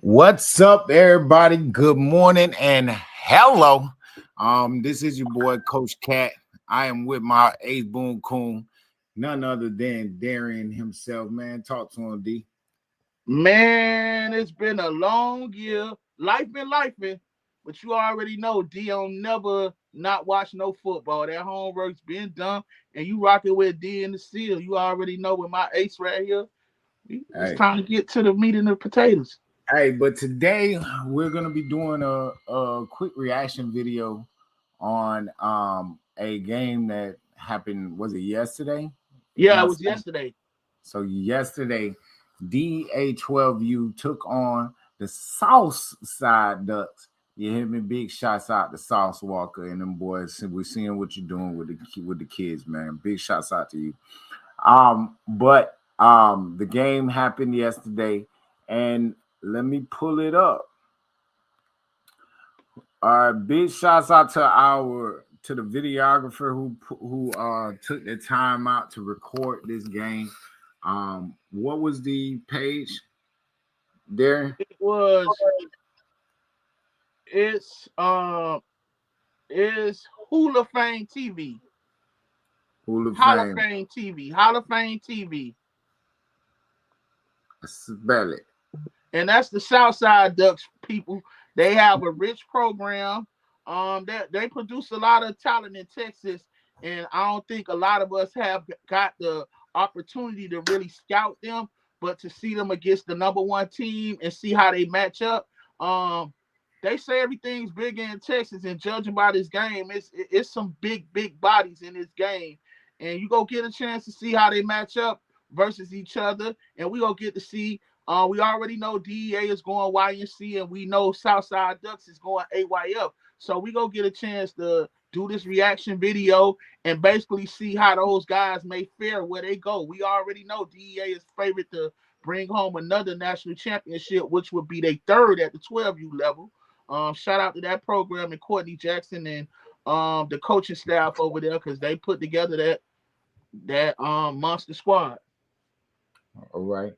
What's up, everybody? Good morning and hello. This is your boy, Coach Cat. I am with my ace boom coon, none other than Darian himself. Man, talk to him, D. Man, it's been a long year. Life been lifing, but you already know Dion never not watch no football. That homework's been done, and you rocking with D in the seal. You already know with my ace right here. It's Hey, time to get to the meat and the potatoes. but today we're gonna be doing a quick reaction video on a game that happened. Was it yesterday? If Yeah, it not was yesterday. so yesterday, DA12U took on the South Side Ducks. You hear me? Big shots out to Sauce Walker and them boys. We're seeing what you're doing with the kids, man. Big shots out to you. But the game happened yesterday, and let me pull it up. All right, big shots out to the videographer who took the time out to record this game. What was the page there? It was it's Hula Fame TV. Hall of Hall of Fame. Fame TV. Hall of Fame TV. Spell it. And that's the Southside Ducks people. They have a rich program. They produce a lot of talent in Texas, and I don't think a lot of us have got the opportunity to really scout them, but to see them against the number one team and see how they match up. They say everything's big in Texas, and judging by this game, it's some big bodies in this game, and you go get a chance to see how they match up versus each other, and we gonna get to see we already know DEA is going YNC, and we know Southside Ducks is going AYF. So we go get a chance to do this reaction video and basically see how those guys may fare where they go. We already know DEA is favored to bring home another national championship, which would be their third at the 12U level. Shout out to that program and Courtney Jackson and the coaching staff over there because they put together that monster squad. All right.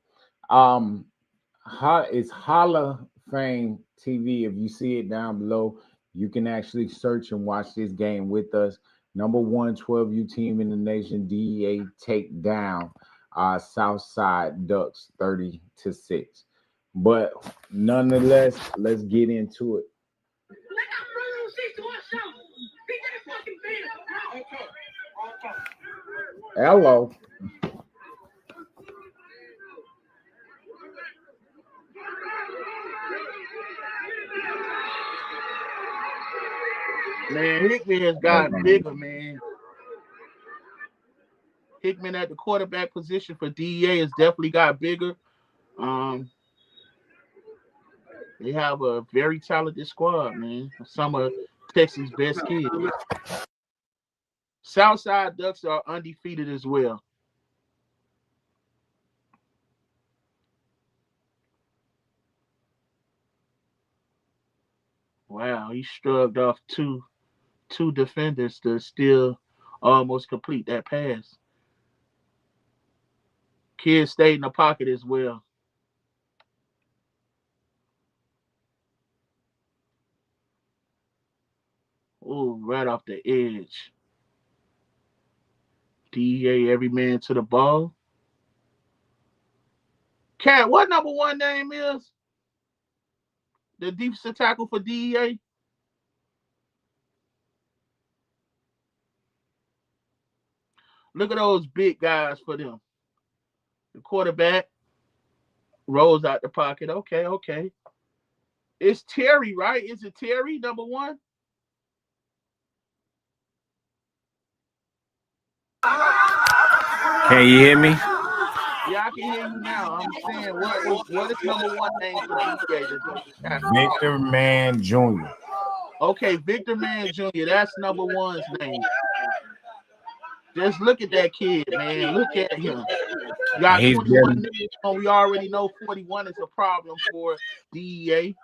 It's Holla Fame TV. If you see it down below, you can actually search and watch this game with us. Number one 12U team in the nation, DEA take down Southside Ducks 30-6. But nonetheless, let's get into it. Hello. Man, Hickman has got bigger, man. Hickman at the quarterback position for DEA has definitely got bigger. Um, they have a very talented squad, man. Some of Texas' best kids. Southside Ducks are undefeated as well. Wow, he shrugged off two defenders to still almost complete that pass. Kid stayed in the pocket as well. Oh, right off the edge. DEA every man to the ball. Cat, what number one name is? The defensive tackle for DEA? Look at those big guys for them. The quarterback rolls out the pocket. Okay. It's Terry, right? Is it Terry, number one? Can you hear me? Yeah, I can hear you now. I'm saying, what is number one name for DEA? Victor Man Jr. Okay, Victor Man Jr. That's number one's name. Just look at that kid, man. Look at him. You got He's 21. We already know 41 is a problem for DEA.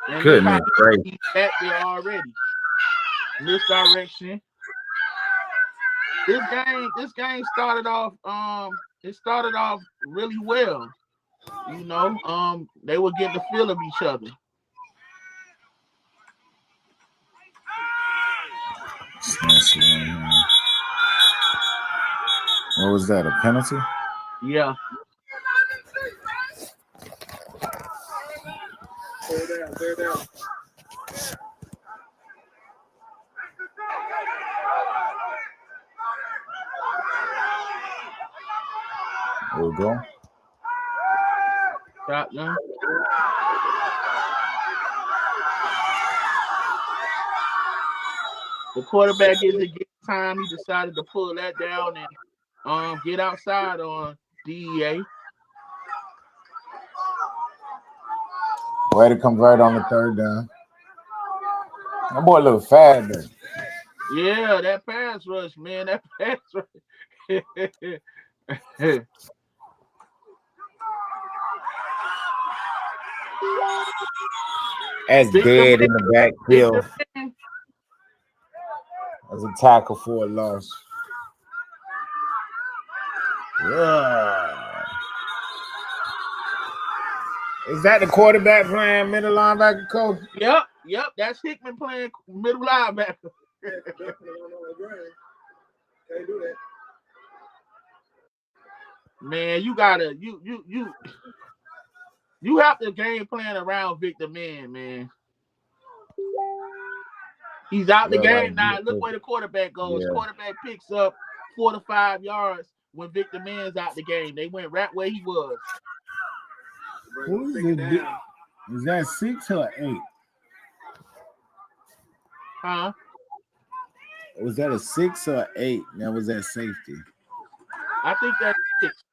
And look goodness how great. he's back there already. Misdirection. This game started off. It started off really well. You know, they were getting the feel of each other. What was that? A penalty? Yeah. Clear down. There we go. Shotgun. The quarterback isn't getting time. He decided to pull that down and get outside on DEA. Way to convert on the third down. That boy look fast though. Yeah, that pass rush, man. That pass rush. That's dead in the backfield. That's a tackle for a loss. Yeah. Is that the quarterback playing middle linebacker, coach? Yep. That's Hickman playing middle linebacker. Can't do that. Man, you gotta you have to game plan around Victor man. He's out the game now. Look where the quarterback goes. Yeah. Quarterback picks up 4 to 5 yards when Victor Man's out the game. They went right where he was. Who is it? Is that 6 or 8? Huh? Was that a 6 or 8? That was that safety. I think that's 6.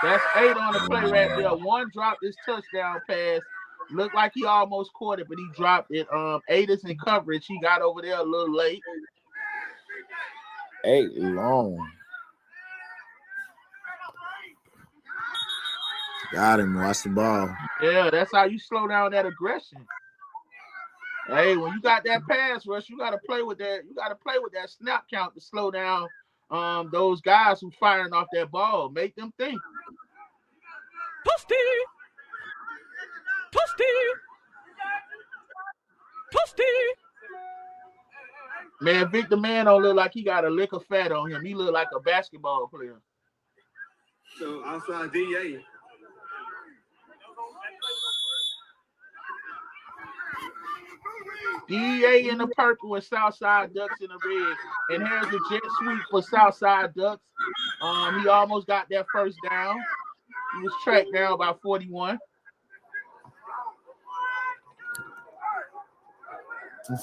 That's 8 on the play right there. One dropped his touchdown pass. Looked like he almost caught it, but he dropped it. 8 is in coverage. He got over there a little late. 8 long. Got him. Watch the ball. Yeah, that's how you slow down that aggression. Hey, when you got that pass rush, you got to play with that. You got to play with that snap count to slow down those guys who firing off that ball. Make them think. Toasty. Man, Victor Man don't look like he got a lick of fat on him. He look like a basketball player. So outside DA. DEA in the purple and Southside Ducks in the red. And here's the jet sweep for Southside Ducks. He almost got that first down. He was tracked down by 41.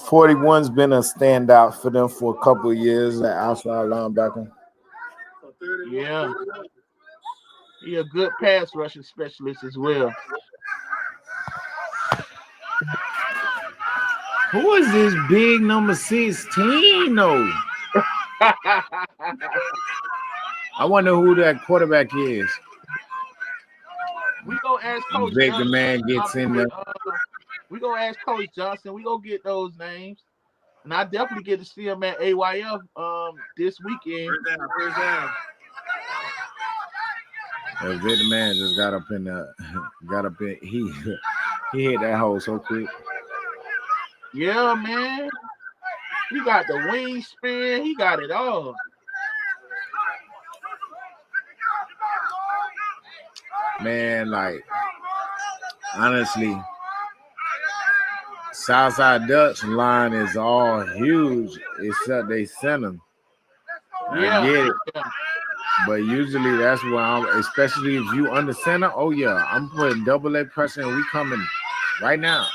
41's been a standout for them for a couple of years, that outside linebacker. Yeah. He a good pass rushing specialist as well. Who is this big number 16 though? I wonder who that quarterback is. We gonna ask Coach Victor Johnson. Man gets in there. We gonna ask Coach Johnson. We gonna get those names, and I definitely get to see him at AYF this weekend. First down. Victor Man just got up in the, he hit that hole so quick. Yeah, man. He got the wingspan. He got it all. Man, like, honestly, Southside Dutch line is all huge, except they send them. Yeah. I get it. Yeah. But usually that's where especially if you under center, oh yeah, I'm putting double leg pressure and we coming right now.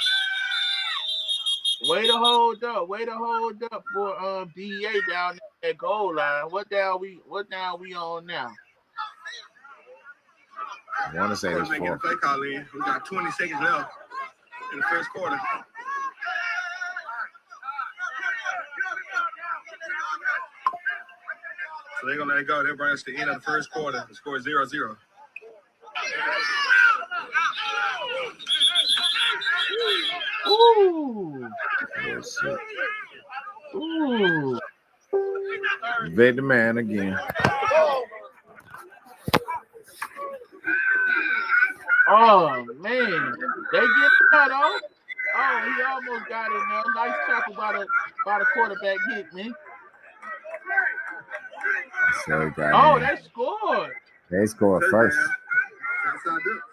Way to hold up for DEA down at goal line. What down we on now? I want to say it's 4. Play call in. We got 20 seconds left in the first quarter. So they're gonna let it go. That brings us to the end of the first quarter. The score is 0-0. Ooh. Ooh. Victor Man again. Oh man, they get that though. Oh, he almost got in there. Nice tackle by the quarterback Hickman. So he got Oh, in. they scored. They scored first. Southside Ducks.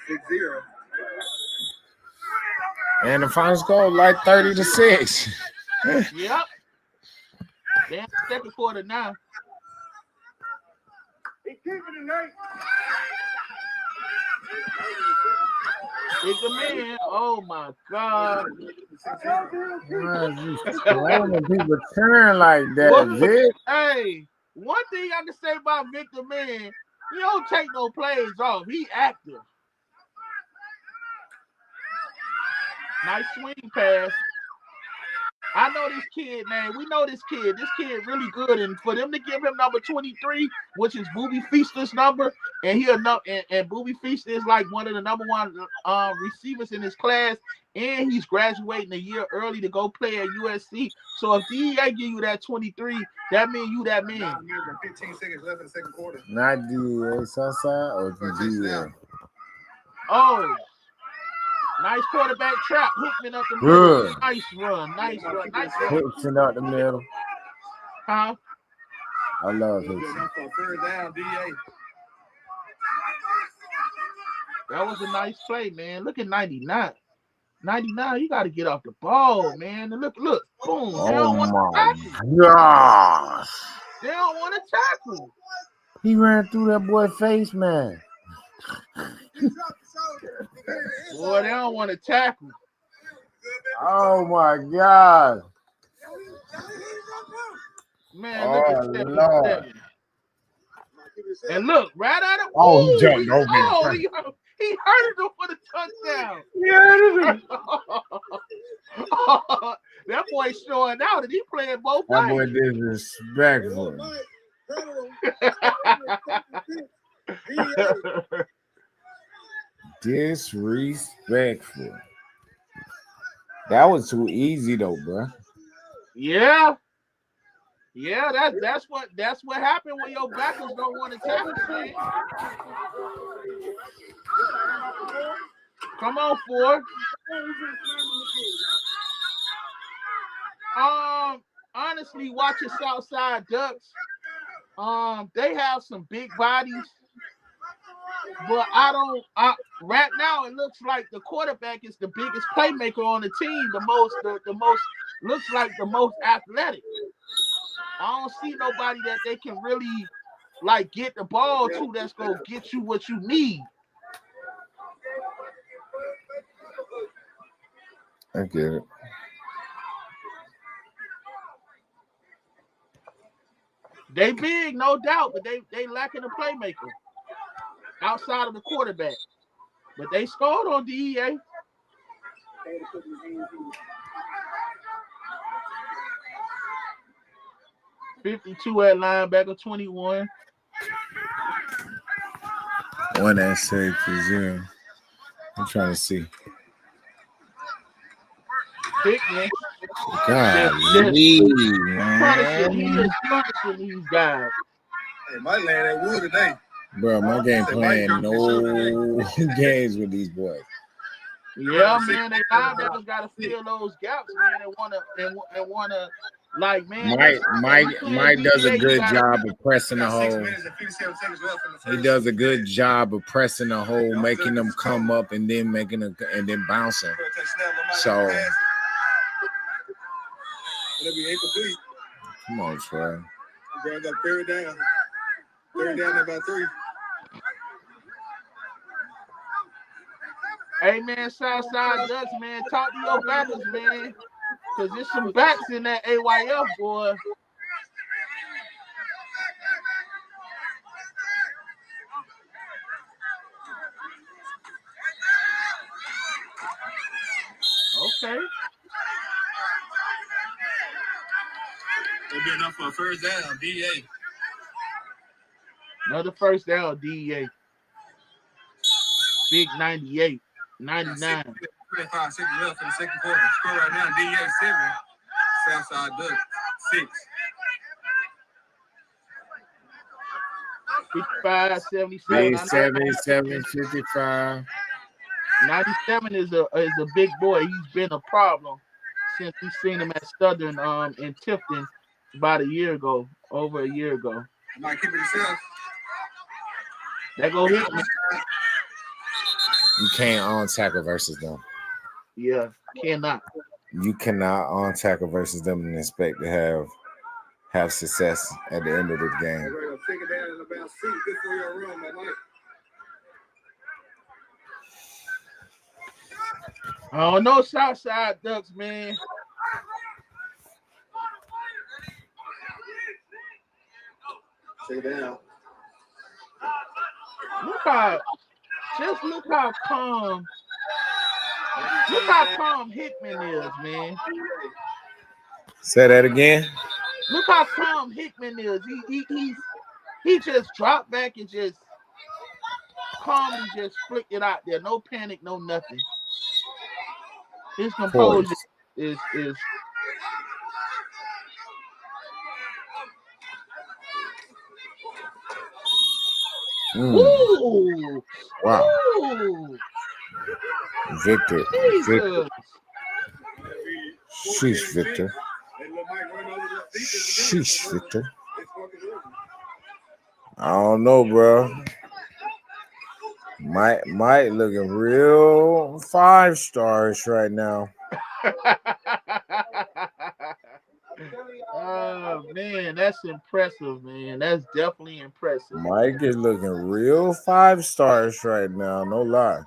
6-0. And the final score like 30-6. Yep. Damn, second quarter now. He keeping it late. It's the man. Oh my God. Why is you slamming people turn like that, Vic? Hey, one thing I can say about Victor, man, he don't take no plays off. He active. Nice swing pass. I know this kid, man. We know this kid. This kid really good, and for them to give him number 23, which is Booby Feaster's number, and and Booby Feaster is like one of the number one receivers in his class, and he's graduating a year early to go play at USC. So if DEA give you that 23, that means you that man. 9 minutes and 15 seconds left in the second quarter. Not DEA Southside or DEA? Oh. Nice quarterback trap. Hickman up the middle. Good. Nice run. Nice run. Nice run. Hickson up the middle. Huh? I love Good Hickson. enough for a third down, DA. That was a nice play, man. Look at 99. 99, you got to get off the ball, man. And look. Boom. They don't want to tackle. gosh. They don't want to tackle. He ran through that boy face, man. Boy, they don't want to tackle. Oh my God. Man, look at Oh, that. Lord. And look, right at him. Oh, he Ooh, jumped over Oh, him. he hurted him for the touchdown. Yeah, That boy showing out, and he playing both that boy ways. disrespectful. Disrespectful. That was too easy though, bro. Yeah, that's what happened when your backers don't want to tackle, man. Come on, Ford. Honestly, watching Southside Ducks, they have some big bodies, but right now it looks like the quarterback is the biggest playmaker on the team, the most looks like the most athletic. I don't see nobody that they can really like get the ball to that's gonna get you what you need. I get it. They big, no doubt, but they lacking a playmaker outside of the quarterback. But they scored on DEA. $52 at linebacker, 21. One that safe is in. I'm trying to see. Hickman. God, He man. is punishing these guys. Hey, Mike land that wood today. Bro, my game playing no games with these boys. Yeah, man, they linebackers gotta fill those gaps, man. And wanna like, man. Mike does a good job of pressing the 6 hole. minutes and 57 seconds left in the first. He does a good job of pressing the hole, making them come up and then bouncing. So It'll be incomplete. come on, Troy. Grab that third down. Third down at about 3. Hey, man, Southside Ducks, man, talk to your backers, man, because there's some backs in that AYF, boy. Okay. It'll be enough for a first down, DA. Another first down, DEA. Big 98, 99. 25 seconds left in the second quarter. Score right now, DA 7. Southside Ducks 6. 55, 77. Big I know 77, 55. 97 is a big boy. He's been a problem since we seen him at Southern in Tifton about a year ago, over a year ago. Might keep it yourself. That go hit me. You can't on tackle versus them. Yeah, cannot. You cannot on tackle versus them and expect to have success at the end of the game. Right, take it down in the bounce seat. Good for your room, that might. I don't know, Southside Ducks, man. Take it down. Look how calm Hickman is, man. Say that again. Look how calm Hickman is. He just dropped back and just calmly just flicked it out there. No panic, no nothing. His composure is Ooh. Wow. Ooh. Victor. Jesus. Sheesh, Victor. Sheesh, Victor. I don't know, bro. Mike looking real 5 stars right now. Oh man, that's impressive, man. That's definitely impressive. Mike is looking real 5 stars right now, no lie.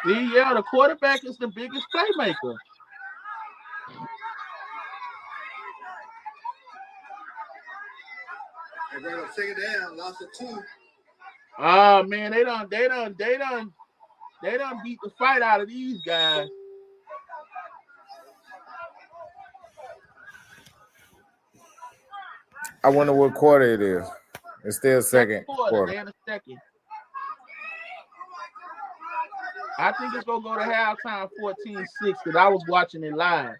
See, yeah, the quarterback is the biggest playmaker. Take it down. Lost it 2. Oh man, they done beat the fight out of these guys. I wonder what quarter it is. It's still second quarter. They in the second. I think it's gonna go to halftime 14-6 because I was watching it live.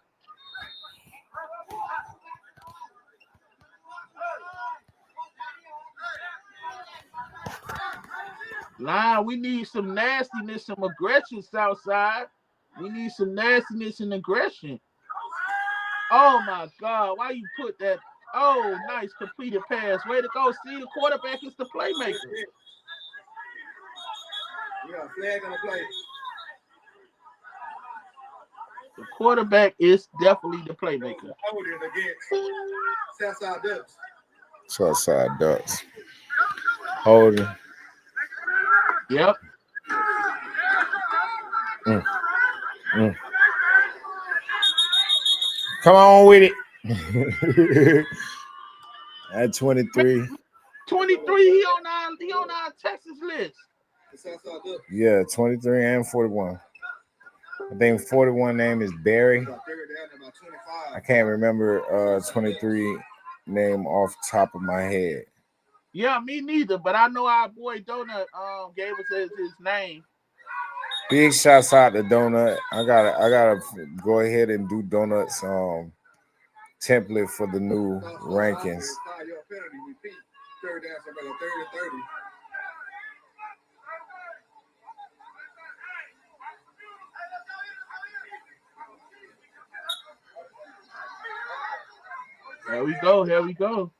Line, we need some nastiness, some aggression, Southside. We need some nastiness and aggression. Oh my God, why you put that? Oh, nice completed pass. Way to go. See, the quarterback is the playmaker. Yeah, flag on the play. The quarterback is definitely the playmaker. Holding against Southside Ducks. Southside Ducks. Holding. Yep. Come on with it. At 23. 23, he on our Texas list. Yeah, 23 and 41. I think 41 name is Barry. I can't remember 23 name off the top of my head. Yeah, me neither, but I know our boy Donut gave us his name. Big shouts out to Donut. I gotta go ahead and do Donut's template for the new rankings. Here we go. Here we go.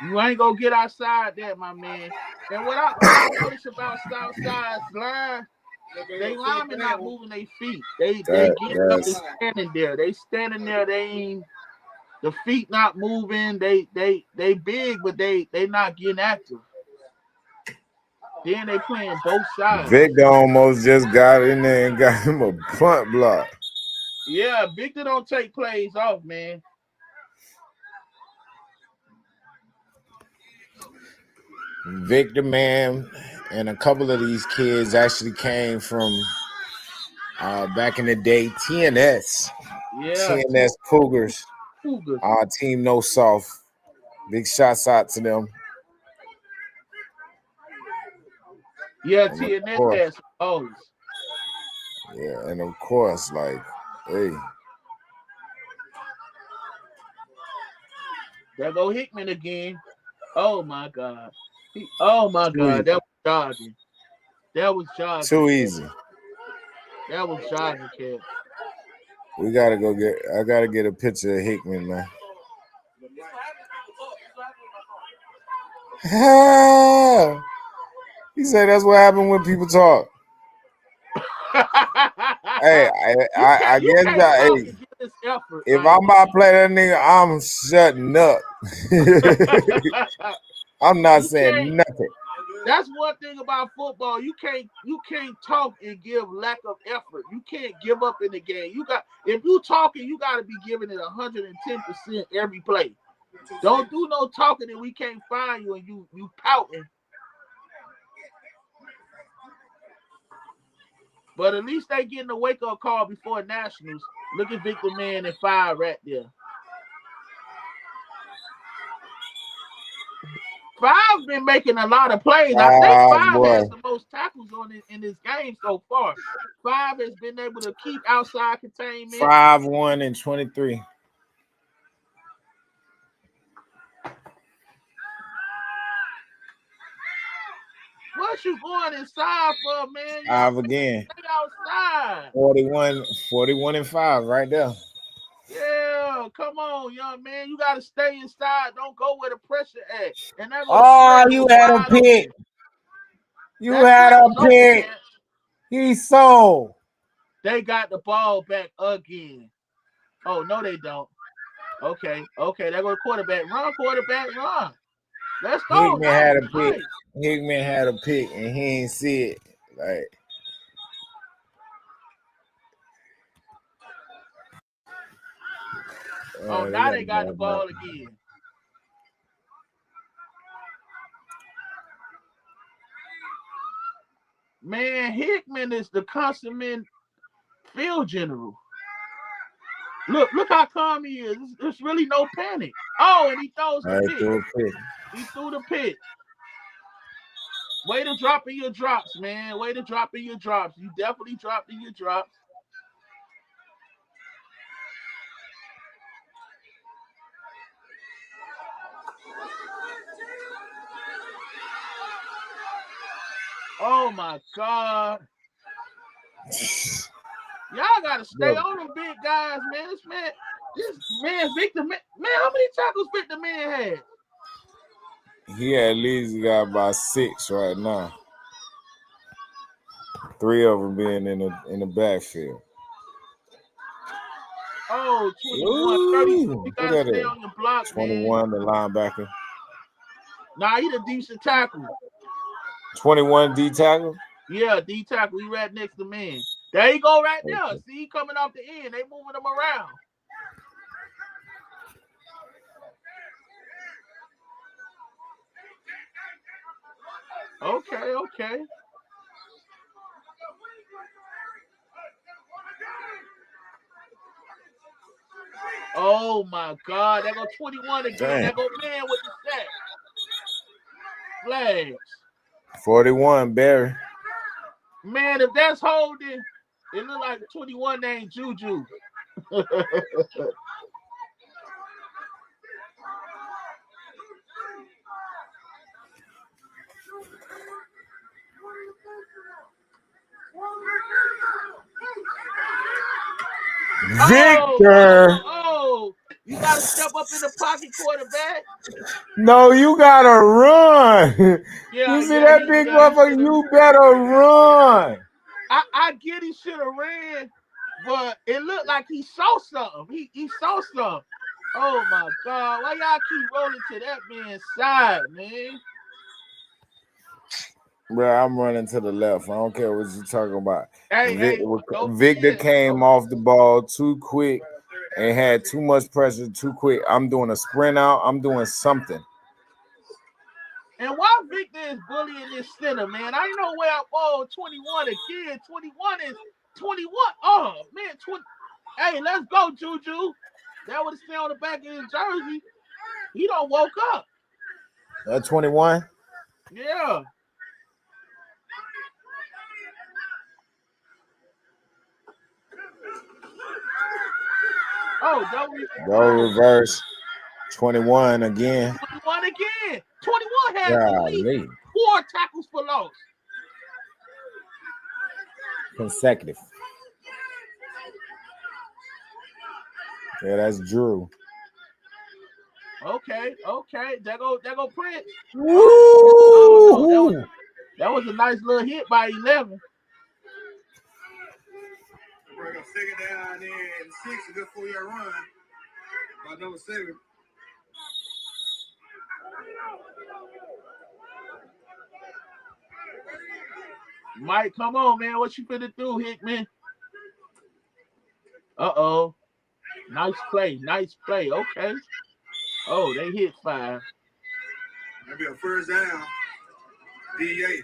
You ain't gonna get outside that, my man. And what I notice about Southside's line, they linemen not moving their feet. They get up and standing there. They standing there. They ain't the feet not moving. They big, but they not getting active. Then they playing both sides. Victor almost just got in there and got him a punt block. Yeah, Victor don't take plays off, man. Victor, man, and a couple of these kids actually came from back in the day, TNS. Yeah. TNS Cougars. Team No Soft. Big shouts out to them. Yeah, And of TNS course, had some O's. yeah, and of course, like, hey, There go Hickman again. Oh my God. Oh my too easy. God. That was jogging. That was jogging. Too easy. That was jogging, kid. We gotta go get. I gotta get a picture of Hickman, man. He said that's what happened when people talk. Hey, I You guess can't that. talk Hey, and give this effort. if Like, I'm about to play that nigga, I'm shutting up. I'm not you saying can't. nothing. That's one thing about football. You can't talk and give lack of effort. You can't give up in the game. If you talking, you got to be giving it 110% every play. Don't do no talking and we can't find you and you pouting. But at least they getting a wake up call before Nationals. Look at Victor Mann and 5 right there. 5's been making a lot of plays. I think 5 boy. has the most tackles on it in this game so far. 5 has been able to keep outside containment. 5-1 and 23. What you going inside for, man? 5 again. Stay outside. 41 and 5 right there. Yeah, come on, young man. You got to stay inside. Don't go where the pressure at. And that You had a pick. You had a pick. He's so. They got the ball back again. Oh, no, they don't. Okay. There go the quarterback. Run, quarterback, run. Let's go. Hickman had a pick. Hickman had a pick, and he ain't see it. Like, now they got the ball again. Man, Hickman is the consummate field general. Look how calm he is. There's really no panic. Oh, and he throws the pick. He threw the pick. Way to drop in your drops, man. Way to drop in your drops. You definitely dropped in your drops. Oh my God. Y'all gotta stay on them big guys, man. This man, Victor, man, how many tackles Victor Man had? He at least got about 6 right now. 3 of them being in the backfield. Oh, 21, 30. You gotta stay on your block, 21, man. the linebacker. Nah, he the decent tackle. 21 D tackle? Yeah, D tackle. He right next to man. There you go right there. See, he coming off the end. They moving him around. Okay. Oh my God, that go 21 again. Damn. That go man with the sack. Flags. 41, Barry. Man, if that's holding, it look like 21 named Juju. Victor. Oh, you gotta step up in the pocket, quarterback. No, you gotta run. Yeah, you see that big motherfucker? You better run. I get he should have ran, but it looked like he saw something. He saw something. Oh my God, why y'all keep rolling to that man's side, man? Bro, I'm running to the left. I don't care what you're talking about. Victor came off the ball too quick and had too much pressure too quick. I'm doing a sprint out. I'm doing something. And why Victor is bullying this center, man? I know where I 21 again. 21 is 21. Oh, man, 20. Hey, let's go, Juju. That would stay on the back of his jersey. He don't woke up. That 21? Yeah. Oh, double Go reverse. 21 again. 21 again. 21 has at least Golly. 4 tackles for loss. Consecutive. Yeah, that's Drew. Okay. There go Prince. Woo! Oh, no, that was a nice little hit by 11. Bring a second down and 6, a good 4-yard run by number 7. Mike, come on, man. What you finna do, Hickman? Uh-oh. Nice play. Okay. Oh, they hit 5. That'll be a first down. DEA.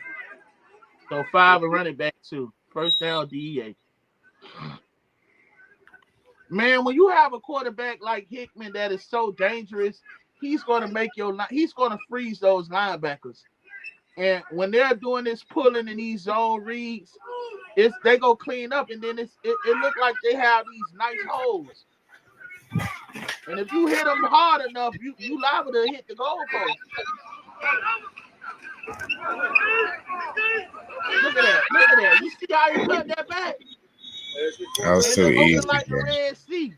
So 5 a running back, 2. First down, DEA. Man, when you have a quarterback like Hickman that is so dangerous, he's going to freeze those linebackers. And when they're doing this pulling in these zone reads, they go clean up, and then it look like they have these nice holes. And if you hit them hard enough, you liable to hit the goalpost. Look at that. You see how he cut that back? That was too easy, like bro. the Red Sea.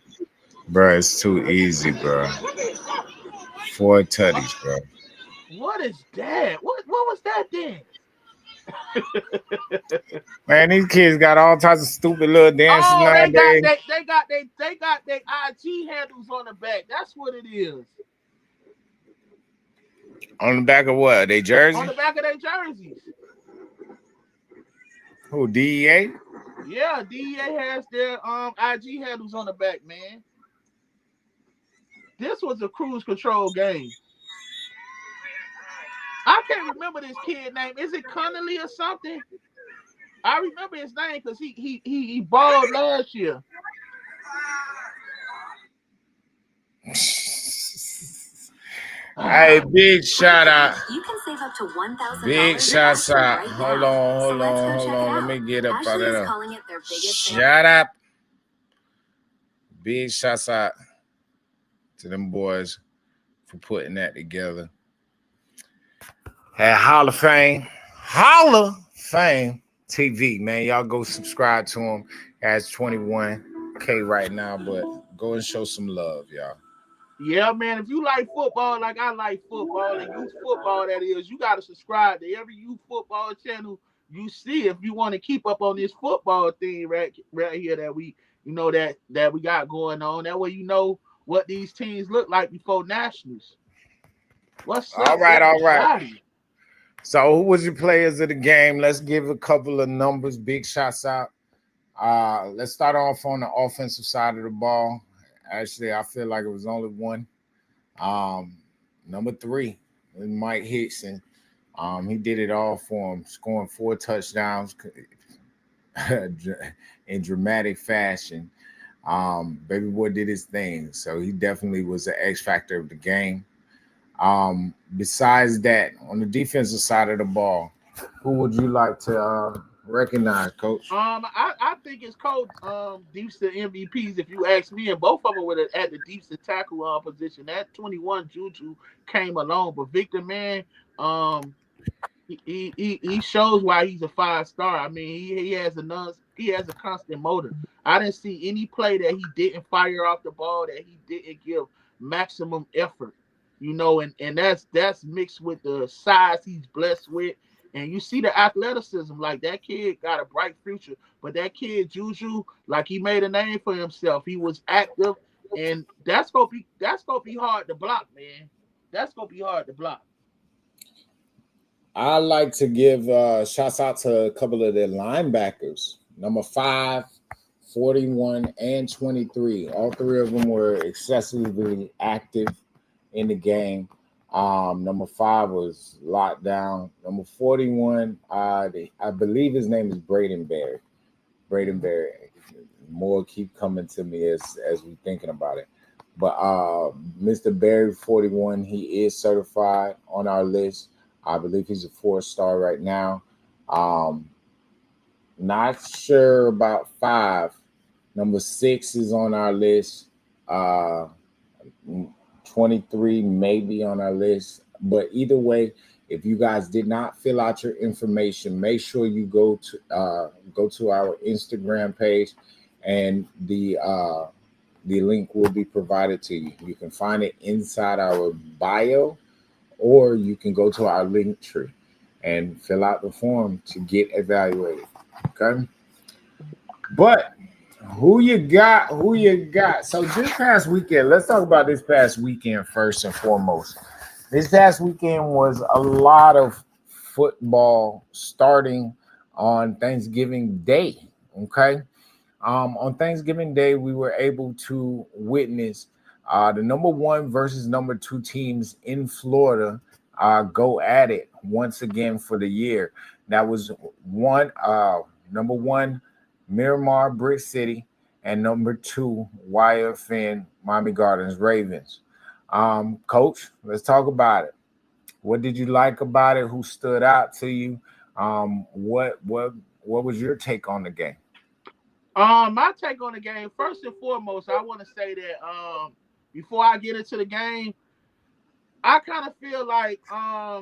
Bro, it's too easy, bro. 4 tutties, bro. What is that? What was that then? Man, these kids got all types of stupid little dances nowadays. They got their IG handles on the back. That's what it is. On the back of what? They jersey? On the back of their jerseys. Who, DEA? Yeah, DEA has their IG handles on the back, man. This was a cruise control game. I can't remember this kid's name. Is it Connolly or something? I remember his name because he balled last year. Hey, big shout out. You can save up to $1,000. Big shouts out. Right Hold now. on. So let's go check it Let out. me get up out Ashley of is there. calling it their biggest sale. Shut up. Big shouts out to them boys for putting that together. At Hall of Fame TV, man. Y'all go subscribe to him. Has 21K right now, but go and show some love, y'all. Yeah, man. If you like football, like I like football, and youth football, that is, you got to subscribe to every youth football channel you see if you want to keep up on this football thing right here that we, that we got going on. That way, you know what these teams look like before nationals. What's up? All right. So, who was your players of the game? Let's give a couple of numbers. Big shots out. Let's start off on the offensive side of the ball. Actually, I feel like it was only one. Number 3 was Mike Hickson. He did it all for him, scoring 4 touchdowns in dramatic fashion. Baby boy did his thing, so he definitely was the X factor of the game. Besides that, on the defensive side of the ball, who would you like to recognize, Coach? I think it's Coach decent MVPs if you ask me, and both of them were at the decent tackle position. That 21 Juju came along, but Victor, man, he shows why he's a 5-star. I mean, he has a constant motor. I didn't see any play that he didn't fire off the ball, that he didn't give maximum effort. And that's mixed with the size he's blessed with. And you see the athleticism, like that kid got a bright future. But that kid, Juju, like he made a name for himself. He was active, and that's gonna be hard to block, man. That's gonna be hard to block. I like to give shouts out to a couple of their linebackers. Number 5, 41, and 23. All 3 of them were excessively active in the game. Number 5 was locked down. Number 41, I believe his name is Braden Berry. Braden Berry. More keep coming to me as we thinking about it. But Mr. Berry, 41, he is certified on our list. I believe he's a 4-star right now. Not sure about 5. Number 6 is on our list. Uh, 23 may be on our list, but either way, if you guys did not fill out your information, make sure you go to our Instagram page, and the link will be provided to you. You can find it inside our bio, or you can go to our link tree and fill out the form to get evaluated. Okay, but who you got? Who you got? So this past weekend, let's talk about this past weekend first and foremost. This past weekend was a lot of football starting on Thanksgiving Day. Okay. On Thanksgiving Day, we were able to witness the number 1 versus number 2 teams in Florida go at it once again for the year. That was number 1, Miramar Brick City, and number 2, YFN Miami Gardens Ravens. Coach, let's talk about it. What did you like about it? Who stood out to you? What was your take on the game? My take on the game, first and foremost, I want to say that before I get into the game, I kind of feel like I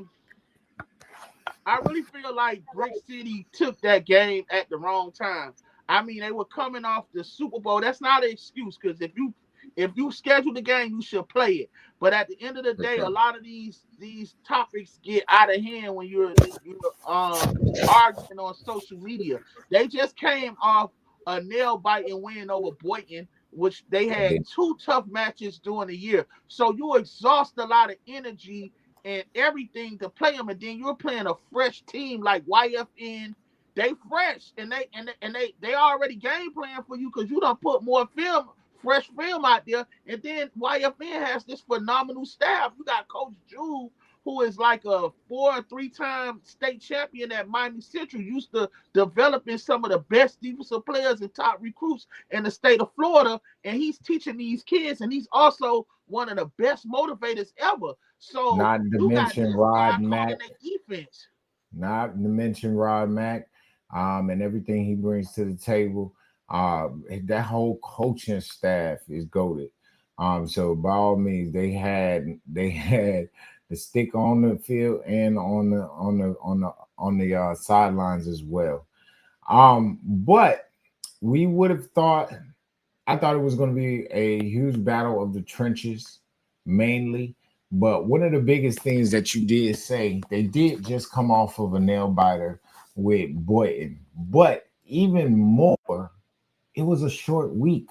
really feel like Brick City took that game at the wrong time. I mean, they were coming off the Super Bowl. That's not an excuse, because if you schedule the game, you should play it. But at the end of the day, a lot of these topics get out of hand when you're arguing on social media. They just came off a nail-biting win over Boynton, which they had 2 tough matches during the year. So you exhaust a lot of energy and everything to play them, and then you're playing a fresh team like YFN. They fresh, and they already game plan for you, because you done put more fresh film out there. And then YFN has this phenomenal staff. You got Coach Jude, who is like a 4- or 3-time state champion at Miami Central, used to developing some of the best defensive players and top recruits in the state of Florida. And he's teaching these kids, and he's also one of the best motivators ever. So Not to mention Rod Mack. Defense. Not to mention Rod Mack, and everything he brings to the table. That whole coaching staff is goated. So by all means, they had the stick on the field and on the sidelines as well. But we would have thought. I thought it was going to be a huge battle of the trenches, mainly. But one of the biggest things that you did say, they did just come off of a nail biter with Boynton. But even more, it was a short week.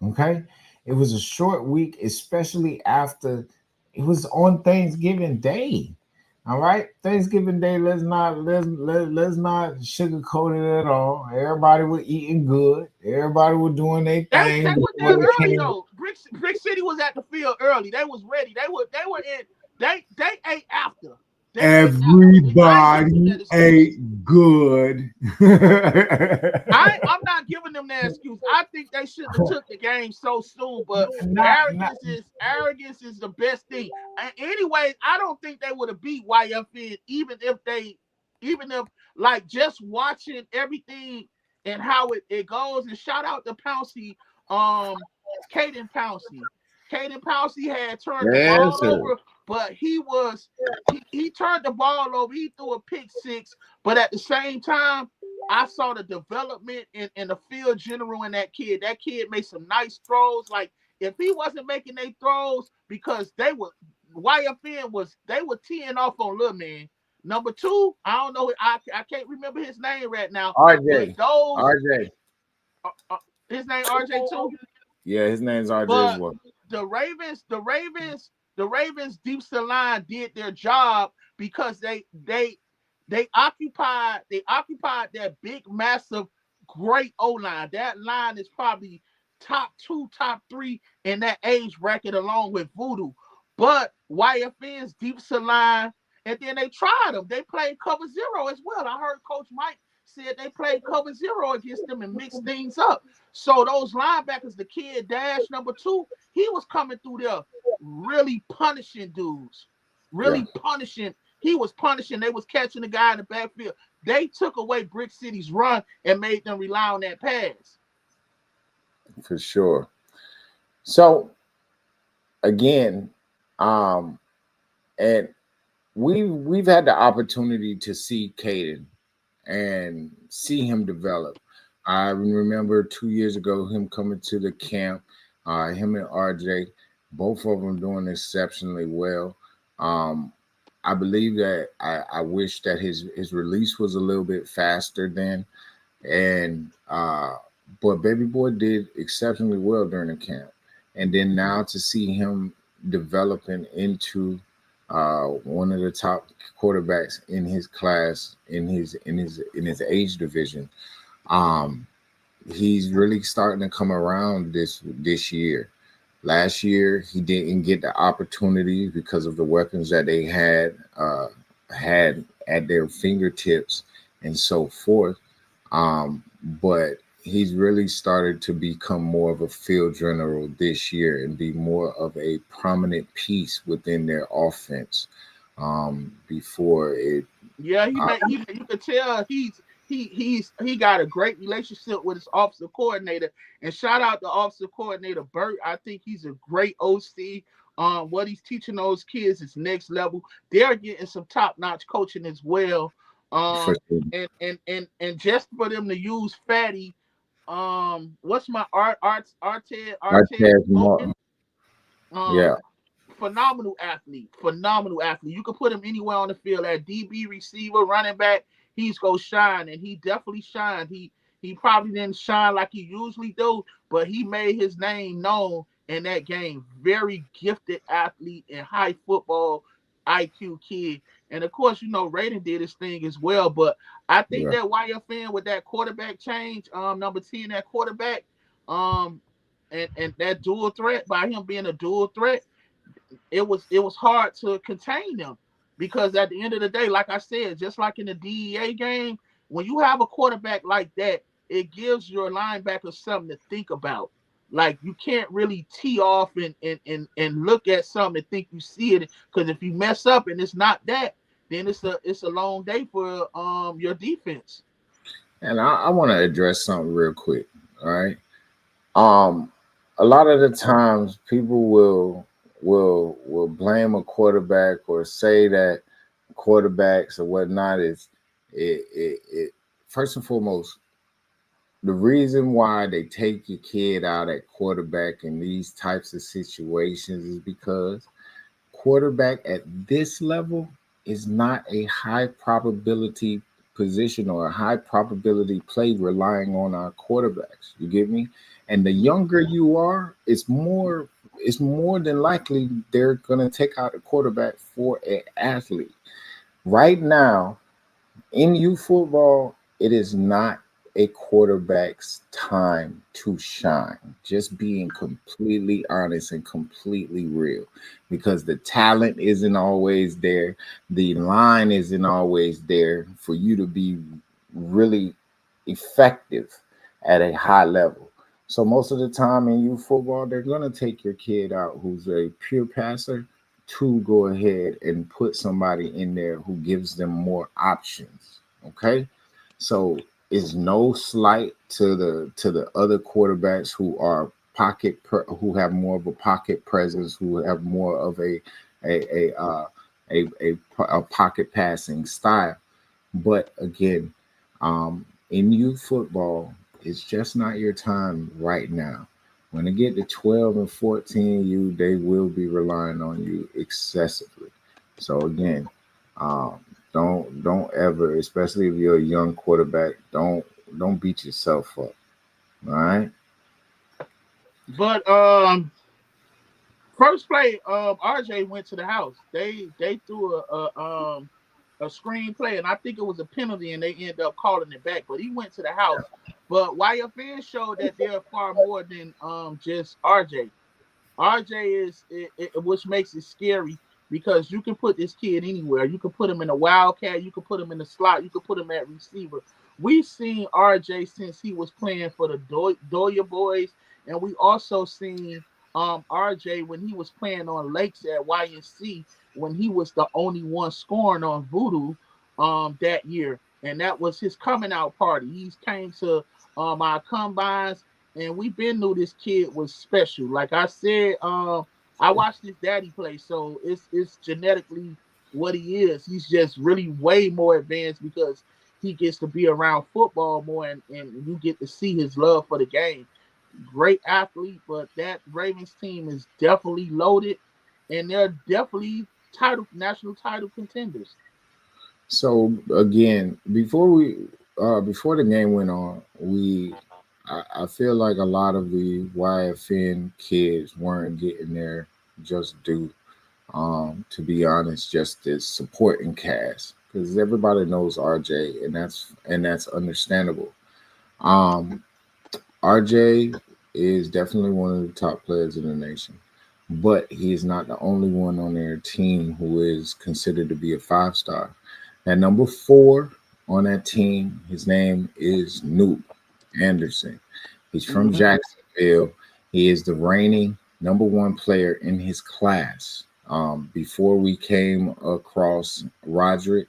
Okay? It was a short week, especially after it was on Thanksgiving Day. All right, Thanksgiving Day. Let's not sugarcoat it at all. Everybody was eating good. Everybody was doing their thing. They were there early though. Brick City was at the field early. They was ready. They were in. They ate after. Everybody ate good. I'm not giving them that excuse. I think they shouldn't have took the game so soon, but arrogance is the best thing. Anyway, I don't think they would have beat YFN, even if like just watching everything and how it goes. And shout out to Pouncey, Caden Pouncey. Caden Pouncey had turned the ball over, but he turned the ball over. He threw a pick 6, but at the same time, I saw the development in the field general in that kid. That kid made some nice throws. Like, if he wasn't making their throws, because YFN they were teeing off on Lil Man. Number 2, I don't know. I can't remember his name right now. RJ. His name RJ too? Yeah, his name's RJ but as well. The Ravens defensive line did their job, because they occupied that big, massive, great O-line. That line is probably top 2, top 3 in that age bracket, along with Voodoo. But YFN's defensive line, and then they tried them. They played cover 0 as well. I heard Coach Mike said they played cover 0 against them and mixed things up. So those linebackers, the kid Dash, number 2, he was coming through there really punishing dudes. Punishing. He was punishing. They was catching the guy in the backfield. They took away Brick City's run and made them rely on that pass. For sure. So again, and we've had the opportunity to see Caden and see him develop. I remember 2 years ago him coming to the camp, him and RJ, both of them doing exceptionally well. Um, I believe that I wish that his release was a little bit faster then, and but baby boy did exceptionally well during the camp, and then now to see him developing into one of the top quarterbacks in his class, in his age division. um he's really starting to come around this year. Last year he didn't get the opportunity because of the weapons that they had at their fingertips and so forth. But he's really started to become more of a field general this year and be more of a prominent piece within their offense. Before it, Yeah, uh, you can tell he got a great relationship with his offensive coordinator. And shout out to offensive coordinator Burt. I think he's a great OC. What he's teaching those kids is next level. They're getting some top notch coaching as well. for Um, sure, and just for them to use Fatty, what's my Arted Artez Morgan? Martin, Um, yeah, phenomenal athlete, phenomenal athlete. You can put him anywhere on the field at DB, receiver, running back. He's gonna shine, and he definitely shined. He probably didn't shine like he usually do, but he made his name known in that game. Very gifted athlete and high football IQ kid. And of course, Raiden did his thing as well. But I think yeah. that YFN with that quarterback change, number 10, that quarterback, um, and that dual threat by him being a dual threat, it was hard to contain them because at the end of the day, like I said, just like in the DEA game, when you have a quarterback like that, it gives your linebackers something to think about. Like you can't really tee off and look at something and think you see it, because if you mess up and it's not that, then it's a long day for your defense. And I want to address something real quick. All right. Um, a lot of the times people will blame a quarterback or say that quarterbacks or whatnot is it first and foremost, the reason why they take your kid out at quarterback in these types of situations is because quarterback at this level is not a high probability position or a high probability play relying on our quarterbacks. You get me? And the younger you are, it's more than likely they're gonna take out a quarterback for an athlete. Right now, in youth football, it is not a quarterback's time to shine. Just being completely honest and completely real, because the talent isn't always there, the line isn't always there for you to be really effective at a high level. So most of the time in youth football, they're gonna take your kid out who's a pure passer to go ahead and put somebody in there who gives them more options. Okay, so it's no slight to the other quarterbacks who are who have more of a pocket presence, who have more of a pocket passing style. But again, in youth football, it's just not your time right now. When they get to 12 and 14, they will be relying on you excessively. So again, don't ever, especially if you're a young quarterback, don't beat yourself up. All right. But first play, RJ went to the house. They threw a screenplay, and I think it was a penalty, and they ended up calling it back. But he went to the house. But YFN showed that they're far more than just RJ. RJ which makes it scary because you can put this kid anywhere. You can put him in a wildcat. You can put him in the slot. You can put him at receiver. We've seen RJ since he was playing for the Doya Boys, and we also seen RJ when he was playing on Lakes at YNC, when he was the only one scoring on Voodoo that year, and that was his coming out party. He came to our combines, and we been knew this kid was special. Like I said, I watched his daddy play, so it's genetically what he is. He's just really way more advanced because he gets to be around football more, and you get to see his love for the game. Great athlete, but that Ravens team is definitely loaded, and they're definitely national title contenders. So again, before the game went on, I feel like a lot of the YFN kids weren't getting their just due. To be honest, just as supporting cast because everybody knows RJ, and that's understandable. Um, RJ is definitely one of the top players in the nation, but he is not the only one on their team who is considered to be a 5-star. At number 4 on that team, his name is Newt Anderson. He's from Jacksonville. He is the reigning number 1 player in his class. Before we came across Roderick,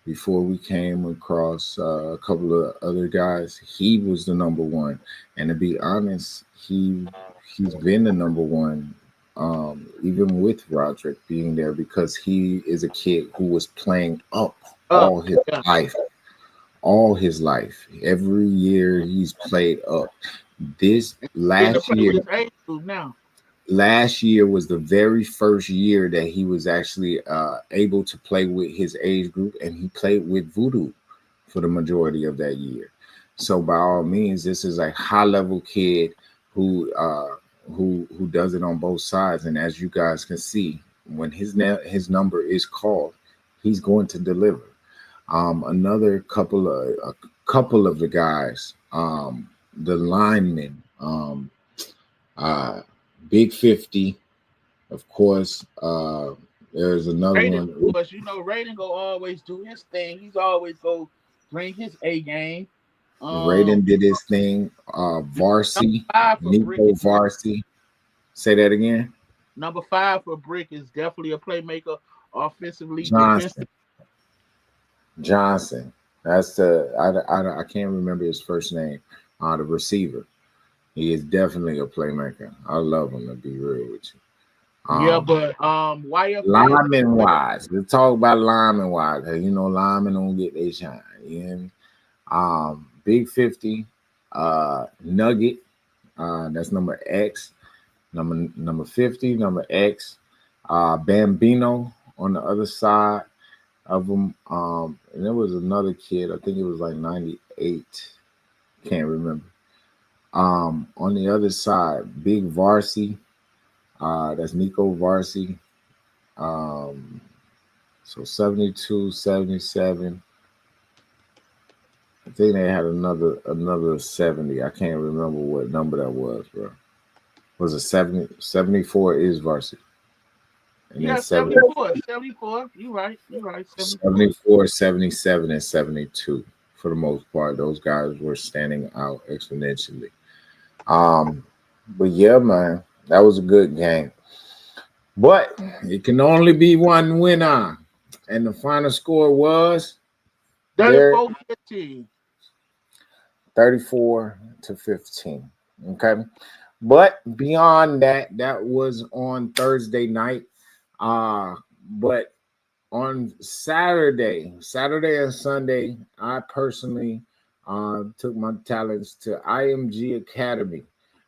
before we came across a couple of other guys, he was the number 1. And to be honest, he's been the number 1, even with Roderick being there, because he is a kid who was playing up all his life. All his life. Every year he's played up. This last year. Now. Last year was the very first year that he was actually able to play with his age group, and he played with Voodoo for the majority of that year. So by all means, this is a high-level kid who does it on both sides. And as you guys can see, when his number is called, he's going to deliver. Another couple of the guys, the linemen, Big 50, of course. There's another Raiden, one. but Raiden go always do his thing. He's always go bring his A game. Raiden did his thing. Varsity, Nico Varsity. Say that again. Number 5 for Brick is definitely a playmaker offensively. Johnson. That's I can't remember his first name. The receiver. He is definitely a playmaker. I love him, to be real with you. But YFN lineman wise, let's talk about lineman wise. Linemen don't get their shine. You know? Big 50, Nugget. That's number X. Number 50, number X. Bambino on the other side of them. And there was another kid. I think it was like 98. Can't remember. On the other side, Big Varsity, that's Nico Varsity. So 72, 77. I think they had another 70. I can't remember what number that was, bro. Was it 70? 74 is Varsity. And yeah, 74. You're right. 74, 77, and 72. For the most part, those guys were standing out exponentially. But yeah, man, that was a good game. But it can only be one winner, and the final score was 34-15. 34-15. Okay, but beyond that, that was on Thursday night. But on Saturday and Sunday, I personally took my talents to IMG Academy,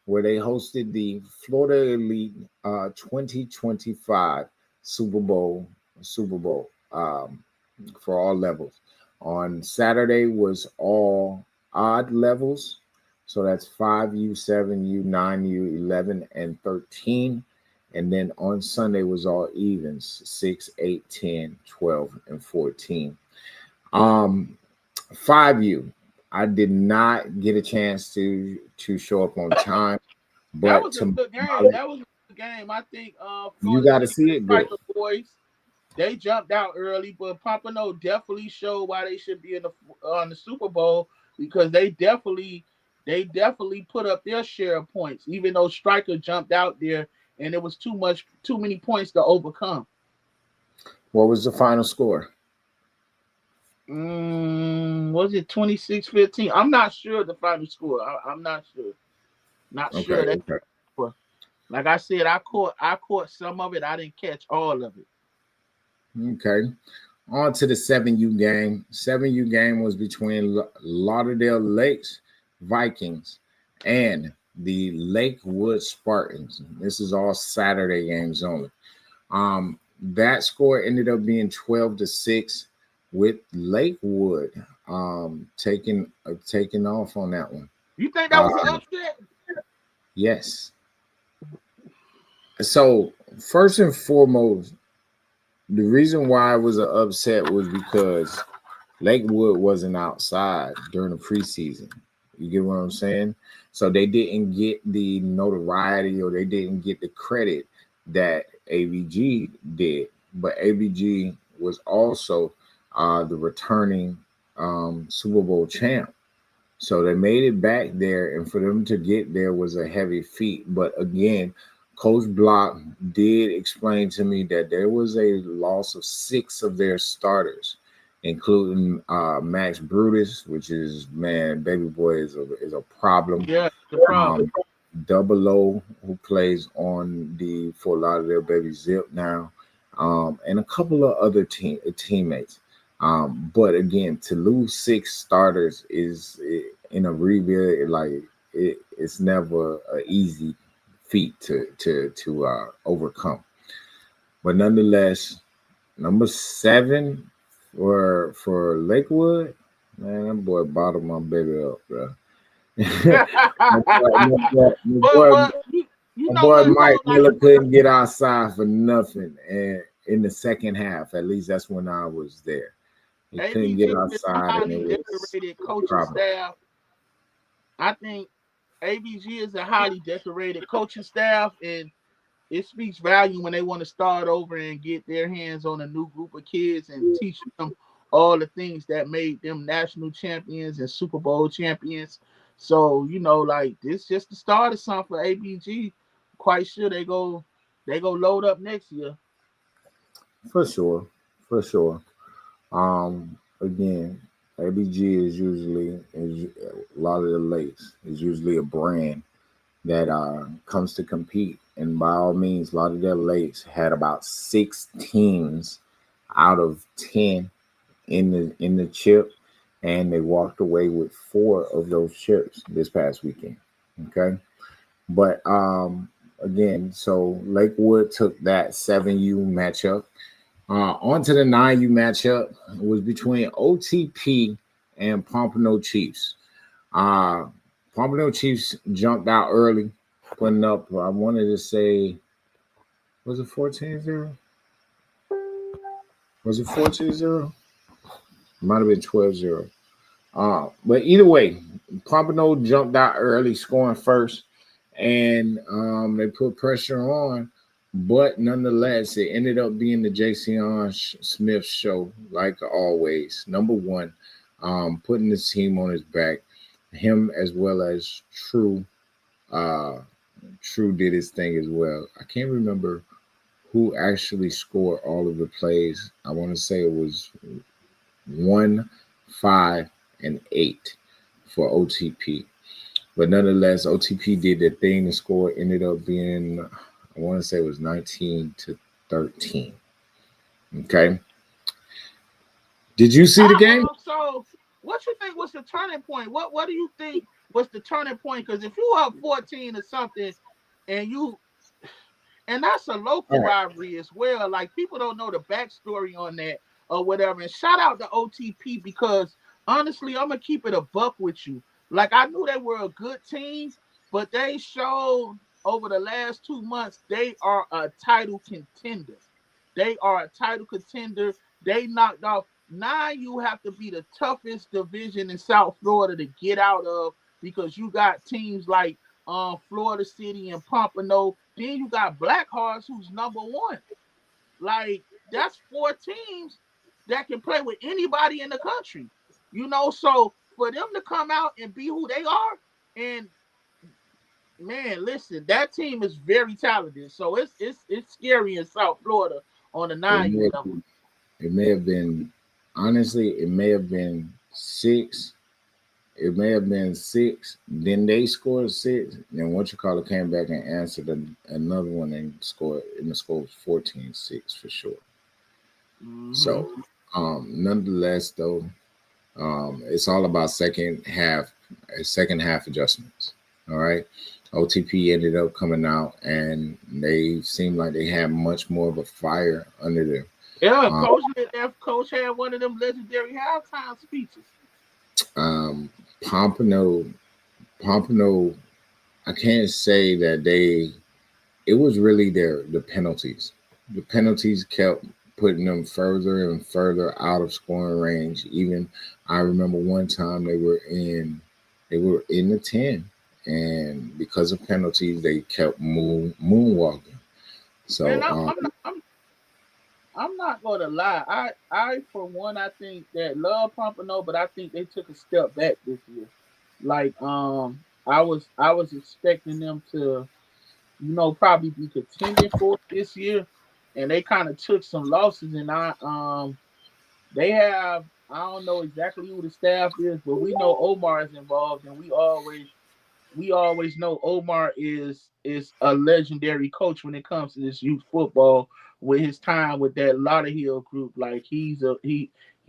where they hosted the Florida Elite 2025 Super Bowl for all levels. On Saturday was all odd levels, so that's 5U, 7U, 9U, 11, and 13. And then on Sunday was all evens, 6, 8, 10, 12, and 14. 5U, I did not get a chance to show up on time. But that was a good game. That was a good game. I think you got to see it. Good. Boys, they jumped out early, but Pompano definitely showed why they should be on the Super Bowl, because they definitely put up their share of points, even though Stryker jumped out there and it was too many points to overcome. What was the final score? Was it 26-15? I'm not sure the final score. I'm not sure. Not Okay, sure that. okay. Like I said, I caught some of it. I didn't catch all of it. Okay. On to the 7U game. 7U game was between Lauderdale Lakes Vikings and the Lakewood Spartans. This is all Saturday games only. That score ended up being 12-6 with Lakewood taking off on that one. You think that was an upset? Yes. So first and foremost, the reason why it was an upset was because Lakewood wasn't outside during the preseason. You get what I'm saying? So they didn't get the notoriety or they didn't get the credit that ABG did. But ABG was also the returning Super Bowl champ. So they made it back there, and for them to get there was a heavy feat. But again, Coach Block did explain to me that there was a loss of 6 of their starters, including Max Brutus, which is, man, baby boy is a problem. Yeah, the problem. Double O, who plays on the Fort Lauderdale Baby Zip now, and a couple of other teammates. But again, to lose 6 starters is in a rebuild, like it's never an easy feat to overcome. But nonetheless, number 7 for Lakewood, man, that boy bottled my baby up, bro. my boy Mike Miller couldn't get outside for nothing, and in the second half, at least that's when I was there. He couldn't get outside, and it was decorated coaching staff. I think ABG is a highly decorated coaching staff, and it speaks value when they want to start over and get their hands on a new group of kids and teach them all the things that made them national champions and Super Bowl champions. So, like, this just the start of something for ABG. Quite sure they go load up next year. For sure. Again, ABG is usually a lot of the Lakes is usually a brand that comes to compete, and by all means, Lauderdale Lakes had about 6 teams out of 10 in the chip, and they walked away with 4 of those chips this past weekend. Okay, but again, so Lakewood took that 7U matchup. On to the 9U matchup. It was between OTP and Pompano Chiefs. Pompano Chiefs jumped out early, putting up, I wanted to say, was it 14-0? Was it 14-0? Might have been 12-0. But either way, Pompano jumped out early, scoring first, and they put pressure on. But nonetheless, it ended up being the Jason Smith show, like always. Number 1, putting this team on his back. Him as well as True. True did his thing as well. I can't remember who actually scored all of the plays. I want to say it was 1, 5, and 8 for OTP. But nonetheless, OTP did their thing. The score ended up being, I want to say it was 19-13. Okay. Did you see the game? So, what you think was the turning point? What do you think was the turning point? Because if you up 14 or something, and that's a local rivalry as well. Like, people don't know the backstory on that or whatever. And shout out to OTP, because honestly, I'm gonna keep it a buck with you. Like, I knew they were a good team, but they showed over the last 2 months they are a title contender. They knocked off. Now you have to be the toughest division in South Florida to get out of, because you got teams like Florida City and Pompano. Then you got Blackhearts, who's number 1. Like, that's 4 teams that can play with anybody in the country. So for them to come out and be who they are, and man, listen, that team is very talented. So it's scary in South Florida on the 9U level. It may have been, honestly, it may have been 6. it may have been 6. Then they scored 6. Then what you call it came back and answered another one and scored, and the score was 14-6 for sure. So, nonetheless, though, it's all about second half adjustments. All right. OTP ended up coming out, and they seemed like they had much more of a fire under them. Yeah, coach had one of them legendary halftime speeches. Pompano, I can't say that it was really the penalties. The penalties kept putting them further and further out of scoring range. Even I remember one time they were in the 10, and because of penalties, they kept moonwalking. So and I'm not gonna lie. I for one, I think that love Pompano, but I think they took a step back this year. Like I was expecting them to, probably be contending for it this year, and they kind of took some losses. And they have, I don't know exactly who the staff is, but we know Omar is involved, and we always know Omar is a legendary coach when it comes to this youth football. With his time with that Lauderhill group, like he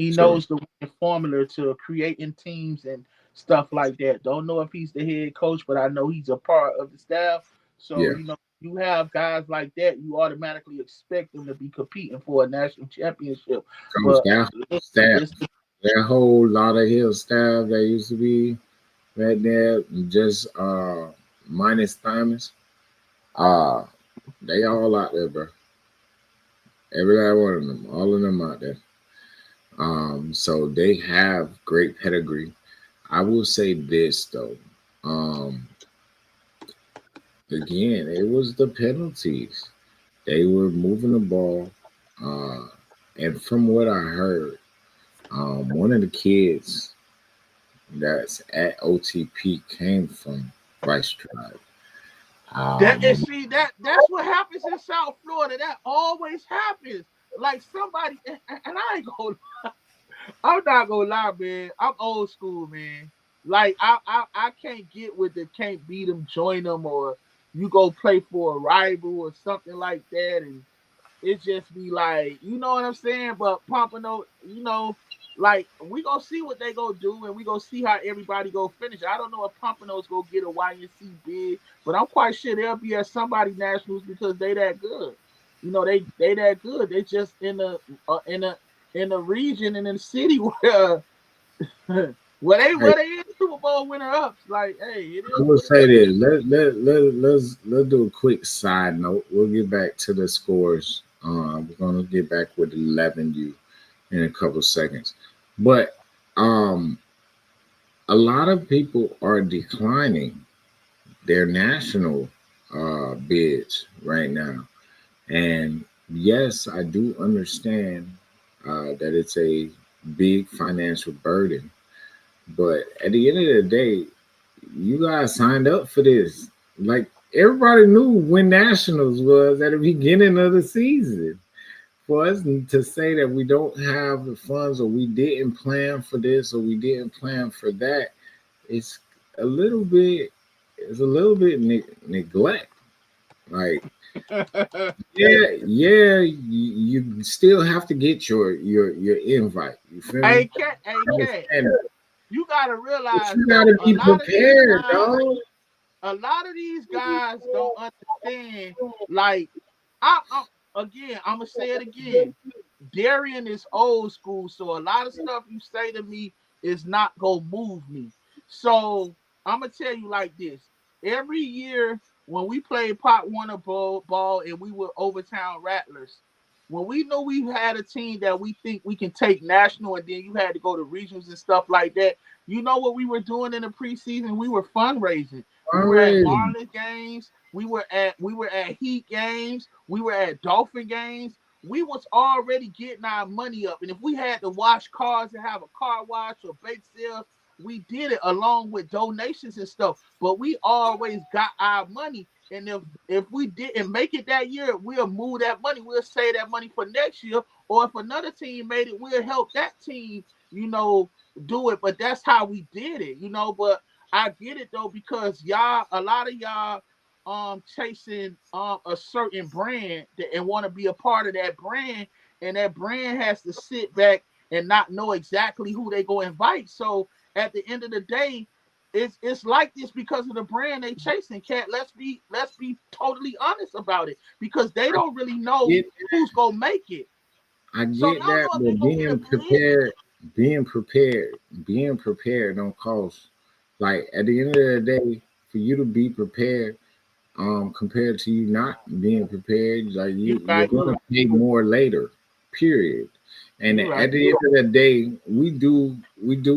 knows the formula to creating teams and stuff like that. Don't know if he's the head coach, but I know he's a part of the staff. So you have guys like that, you automatically expect them to be competing for a national championship. But that whole Lauderhill staff that used to be right there, just minus Thomas, they all out there, bro. Every last one of them, all of them out there. So they have great pedigree. I will say this though. Again, it was the penalties. They were moving the ball. And from what I heard, one of the kids that's at OTP came from Rice Tribe. That's what happens in South Florida. That always happens. Like somebody, and I ain't gonna lie. I'm not gonna lie, man. I'm old school, man. Like I can't get with the can't beat them, join them, or you go play for a rival or something like that, and it just be like, you know what I'm saying? But Pompano, like we gonna see what they gonna do, and we gonna see how everybody go finish. I don't know if Pompano's gonna get a YNC bid, but I'm quite sure they'll be at somebody nationals because they that good. They that good. They just in the region and in the city where they in Super Bowl winner ups. Like, hey, it is. I will say this. Let's do a quick side note. We'll get back to the scores. We're gonna get back with 11U in a couple seconds. But a lot of people are declining their national bids right now. And yes, I do understand that it's a big financial burden. But at the end of the day, you guys signed up for this. Like everybody knew when Nationals was at the beginning of the season. For us to say that we don't have the funds, or we didn't plan for this, or we didn't plan for that, it's a little bit neglect. Like, you still have to get your invite. You feel me? You gotta realize but you gotta be prepared, dog. A lot of these guys don't understand. Like, I'm gonna say it again. Darian is old school, so a lot of stuff you say to me is not gonna move me. So I'm gonna tell you like this: every year when we played Pop Warner ball and we were Overtown Rattlers, when we knew we had a team that we think we can take national, and then you had to go to regionals and stuff like that, you know what we were doing in the preseason? We were fundraising. We were at Marlins games. We were at Heat games. We were at Dolphin games. We was already getting our money up. And if we had to wash cars and have a car wash or bake sales, we did it along with donations and stuff. But we always got our money. And if we didn't make it that year, we'll move that money. We'll save that money for next year. Or if another team made it, we'll help that team, do it. But that's how we did it, But I get it though, because a lot of y'all chasing a certain brand and want to be a part of that brand, and that brand has to sit back and not know exactly who they go invite. So at the end of the day, it's like this because of the brand they chasing. Cat, let's be totally honest about it, because they don't really know who's gonna make it. I get that, but being prepared don't cost. Like at the end of the day, for you to be prepared, compared to you not being prepared, like you're gonna pay more later. Period. And at the end of the day, we do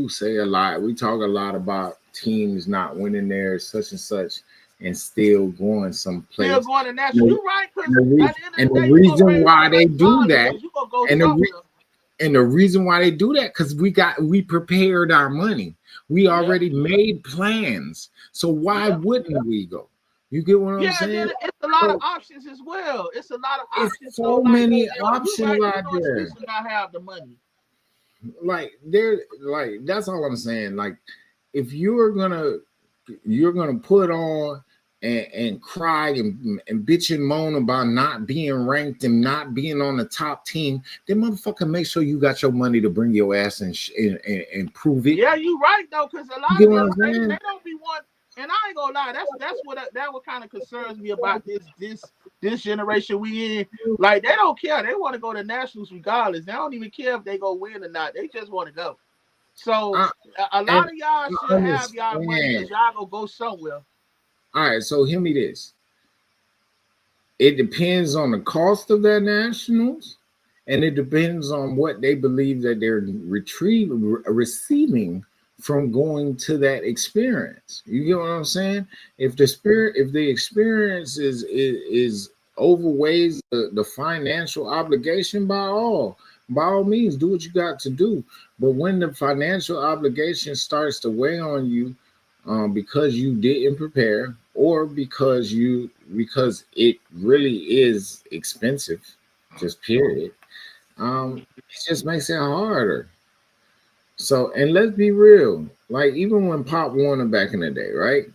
say a lot. We talk a lot about teams not winning their such and such and still going someplace. Still going to national. You're right. And the reason why they do that, and the reason why they do that, because we prepared our money. We already made plans. So why wouldn't we go? You get what I'm saying? It's a lot of options as well. It's a lot of options. It's so many options out there. To not have the money. That's all I'm saying. Like, if you're gonna put on and cry and bitch and moan about not being ranked and not being on the top team, then motherfucker, make sure you got your money to bring your ass and prove it. Yeah, you're right though, because a lot of them they don't be one. And I ain't gonna lie, that's what kind of concerns me about this generation we in. Like, they don't care. They want to go to nationals regardless. They don't even care if they go win or not. They just want to go. So a lot of y'all should have y'all money because y'all go somewhere. All right, so hear me this. It depends on the cost of their nationals, and it depends on what they believe that they're receiving from going to that experience. You get what I'm saying? If the experience is overweighs the financial obligation, by all means, do what you got to do. But when the financial obligation starts to weigh on you, because you didn't prepare, or because it really is expensive, just period, it just makes it harder. So, and let's be real, like even when Pop Warner back in the day, right?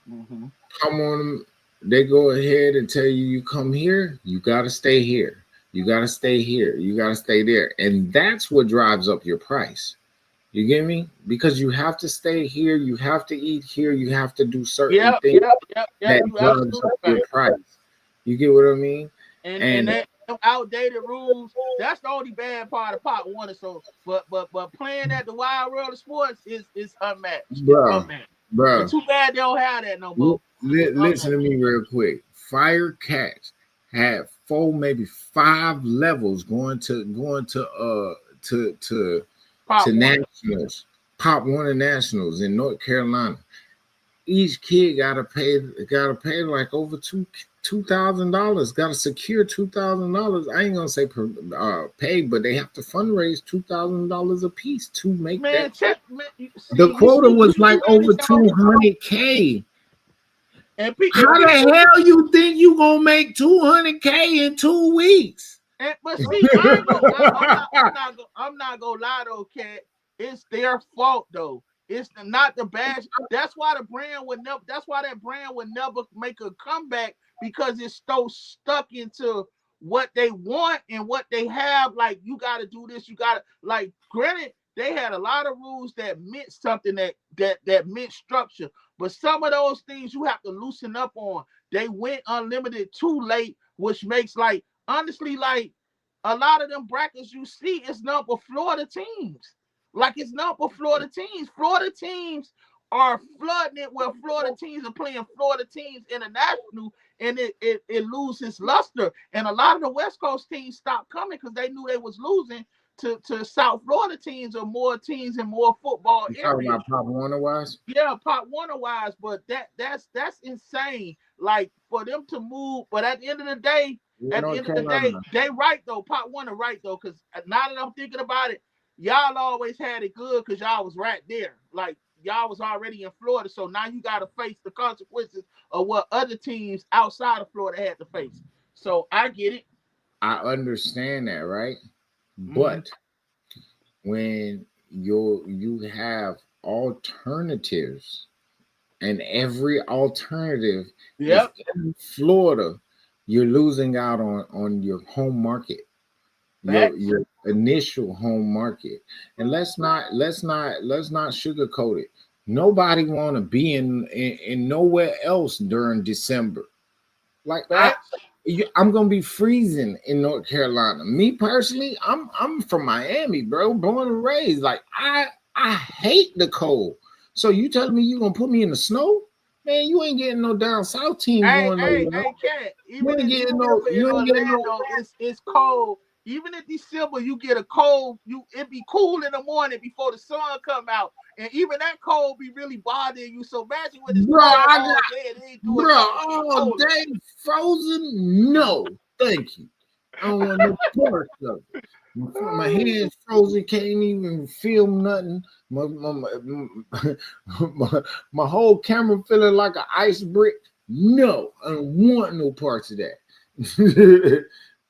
Mm-hmm. Pop Warner, they go ahead and tell you come here, you got to stay here. You got to stay here. You got to stay there. And that's what drives up your price. You get me? Because you have to stay here. You have to eat here. You have to do certain things that drives up your price. You get what I mean? And that outdated rules, that's the only bad part of Pop Warner. So, but playing at the Wild World of Sports is unmatched. Bro. It's too bad they don't have that no more. Listen to me real quick. Fire Cats had 4, maybe 5 levels going to nationals, Pop Warner Nationals in North Carolina. Each kid gotta pay like over $2,000. Got to secure $2,000. I ain't gonna say pay, but they have to fundraise $2,000 a piece to make that. The quota was like over 200K. How the hell you think you gonna make 200K in 2 weeks? But see, I'm not gonna lie though, Cat. It's their fault though. It's not the bad. That's why the brand would never. That's why that brand would never make a comeback, because it's so stuck into what they want and what they have. Like, you got to do this. You got to, like, granted, they had a lot of rules that meant something that meant structure. But some of those things you have to loosen up on. They went unlimited too late, which makes, like, honestly, like, a lot of them brackets you see is not for Florida teams. Like, it's not for Florida teams. Florida teams are flooding it where Florida teams are playing Florida teams international, and it loses luster. And a lot of the West Coast teams stopped coming because they knew they was losing to South Florida teams or more teams and more football areas. Talking about Pop Warner wise? Yeah, Pop Warner wise, but that's insane. Like, for them to move, but at the end of the day, they right though. Pop Warner right though, because now that I'm thinking about it, y'all always had it good because y'all was right there. Like, y'all was already in Florida, so now you got to face the consequences of what other teams outside of Florida had to face. So I get it. I understand that, right? Mhm. But when you have alternatives, and every alternative Yep. is in Florida, you're losing out on your home market, Facts. your initial home market. And let's not sugarcoat it. Nobody want to be in nowhere else during December. Like Facts. I'm gonna be freezing in North Carolina. Me personally, I'm from Miami, bro, born and raised. Like I hate the cold. So you telling me you gonna put me in the snow? Man, you ain't getting no down south team Hey, going hey, nowhere. hey, Cat. You Even ain't in getting December in you ain't getting no. Orlando, it's cold. Even in December, you get a cold. It be cool in the morning before the sun come out, and even that cold be really bothering you. So imagine when it's Bro, cold I all got day and it ain't doing bro nothing but all colder. day frozen. No, thank you. I don't want no part of it. My hands frozen, can't even feel nothing. My whole camera feeling like an ice brick. No, I don't want no parts of that.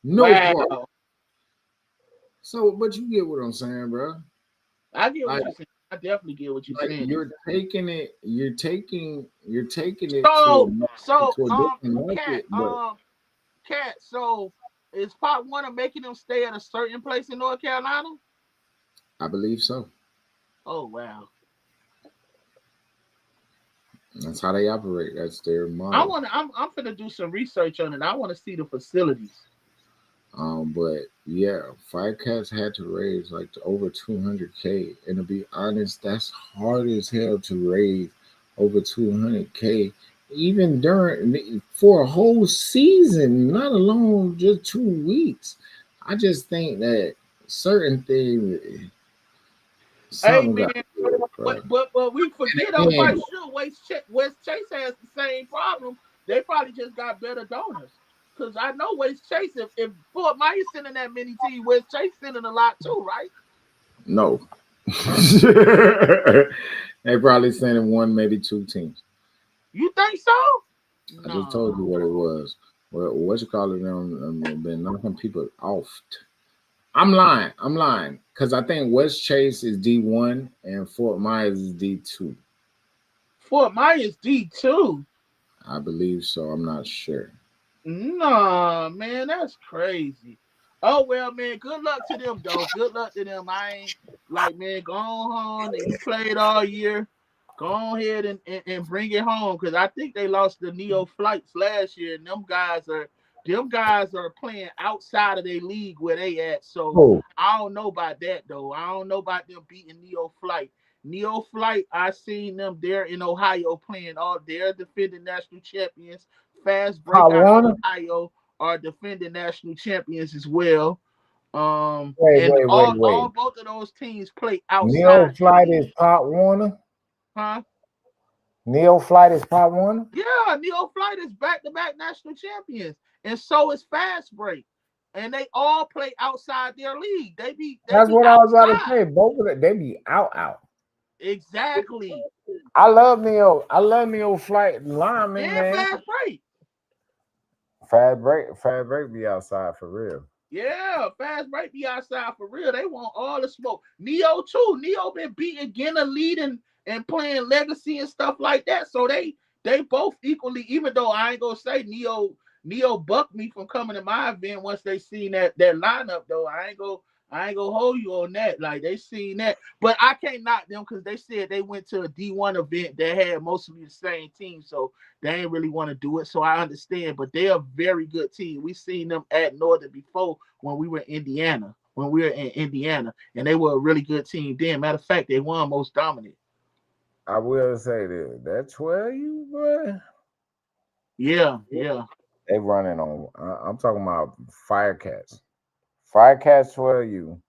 No part. Wow. So, but you get what I'm saying, bro. I get what Like, you're saying. I definitely get what you're like saying. you're taking it So, to a different market, but Cat. So, is Pop Warner making them stay at a certain place in North Carolina? I believe so. Oh wow. That's how they operate. That's their model. I'm gonna do some research on it. I want to see the facilities. But yeah, Firecats had to raise like over 200K, and to be honest, that's hard as hell to raise over 200K, even for a whole season, not alone just 2 weeks. I just think that certain things, Hey something man, got to do, bro. but we forget. I'm quite sure West Chase has the same problem. They probably just got better donors. Cause I know West Chase. If Fort Myers sending that many teams, West Chase sending a lot too, right? No. They probably sending one, maybe two teams. You think so? I just told you what it was. What you call it? Been knocking people off. I'm lying. Because I think West Chase is D1 and Fort Myers is D2. Fort Myers D2. I believe so. I'm not sure. Nah, man, that's crazy. Oh well, man. Good luck to them, though. Good luck to them. I ain't like, man. Go on, and you played all year. Go ahead and bring it home, because I think they lost the Neo Flights last year, and them guys are playing outside of their league where they at. So I don't know about that though. I don't know about them beating Neo Flight. Neo Flight, I seen them there in Ohio playing all. They're defending national champions. Fast Break out of Ohio are defending national champions as well. Wait. All both of those teams play outside. Neo Flight is Pop Warner. Huh? Neo Flight is Pop Warner. Yeah, Neo Flight is back-to-back national champions, and so is Fast Break, and they all play outside their league. That's what I was about to say. Both of them, they be out. Exactly. I love Neo Flight lineman, And man. Fast Break. Fast break be outside for real. Yeah, Fast Break be outside for real. They want all the smoke. Neo too. Neo been beating Gina leading and playing legacy and stuff like that. So they both equally, even though I ain't gonna say Neo bucked me from coming to my event once they seen that lineup though. I ain't gonna hold you on that. Like, they seen that. But I can't knock them because they said they went to a D1 event that had mostly the same team. So they ain't really want to do it. So I understand. But they're a very good team. We seen them at Northern before when we were in Indiana. And they were a really good team then. Matter of fact, they won most dominant. I will say this. That 12U, boy. Yeah. They running on. I'm talking about Firecats. Firecats 12U.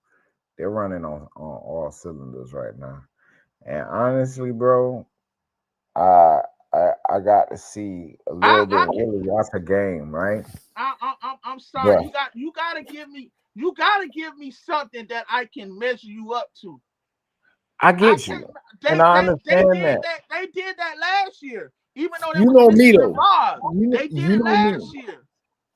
They're running on all cylinders right now. And honestly, bro, I got to see a little bit. Really watch a game, right? I'm sorry. Yeah. You gotta give me something that I can measure you up to. I get you, and I understand that. They did that last year, even though they You was know me missing though. Rod. You They did you it know last me. year.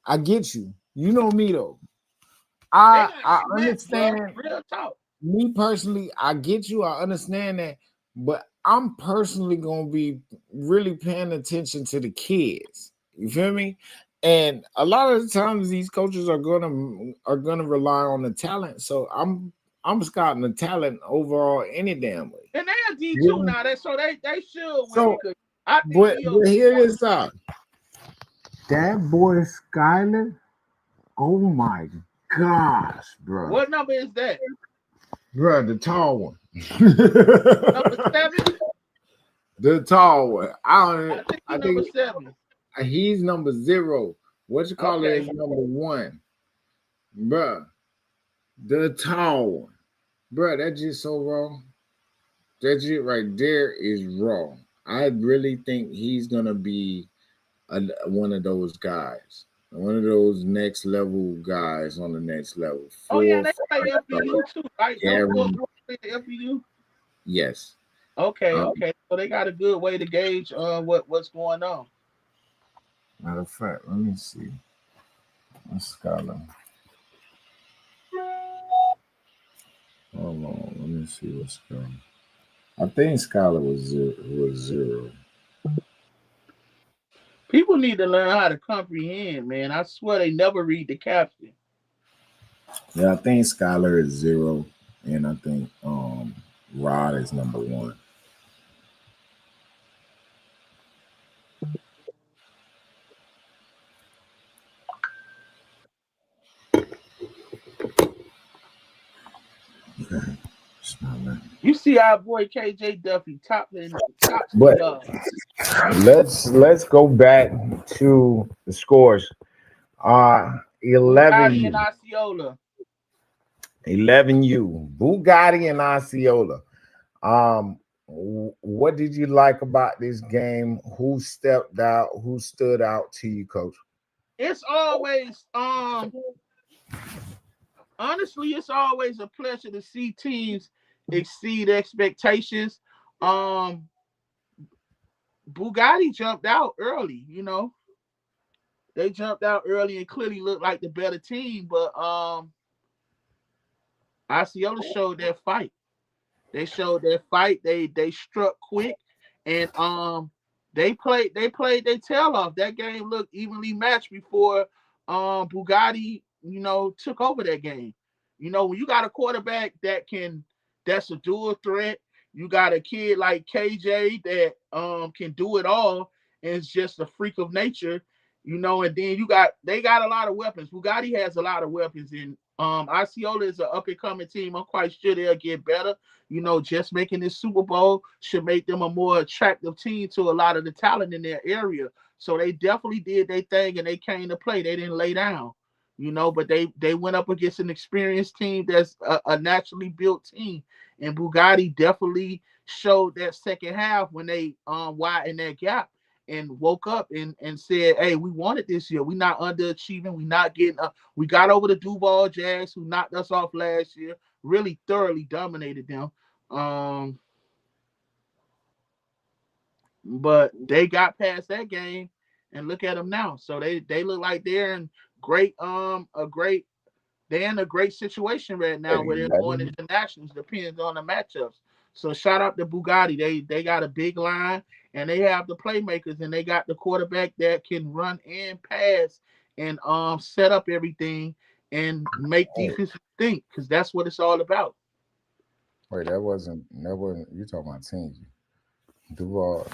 I get you. You know me though. They I got smacked, understand. bro. Real talk. Me personally, I get you. I understand that, but I'm personally gonna be really paying attention to the kids. You feel me? And a lot of the times, these coaches are gonna rely on the talent. So I'm scouting the talent overall any damn way. And they're You D2 feel me? now. So they should win So, it. 'Cause I think but here it is out. That boy Skyler, oh my gosh, bro. What number is that? Bro, the tall one. Number 7? The tall one. I think I number think 7. he's number 0. What you call it is number 1. Bruh. The tall one. Bruh, that's just so wrong. That shit right there is wrong. I really think he's gonna be one of those guys. One of those next level guys on the next level. Oh yeah, they 4, play 5 FBU too, right? Aaron, FBU. yes. Okay. So they got a good way to gauge what's going on. Matter of fact, let me see. What's Skylar? Hold on, let me see what's going. I think Skylar was 0. People need to learn how to comprehend, man. I swear they never read the caption. Yeah, I think Skylar is 0, and I think Rod is number 1. Okay. You see our boy KJ Duffy top. But let's go back to the scores. 11 and Osceola. 11U. Bugatti and Osceola. What did you like about this game? Who stepped out? Who stood out to you, Coach? It's always honestly, it's always a pleasure to see teams exceed expectations. Bugatti jumped out early, you know. They jumped out early and clearly looked like the better team, but Osceola showed their fight. They showed their fight. They struck quick, and they played their tail off. That game looked evenly matched before Bugatti, you know, took over that game. You know, when you got a quarterback that's a dual threat, you got a kid like KJ that can do it all and is just a freak of nature, you know, and then they got a lot of weapons. Bugatti has a lot of weapons, and Osceola is an up-and-coming team. I'm quite sure they'll get better. You know, just making this Super Bowl should make them a more attractive team to a lot of the talent in their area. So they definitely did their thing, and they came to play. They didn't lay down, you know, but they went up against an experienced team that's a naturally built team. And Bugatti definitely showed that second half when they widened that gap and woke up and said, hey, we wanted this year. We're not underachieving. We're not getting up. We got over the Duval Jazz, who knocked us off last year, really thoroughly dominated them. But they got past that game, and look at them now. So they look like they're in they're in a great situation right now where they're going into nationals, depends on the matchups. So shout out to Bugatti. They got a big line, and they have the playmakers, and they got the quarterback that can run and pass and set up everything and make defense think, because that's what it's all about. Wait, that wasn't you talking about team. Duval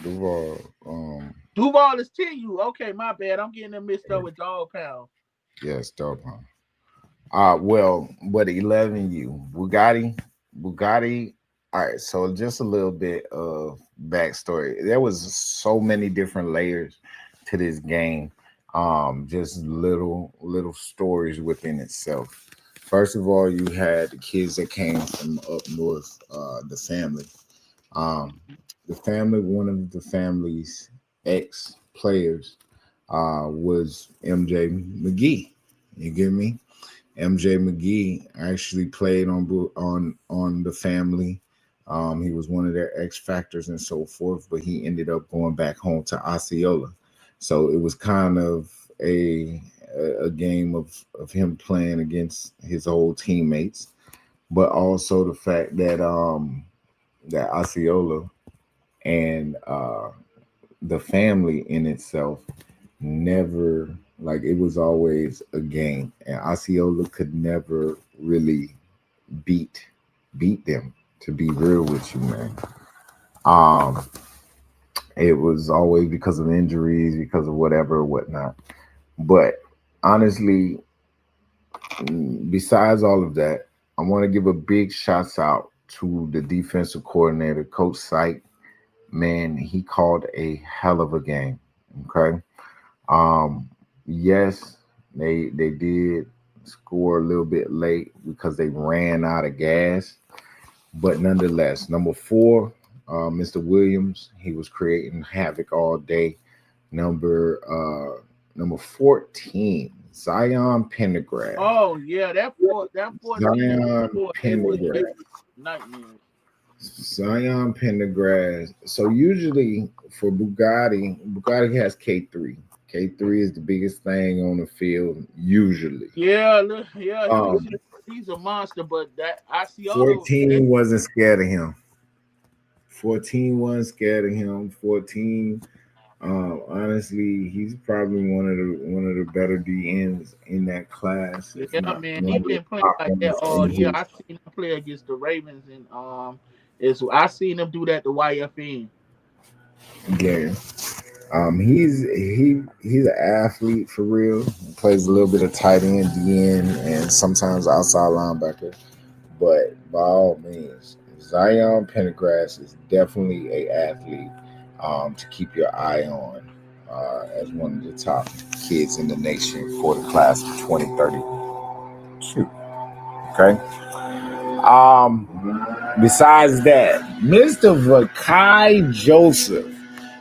is TU. Okay, my bad. I'm getting them mixed up with Dog Pound. Yes, Dog Pound. Well, but 11U. Bugatti. All right, so just a little bit of backstory. There was so many different layers to this game. Just little stories within itself. First of all, you had the kids that came from up north, the family. One of the family's ex-players was MJ McGee. You get me? MJ McGee actually played on the family He was one of their X factors and so forth, but he ended up going back home to Osceola. So it was kind of a game of him playing against his old teammates, but also the fact that that Osceola and the family in itself never, like, it was always a game, and Osceola could never really beat them, to be real with you, man. It was always because of injuries, because of whatever or whatnot. But honestly, besides all of that, I want to give a big shout out to the defensive coordinator, Coach Syke. Man, he called a hell of a game. Okay. Yes, they did score a little bit late because they ran out of gas, but nonetheless, number 4, Mr. Williams, he was creating havoc all day. Number 14, Zion Pendergrass. Oh yeah, that 14 Zion it was Pendergrass. nightmare. Zion Pendergrass. So usually for Bugatti has K3. K3 is the biggest thing on the field usually. Yeah, he's a monster, but that Osceola 14 wasn't scared of him. 14 wasn't scared of him. 14, honestly, he's probably one of the better DNs in that class. Yeah, man, he been playing like that all year. I seen him play against the Ravens, and I seen him do that to YFN. Yeah. He's an athlete for real. He plays a little bit of tight end, DN, and sometimes outside linebacker. But by all means, Zion Pendergrass is definitely an athlete to keep your eye on as one of the top kids in the nation for the class of 2032. Okay. Besides that, Mr. Vakai Joseph,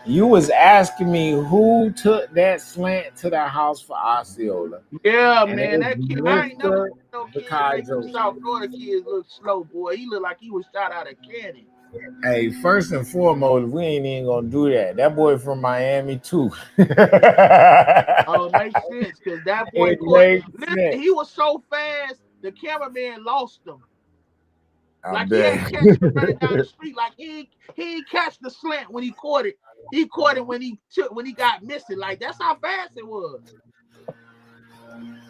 you was asking me who took that slant to the house for Osceola. Yeah, And man, that kid. I ain't never seen no Vakai kid make South Florida kids look slow, boy. He looked like he was shot out of cannon. Hey, first and foremost, we ain't even gonna do that. That boy from Miami too. Oh, makes sense, because that boy he was so fast, the cameraman lost him. Like he ain't catch it running down the street. Like he ain't catch the slant when he caught it. He caught it when he got missing. Like that's how fast it was.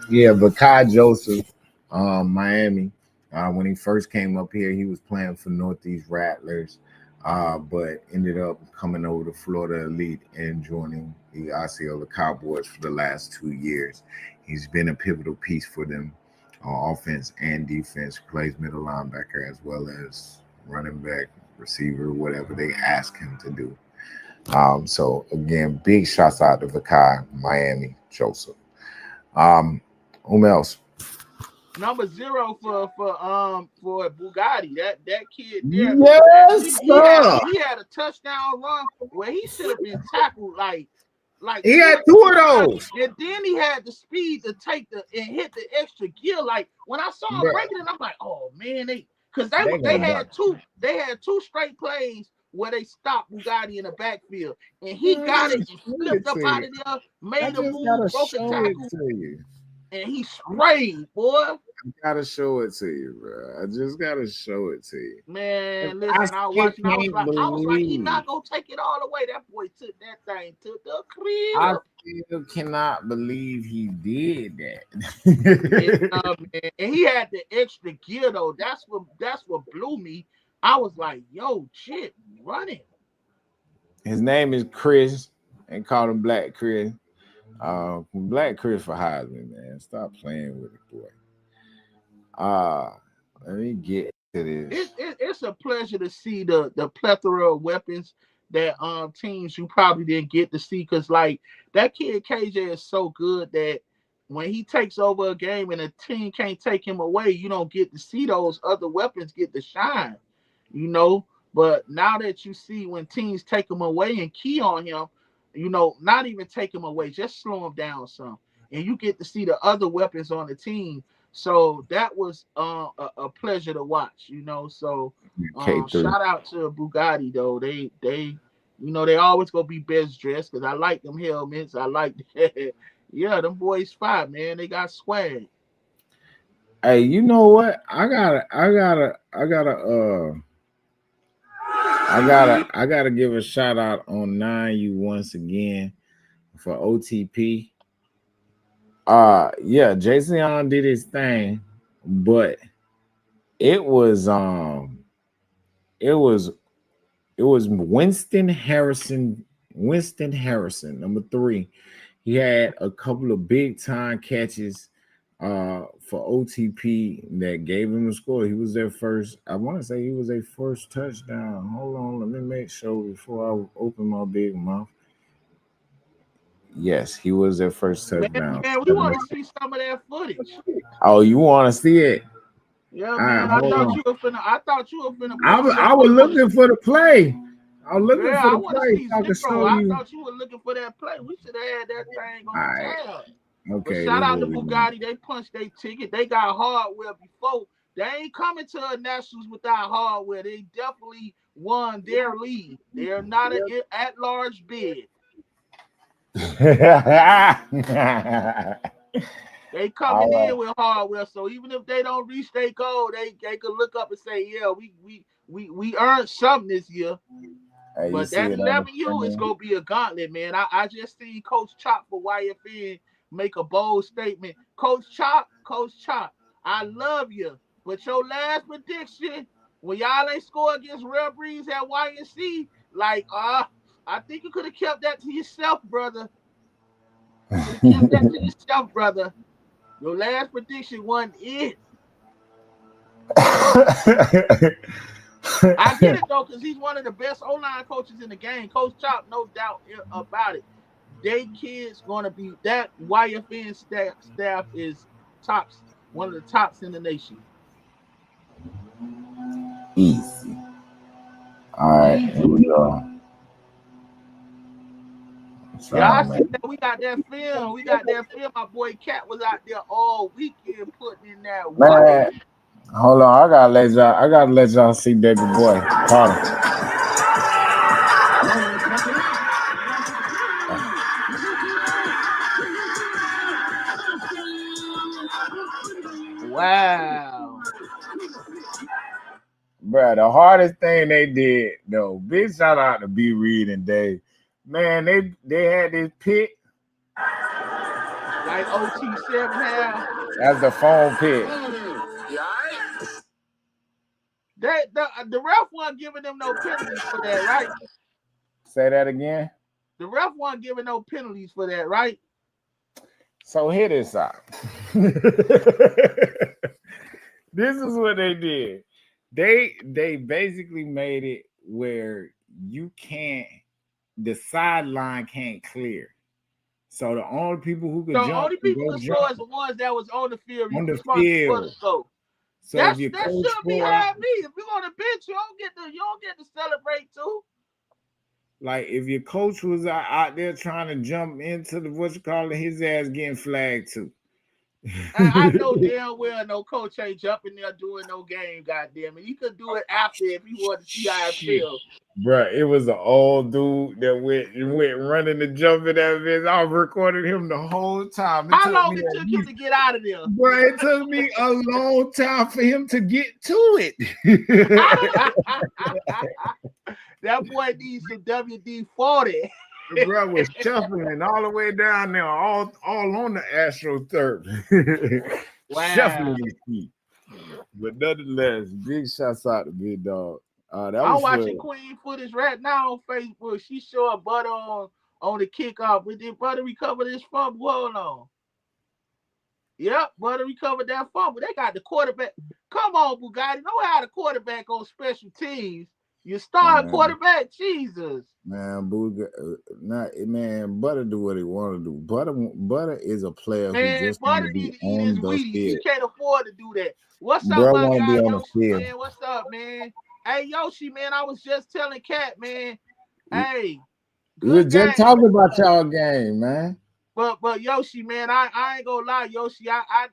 Yeah, but Kai Joseph, Miami. When he first came up here, he was playing for Northeast Rattlers, but ended up coming over to Florida Elite and joining the Osceola Cowboys for the last 2 years. He's been a pivotal piece for them on offense and defense, plays middle linebacker as well as running back, receiver, whatever they ask him to do. So again, big shouts out to Vakai, Miami, Joseph. Whom else? Number 0 for Bugatti. That kid there. Yes, he had a touchdown run where he should have been tackled like he had 2 of those. And then he had the speed to take and hit the extra gear. Like when I saw him breaking it, I'm like, oh man, they had two straight plays where they stopped Bugatti in the backfield, and he got it and flipped up out of there, made a move, broke a tackle, and he sprayed, boy. I gotta show it to you, bro. I just gotta show it to you. Man, listen, I was like, he not gonna take it all the way. That boy took that thing to the crib. I still cannot believe he did that. Man. And he had the extra gear though. That's what blew me. I was like, yo, shit, running. His name is Chris, and called him Black Chris. Black Chris for Heisman, man. Stop playing with it, boy. Let me get to this. It's a pleasure to see the plethora of weapons that teams you probably didn't get to see, because like that kid KJ is so good that when he takes over a game and a team can't take him away, you don't get to see those other weapons get to shine, you know. But now that you see when teams take him away and key on him, you know, not even take him away, just slow him down some, and you get to see the other weapons on the team. So that was a pleasure to watch, you know. So K3. shout out to Bugatti though. They you know they always gonna be best dressed because I like them helmets. I like yeah, them boys fire, man. They got swag. Hey, you know what? I gotta give a shout out on 9U once again for OTP. Yeah, Jason did his thing, but it was Winston Harrison, number 3. He had a couple of big time catches for OTP that gave him a score. He was their first, I want to say he was their first touchdown. Hold on, let me make sure before I open my big mouth. Yes, he was their first touchdown. Man, we want to see some of that footage. Oh, you want to see it? Yeah, man. I thought you were finna. I was looking for the play. I was looking for the play. I thought you were looking for that play. We should have had that thing on tab. Okay. But shout out to Bugatti. They punched their ticket. They got hardware before. They ain't coming to a Nationals without hardware. They definitely won their league. They are not an at-large bid. They coming in with hardware, so even if they don't reach their goal, they could look up and say, "Yeah, we earned something this year." Hey, but that 11U is gonna be a gauntlet, man. I just seen Coach Chop for YFN make a bold statement. Coach Chop, I love you, but your last prediction when y'all ain't score against Real Breeze at YNC, like I think you could have kept that to yourself, brother. Kept that to yourself, brother. Your last prediction wasn't it. I get it though, because he's one of the best O-line coaches in the game. Coach Chop, no doubt about it. They kids gonna be that YFN staff is tops, one of the tops in the nation. Easy. All right, here we go. Yeah, I see that we got that film. My boy Cat was out there all weekend putting in that work. Man, hold on. I gotta let y'all see baby boy Carter. Wow. Bro, the hardest thing they did, though, big shout out to B. Reed and Dave. Man, they had this pit. Like OT7 had. That's the phone pit. The ref wasn't giving them no penalties for that, right? Say that again. The ref wasn't giving no penalties for that, right? So hear this out. This is what they did. They basically made it where the sideline can't clear. So the only people who could jump. The only people who score is the ones that was on the field. On the field. So that should be hard me. If you're on the bench, you don't get to celebrate too. Like if your coach was out there trying to jump into his ass getting flagged too. I know damn well no coach ain't jumping there doing no game, goddamn it. He could do it after if he wanted to see how it feels. Bro, it was an old dude that went running and jumping that bitch. I was recording him the whole time. How long it took him to get out of there? Bro, it took me a long time for him to get to it. That boy needs some WD-40. The bro was shuffling all the way down there, all on the AstroTurf. Wow. Shuffling his feet. But nonetheless, big shouts out to Big Dog. I'm watching Queen footage right now on Facebook. She showing Butter on the kickoff. Did Butter recover this fumble? Hold on. Yep, Butter recovered that fumble. They got the quarterback. Come on, Bugatti. Know how the quarterback on special teams. You start quarterback, Jesus. Man, Butter do what he want to do. Butter is a player who just Butter need to eat his Wheaties. He can't afford to do that. What's up, my guy Yoshi, man? What's up, man? Hey, Yoshi, man, I was just telling Cat, man. Hey. We were just talking about y'all game, man. But Yoshi, man, I ain't gonna lie, Yoshi. I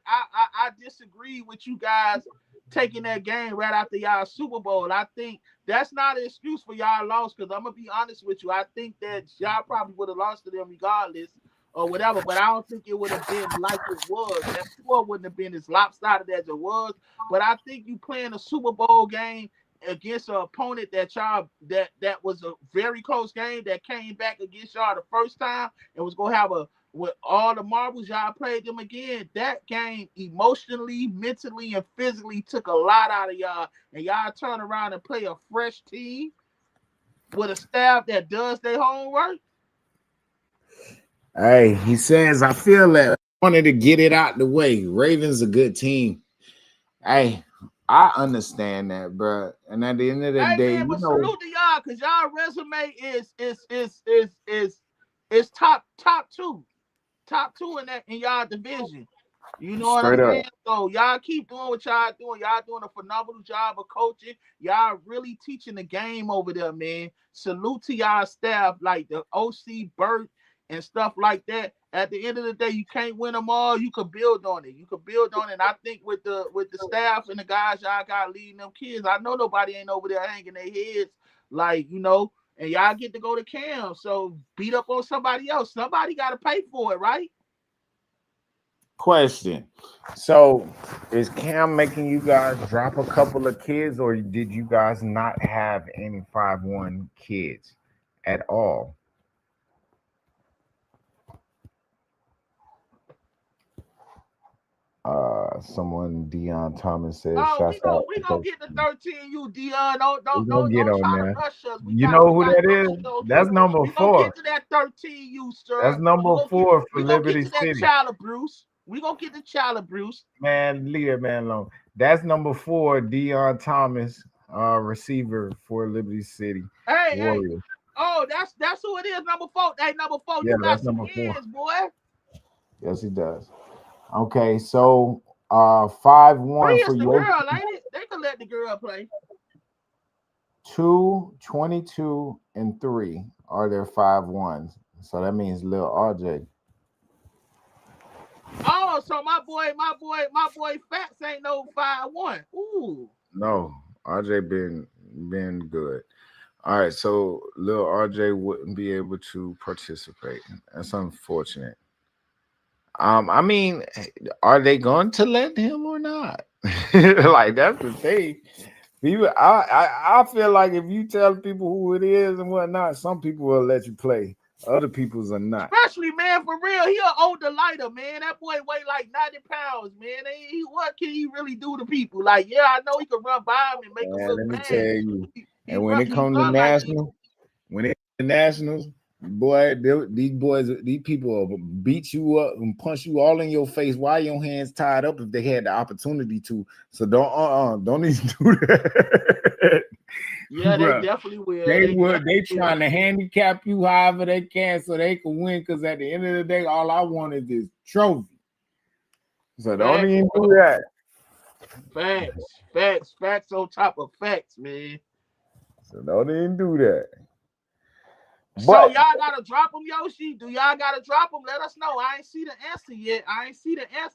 disagree with you guys taking that game right after y'all Super Bowl. I think that's not an excuse for y'all loss, because I'm gonna be honest with you. I think that y'all probably would have lost to them regardless or whatever, but I don't think it would have been like it was. That score wouldn't have been as lopsided as it was. But I think you playing a Super Bowl game against an opponent that y'all that was a very close game that came back against y'all the first time and was gonna have a with all the marbles y'all played them again. That game emotionally, mentally, and physically took a lot out of y'all, and y'all turn around and play a fresh team with a staff that does their homework. Hey, he says, I feel that I wanted to get it out the way. Ravens a good team. Hey, I understand that, bro. And at the end of the day, man, you but know, salute to y'all, because y'all resume is top two in y'all division. You know what I'm saying? So y'all keep doing what y'all doing. Y'all doing a phenomenal job of coaching. Y'all really teaching the game over there, man. Salute to y'all staff, like the OC Burt and stuff like that. At the end of the day, you can't win them all. You can build on it. And I think with the staff and the guys y'all got leading them kids, I know nobody ain't over there hanging their heads, like, you know, and y'all get to go to camp. So beat up on somebody else. Somebody got to pay for it, right? question. So is Cam making you guys drop a couple of kids, or did you guys not have any 5-1 kids at all? Someone Dion Thomas says, Oh, shouts out. we gonna get the 13U, Dion. Don't get on try there. to rush us. You know who that is? That's number We 4. gonna get to that 13U, sir. That's number 4 for Liberty City. City. Child Bruce. We gonna get the Child Bruce. Man, leave that man alone. That's number 4, Dion Thomas, receiver for Liberty City. Hey. Oh, that's who it is. Number 4. Hey, number 4. Yeah, you got some number 4. hands, boy. Yes, he does. Okay, so 5-1 for the you. Girl, ain't it? They can let the girl play. 2, 22, and 3 are their 5-1s. So that means Lil RJ. Oh, so my boy Fats ain't no 5-1. Ooh. No, RJ been good. All right, so Lil RJ wouldn't be able to participate. That's unfortunate. I mean, are they going to let him or not? Like, that's the thing. People, I feel like if you tell people who it is and whatnot, some people will let you play. Other people's are not. Especially, man, for real, he an older lighter, man. That boy weigh like 90 pounds, man. What can he really do to people? Like, yeah, I know he can run by him and make them look Let me bad. tell you. And when it comes to nationals, boy, these people will beat you up and punch you all in your face while your hands tied up if they had the opportunity to. So don't even do that. Yeah, they definitely will. They trying to handicap you however they can so they can win. Because at the end of the day, all I want is this trophy. So don't even do that. Facts on top of facts, man. So don't even do that. So y'all gotta drop them, Yoshi. Do y'all gotta drop them? Let us know. I ain't see the answer yet.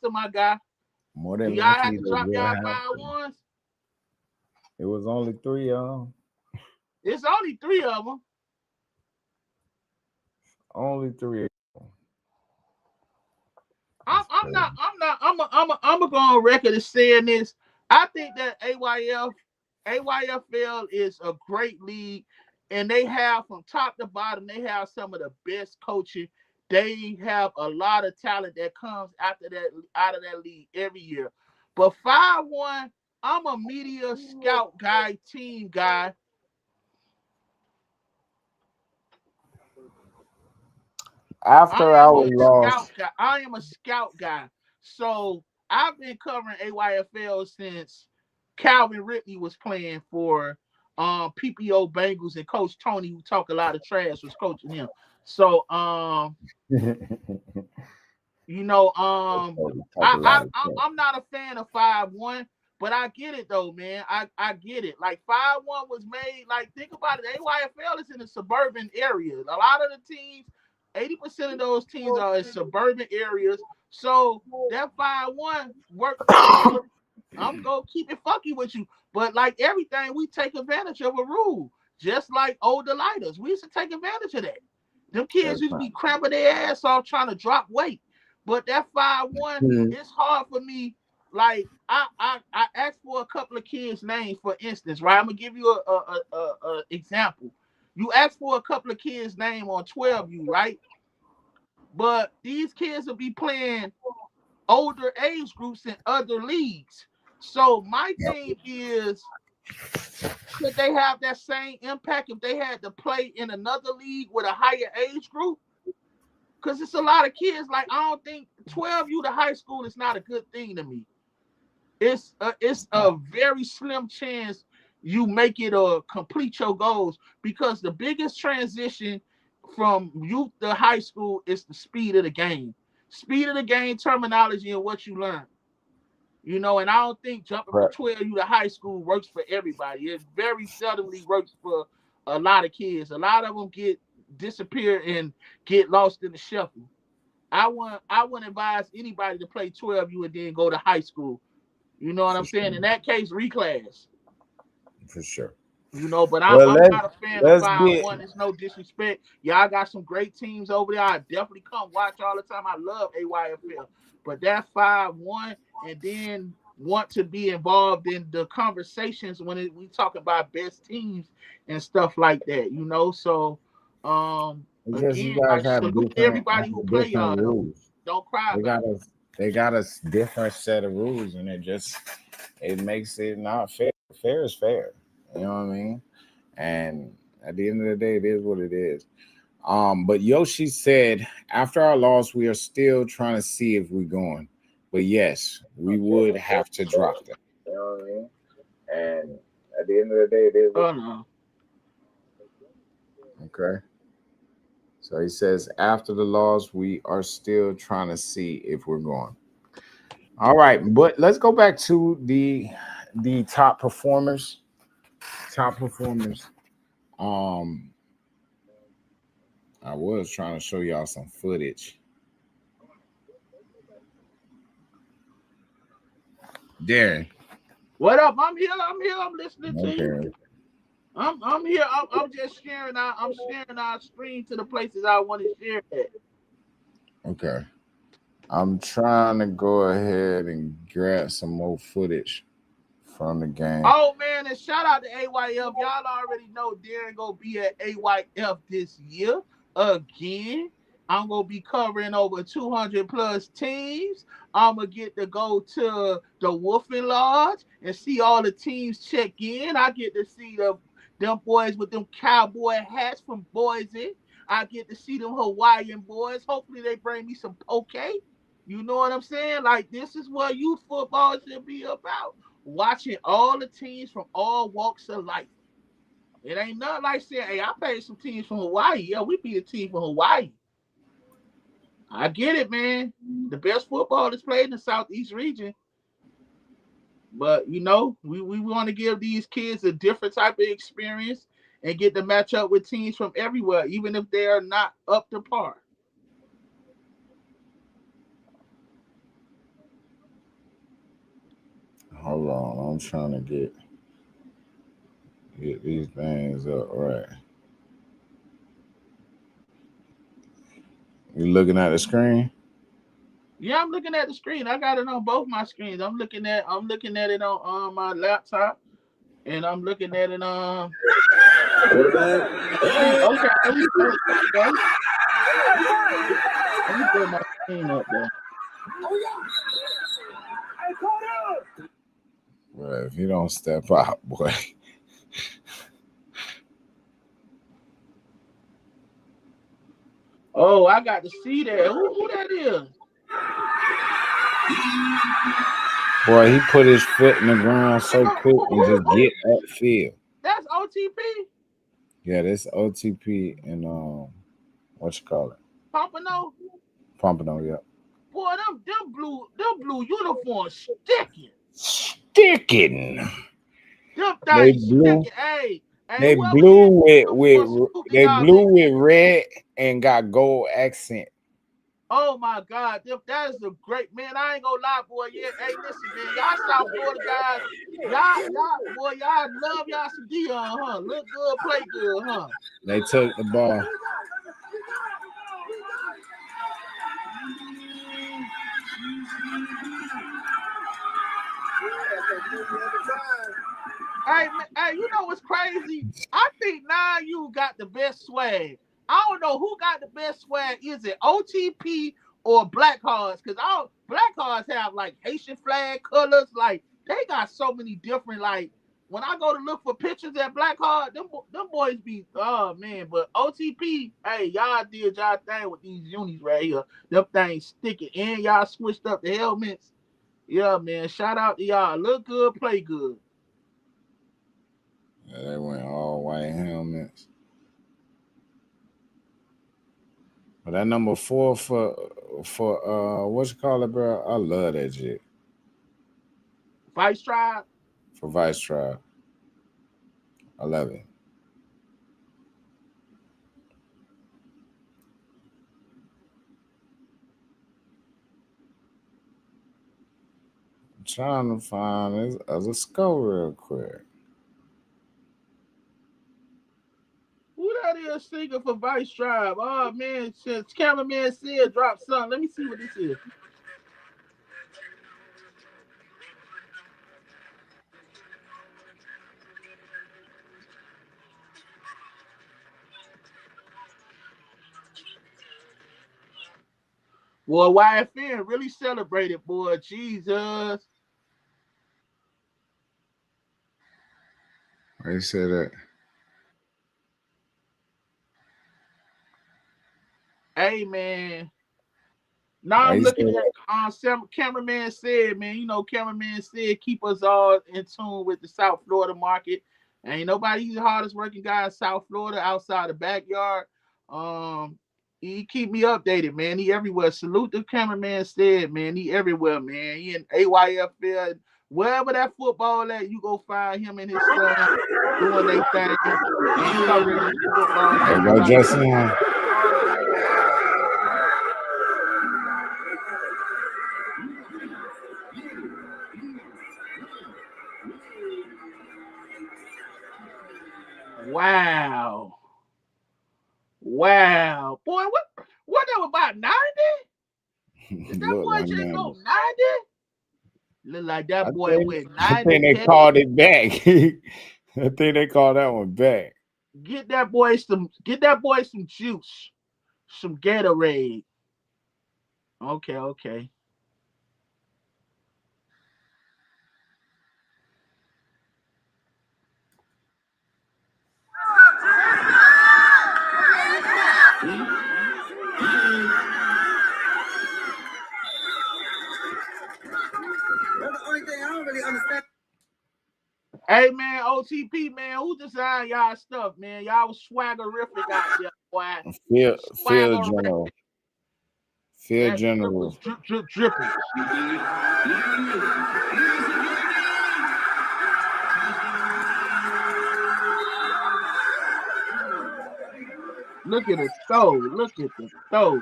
My guy. More than do y'all have to drop y'all 5-1s? It was only 3 of them. It's only 3 of them. Only 3. I'm gonna go on record as saying this. I think that AYFL is a great league, and they have from top to bottom, they have some of the best coaching. They have a lot of talent that comes out of that league every year. But 5-1, I'm a media scout guy, team guy. After our loss, I am a scout guy. So I've been covering AYFL since Calvin Ridley was playing for PPO Bengals, and Coach Tony, who talk a lot of trash, was coaching him. So you know, I'm not a fan of 5-1, but I get it though, man. I get it. Like 5-1 was made. Like, think about it. AYFL is in a suburban area. A lot of the teams 80% of those teams are in suburban areas. So that 5-1 worked. I'm gonna keep it funky with you. But like everything, we take advantage of a rule. Just like older lighters. We used to take advantage of that. Them kids used to be cramping their ass off trying to drop weight. But that 5-1, it's hard for me. Like I asked for a couple of kids' names, for instance, right? I'm gonna give you a example. You asked for a couple of kids' name on 12U, right? But these kids will be playing older age groups in other leagues. So my thing is, could they have that same impact if they had to play in another league with a higher age group? Because it's a lot of kids. Like, I don't think 12U to high school is not a good thing to me. It's a very slim chance you make it or complete your goals, because the biggest transition from youth to high school is the speed of the game. Speed of the game, terminology, and what you learn. You know, and I don't think jumping from 12U to high school works for everybody. It very seldomly works for a lot of kids. A lot of them disappear and get lost in the shuffle. I wouldn't advise anybody to play 12U and then go to high school. You know what I'm saying? In that case, reclass. For sure. You know, but I'm not a fan of 5-1. It's no disrespect. Y'all got some great teams over there. I definitely come watch all the time. I love AYFL. But that 5-1 and then want to be involved in the conversations when we talk about best teams and stuff like that, you know? So, because again, you guys have everybody who play y'all rules. Don't cry about it. They got a different set of rules, and it makes it not fair. Fair is fair. You know what I mean? And at the end of the day, it is what it is. But Yoshi said, after our loss, we are still trying to see if we're going. But yes, we would have to drop them. You know what I mean? And at the end of the day, it is. Oh, no. Okay. So he says, after the loss, we are still trying to see if we're going. All right, but let's go back to the top performers. Top performers. I was trying to show y'all some footage. Darren. What up? I'm here. I'm listening to you. I'm here. I'm just sharing our screen to the places I want to share it. Okay. I'm trying to go ahead and grab some more footage from the game. Oh man, and shout out to AYF. Y'all already know Darren gonna be at AYF this year again. I'm gonna be covering over 200 plus teams. I'm gonna get to go to the Wolfen Lodge and see all the teams check in. I get to see them boys with them cowboy hats from Boise. I get to see them Hawaiian boys. Hopefully they bring me some poke. You know what I'm saying? Like, this is what youth football should be about. Watching all the teams from all walks of life. It ain't nothing like saying, hey, I paid some teams from Hawaii. Yeah, we be a team from Hawaii. I get it, man. The best football is played in the Southeast region. But, you know, we want to give these kids a different type of experience and get to match up with teams from everywhere, even if they are not up to par. Hold on, I'm trying to get these things up right. You looking at the screen? Yeah, I'm looking at the screen. I got it on both my screens. I'm looking at it on my laptop, and I'm looking at it on. Okay, let me put my screen up there. Well, if you don't step out, boy. Oh, I got to see that. Who that is? Boy, he put his foot in the ground so quick and just get upfield. That's OTP? Yeah, this OTP and what you call it? Pompano? Pompano, yeah. Boy, them blue uniforms sticking. Sticking. Them things sticking. Hey, Hey, They whoever blue did with salute to they y'all, blue man. with red and got gold accent. Oh my God, that is a great man. I ain't gonna lie, boy. Yeah, hey, listen, man. Y'all South Florida guys, boy, y'all love y'all some Dion, huh? Look good, play good, huh? They took the ball. Hey, man, hey, you know what's crazy? I think now you got the best swag. I don't know who got the best swag. Is it OTP or Black Hearts? Because all Black Hearts have like Haitian flag colors. Like they got so many different. Like when I go to look for pictures at Black Heart, them boys be oh man. But OTP, hey, y'all did y'all thing with these unis right here. Them things sticking, and y'all switched up the helmets. Yeah, man. Shout out to y'all. Look good, play good. Yeah, they went all white helmets. But that number 4 for what you call it, bro? I love that shit Vice Tribe. for Vice Tribe. I love it. I'm trying to find this other score real quick. Who that is singing for Vice Tribe? Oh man, since Cameraman said drop something. Let me see what this is. Boy, YFN really celebrated, boy. Jesus. They said that. Hey man. Now Why I'm you say looking that? at Cameraman said, man, Cameraman said keep us all in tune with the South Florida market. Ain't nobody he's the hardest working guy in South Florida outside the backyard. He keep me updated, man. He everywhere. Salute the Cameraman said, man. He everywhere, man. He in AYFL, wherever that football at, you go find him and his son doing their thing and covering the football There games. go Justin. All over the world, man. Wow. Wow. Boy, what that was about 90? Did that Look boy like just go man. 90? Look like that I boy think went I 90 think they heavy. called it back. I think they called that one back. Get that boy some juice. Some Gatorade. Okay, okay. That's the only thing I don't really understand. Hey man, OTP man, who designed y'all stuff, man? Y'all was swaggerific out there, boy. Field Swaggerific. General. Field That drip was General. dripping. Look at the throw. Look at the throw.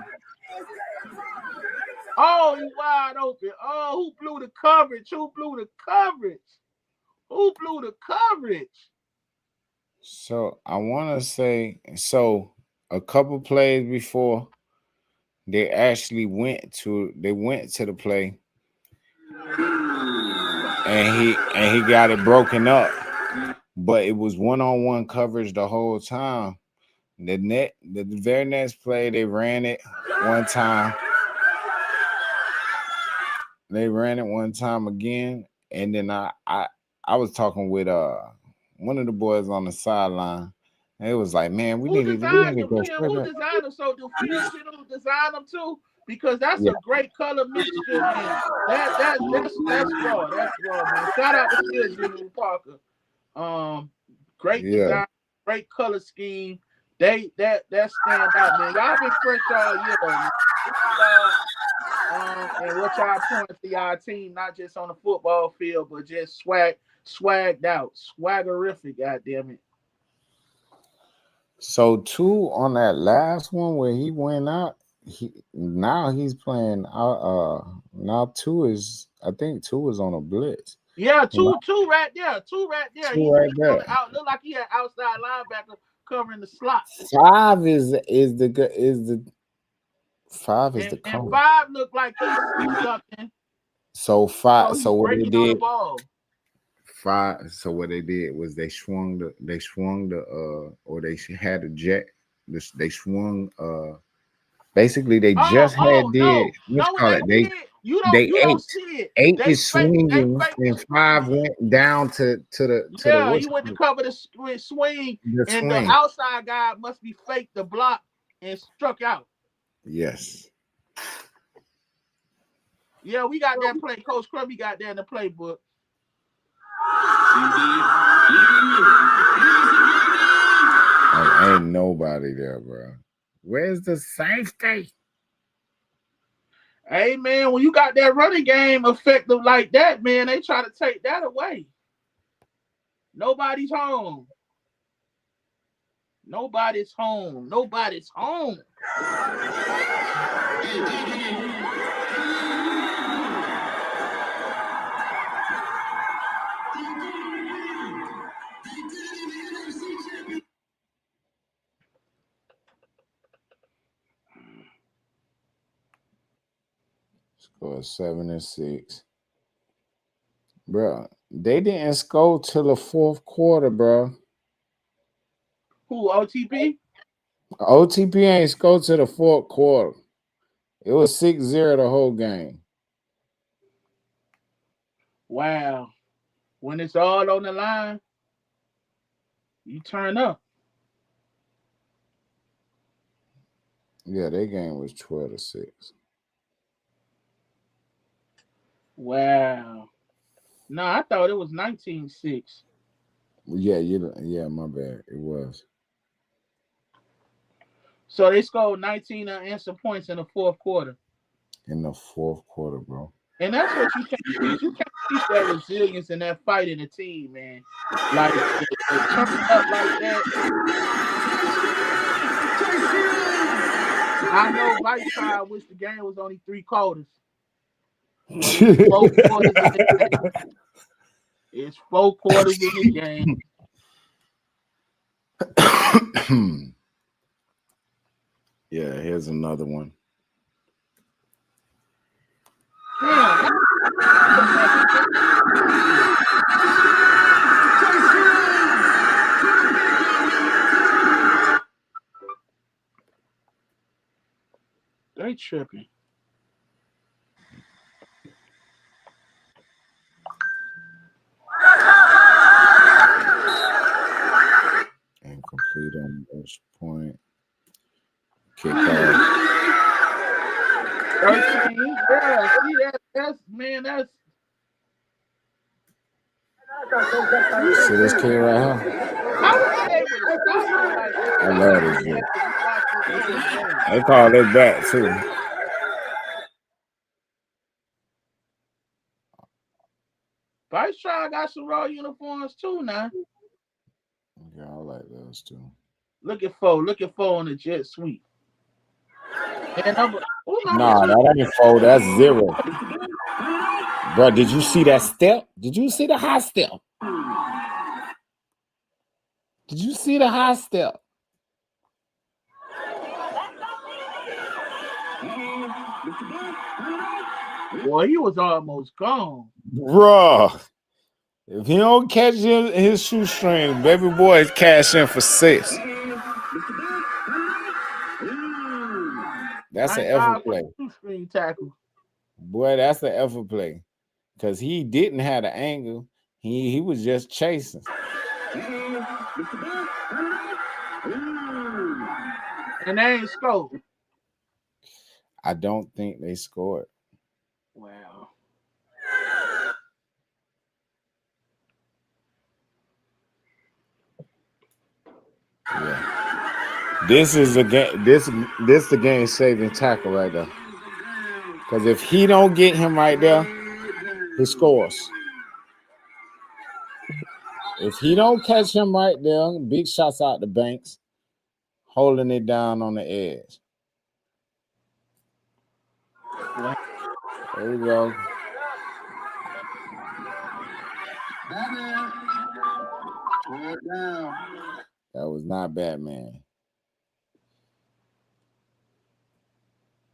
Oh, he wide open. Oh, who blew the coverage? Who blew the coverage? Who blew the coverage? So I want to say a couple plays before they actually went to the play and he got it broken up, but it was one-on-one coverage the whole time. The very next play they ran it one time. They ran it one time again, and then I was talking with one of the boys on the sideline. And it was like, man, we Who need to designed them, go Kim? straight Who up. designed them? So do Field General design them too? Because that's Yeah, a great color mixture, and that's raw. That's raw, man. Shout out to Field General Parker. Great yeah. design, great color scheme. That stand out, man. Y'all been fresh all year though, man. Y'all, and what y'all point to y'all team, not just on the football field, but just swagged out, swaggerific, goddamn it. So 2 on that last one where he went out, now he's playing now 2 is, I think 2 is on a blitz. Yeah, And two right there. Two right there. 2 He's right on there. the out. Look like he had outside linebacker covering the slot. 5 is the 5 is the And cover. 5 looked like he see something. So 5 he's so what they breaking on the did ball. 5 so what they did was they swung the or they had a jet they swung basically they just had did no, what's call they it did. You they don't see it. 8 They is fake swinging and it. 5 went down to the Yeah, what's he went to called cover the swing, the and the swing. outside guy must be fake the block and struck out. Yes. Yeah, we got that play. Coach Kirby got that in the playbook. Ain't nobody there, bro. Where's the safety? Hey, man, when you got that running game effective like that, man, they try to take that away. Nobody's home. Nobody's home. Nobody's home. Score 7-6. Bro, they didn't score till the 4th quarter, bro. Who, OTP? OTP ain't scored to the 4th quarter. It was 6-0 the whole game. Wow. When it's all on the line, you turn up. Yeah, their game was 12-6. Wow. No, I thought it was 19-6. Yeah, my bad. It was. So they scored 19 unanswered points in the 4th quarter. In the 4th quarter, bro. And that's what you can't teach. You can't teach that resilience and that fight in the team, man. Like, turning up like that. I know Vice tried, wish the game was only 3 quarters. 4 quarters in the game. It's 4 quarters in the game. Yeah, here's another one. Damn. They tripping. Incomplete on this point. Kick off. 13. Yeah, see that's man, that's See this kid right here? how was he able to stop him like that? I love this kid. They call it back too. Vice Trial got some raw uniforms too now. Yeah, I like those too. Look at 4 on the jet sweep. And Nah, that ain't 4. That's 0. Bro, did you see that step? Did you see the high step? Did you see the high step? Boy, he was almost gone. Bruh. If he don't catch his shoestring, baby boy is cash in for 6. That's an effort play. Shoestring tackle. Boy, that's an effort play. Because he didn't have the angle. He was just chasing. And they ain't scored. I don't think they scored. Wow. Yeah. This is a game. This the game saving tackle right there. Because if he don't get him right there, he scores. If he don't catch him right there, big shots out the Banks. holding it down on the edge. There we go. Batman. Third down. That was not Batman.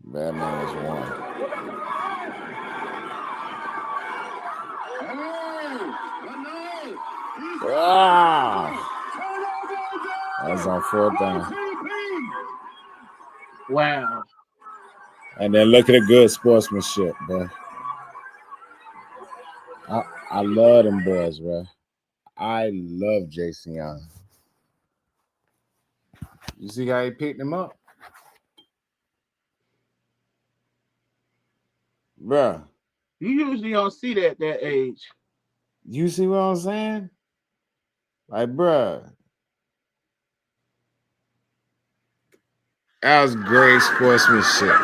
Batman is one. That's on fourth down. Wow. And then look at the good sportsmanship, bro. I love them boys, bro. I love Jason Young. You see how he picked him up? Bruh. You usually don't see that age. You see what I'm saying? Like, bruh. That was great sportsmanship.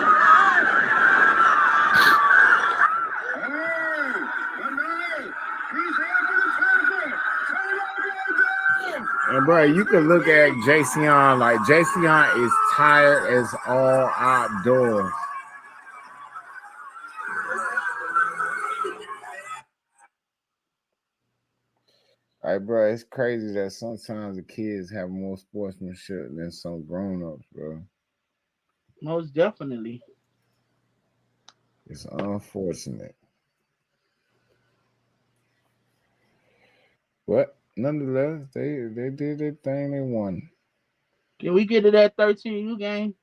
And bro, you can look at Jason Young, like Jason Young is tired as all outdoors. Like, bro, it's crazy that sometimes the kids have more sportsmanship than some grown-ups, bro. Most definitely. It's unfortunate. But nonetheless, they did their thing, they won. Can we get to that 13U game?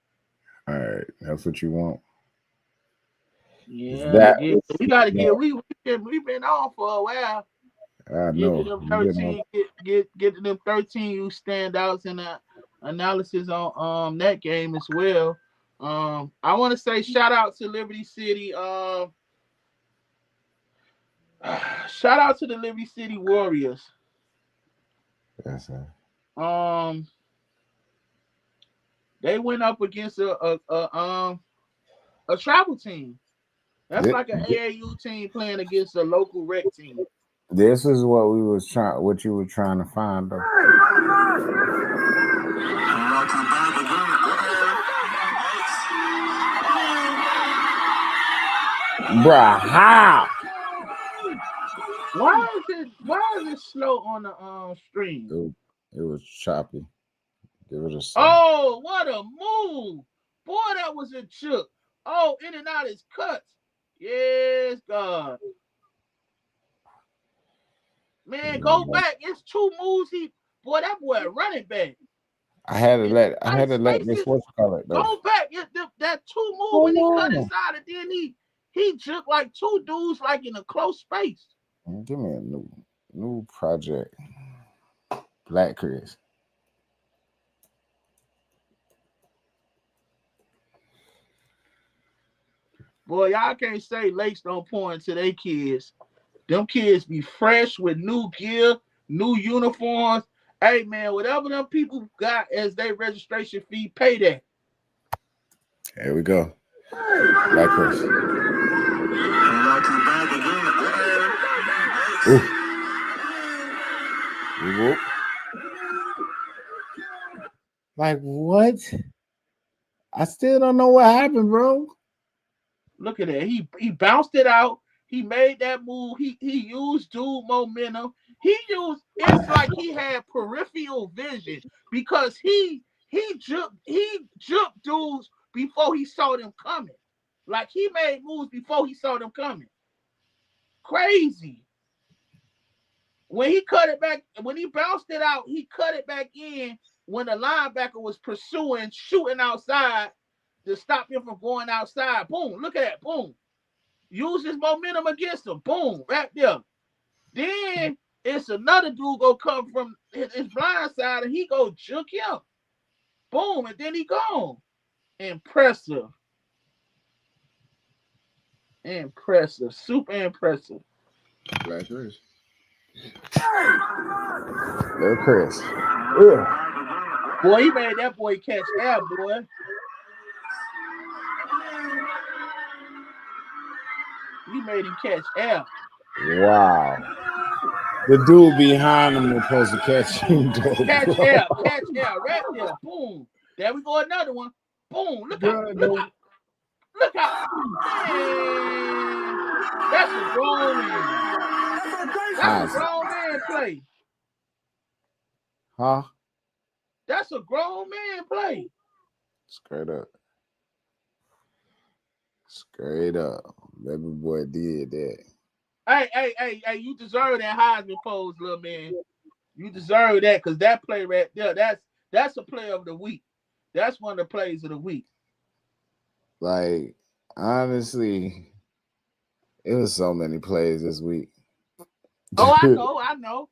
All right, that's what you want. Yeah, we gotta get. We've been on for a while. I know. Get to them 13U standouts and analysis on that game as well. I want to say shout out to Liberty City. Shout out to the Liberty City Warriors. Yes, sir. They went up against a travel team. That's like an AAU team playing against a local rec team. This is what you were trying to find, though. Bruh, how? Why is it slow on the stream? It was choppy. Oh, what a move! Boy, that was a chook. Oh, in and out his cuts. Yes, God. Man, go back. It's two moves. That boy running back. I had to let this what's call it though. Go back. That two move when he cut inside and then he jerked like two dudes like in a close space. Give me a new project. Black Chris. Boy, y'all can't say Lakes don't point to their kids. Them kids be fresh with new gear, new uniforms. Hey, man, whatever them people got as their registration fee, pay that. Here we go. Black Chris. Ooh. Like, what? I still don't know what happened, bro. Look at that. He bounced it out. He made that move. He used dude momentum. It's like he had peripheral vision because he juked dudes before he saw them coming. Like he made moves before he saw them coming. Crazy. When he cut it back, when he bounced it out, he cut it back in when the linebacker was pursuing, shooting outside to stop him from going outside. Boom. Look at that. Boom. Use his momentum against him. Boom. Right there. Then it's another dude go come from his blind side and he go juke him. Boom. And then he gone. Impressive. Super impressive. Black Chris. Little Chris. Ugh. Boy, he made that boy catch air, boy. He made him catch air. Wow. The dude behind him was supposed to catch him. Catch air, right there. Boom. There we go, another one. Boom! Look Bruh, out! no. Look out! Man, that's a grown man. That's a grown man play. Huh? That's a grown man play. Straight up. Straight up. Baby boy did that. Hey, you deserve that Heisman pose, little man. You deserve that because that play right there, that's a play of the week. That's one of the plays of the week. Like, honestly, it was so many plays this week. Oh, I know.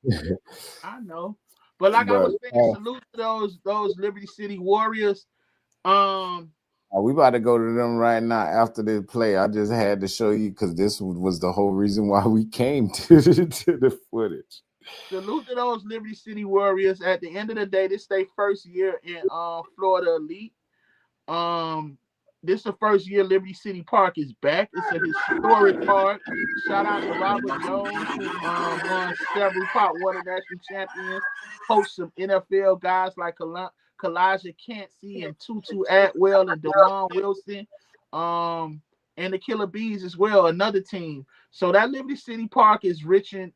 But like I was saying, salute to those Liberty City Warriors. We about to go to them right now after the play. I just had to show you because this was the whole reason why we came to the footage. Salute to those Liberty City Warriors. At the end of the day, this is their first year in Florida Elite. This is the first year Liberty City Park is back. It's a historic park. Shout out to Robert Jones, who won several Pop Water National Champions, coached some NFL guys like Kalijah Cansey and Tutu Atwell and DeJuan Wilson, and the Killer Bees as well, another team. So that Liberty City Park is rich in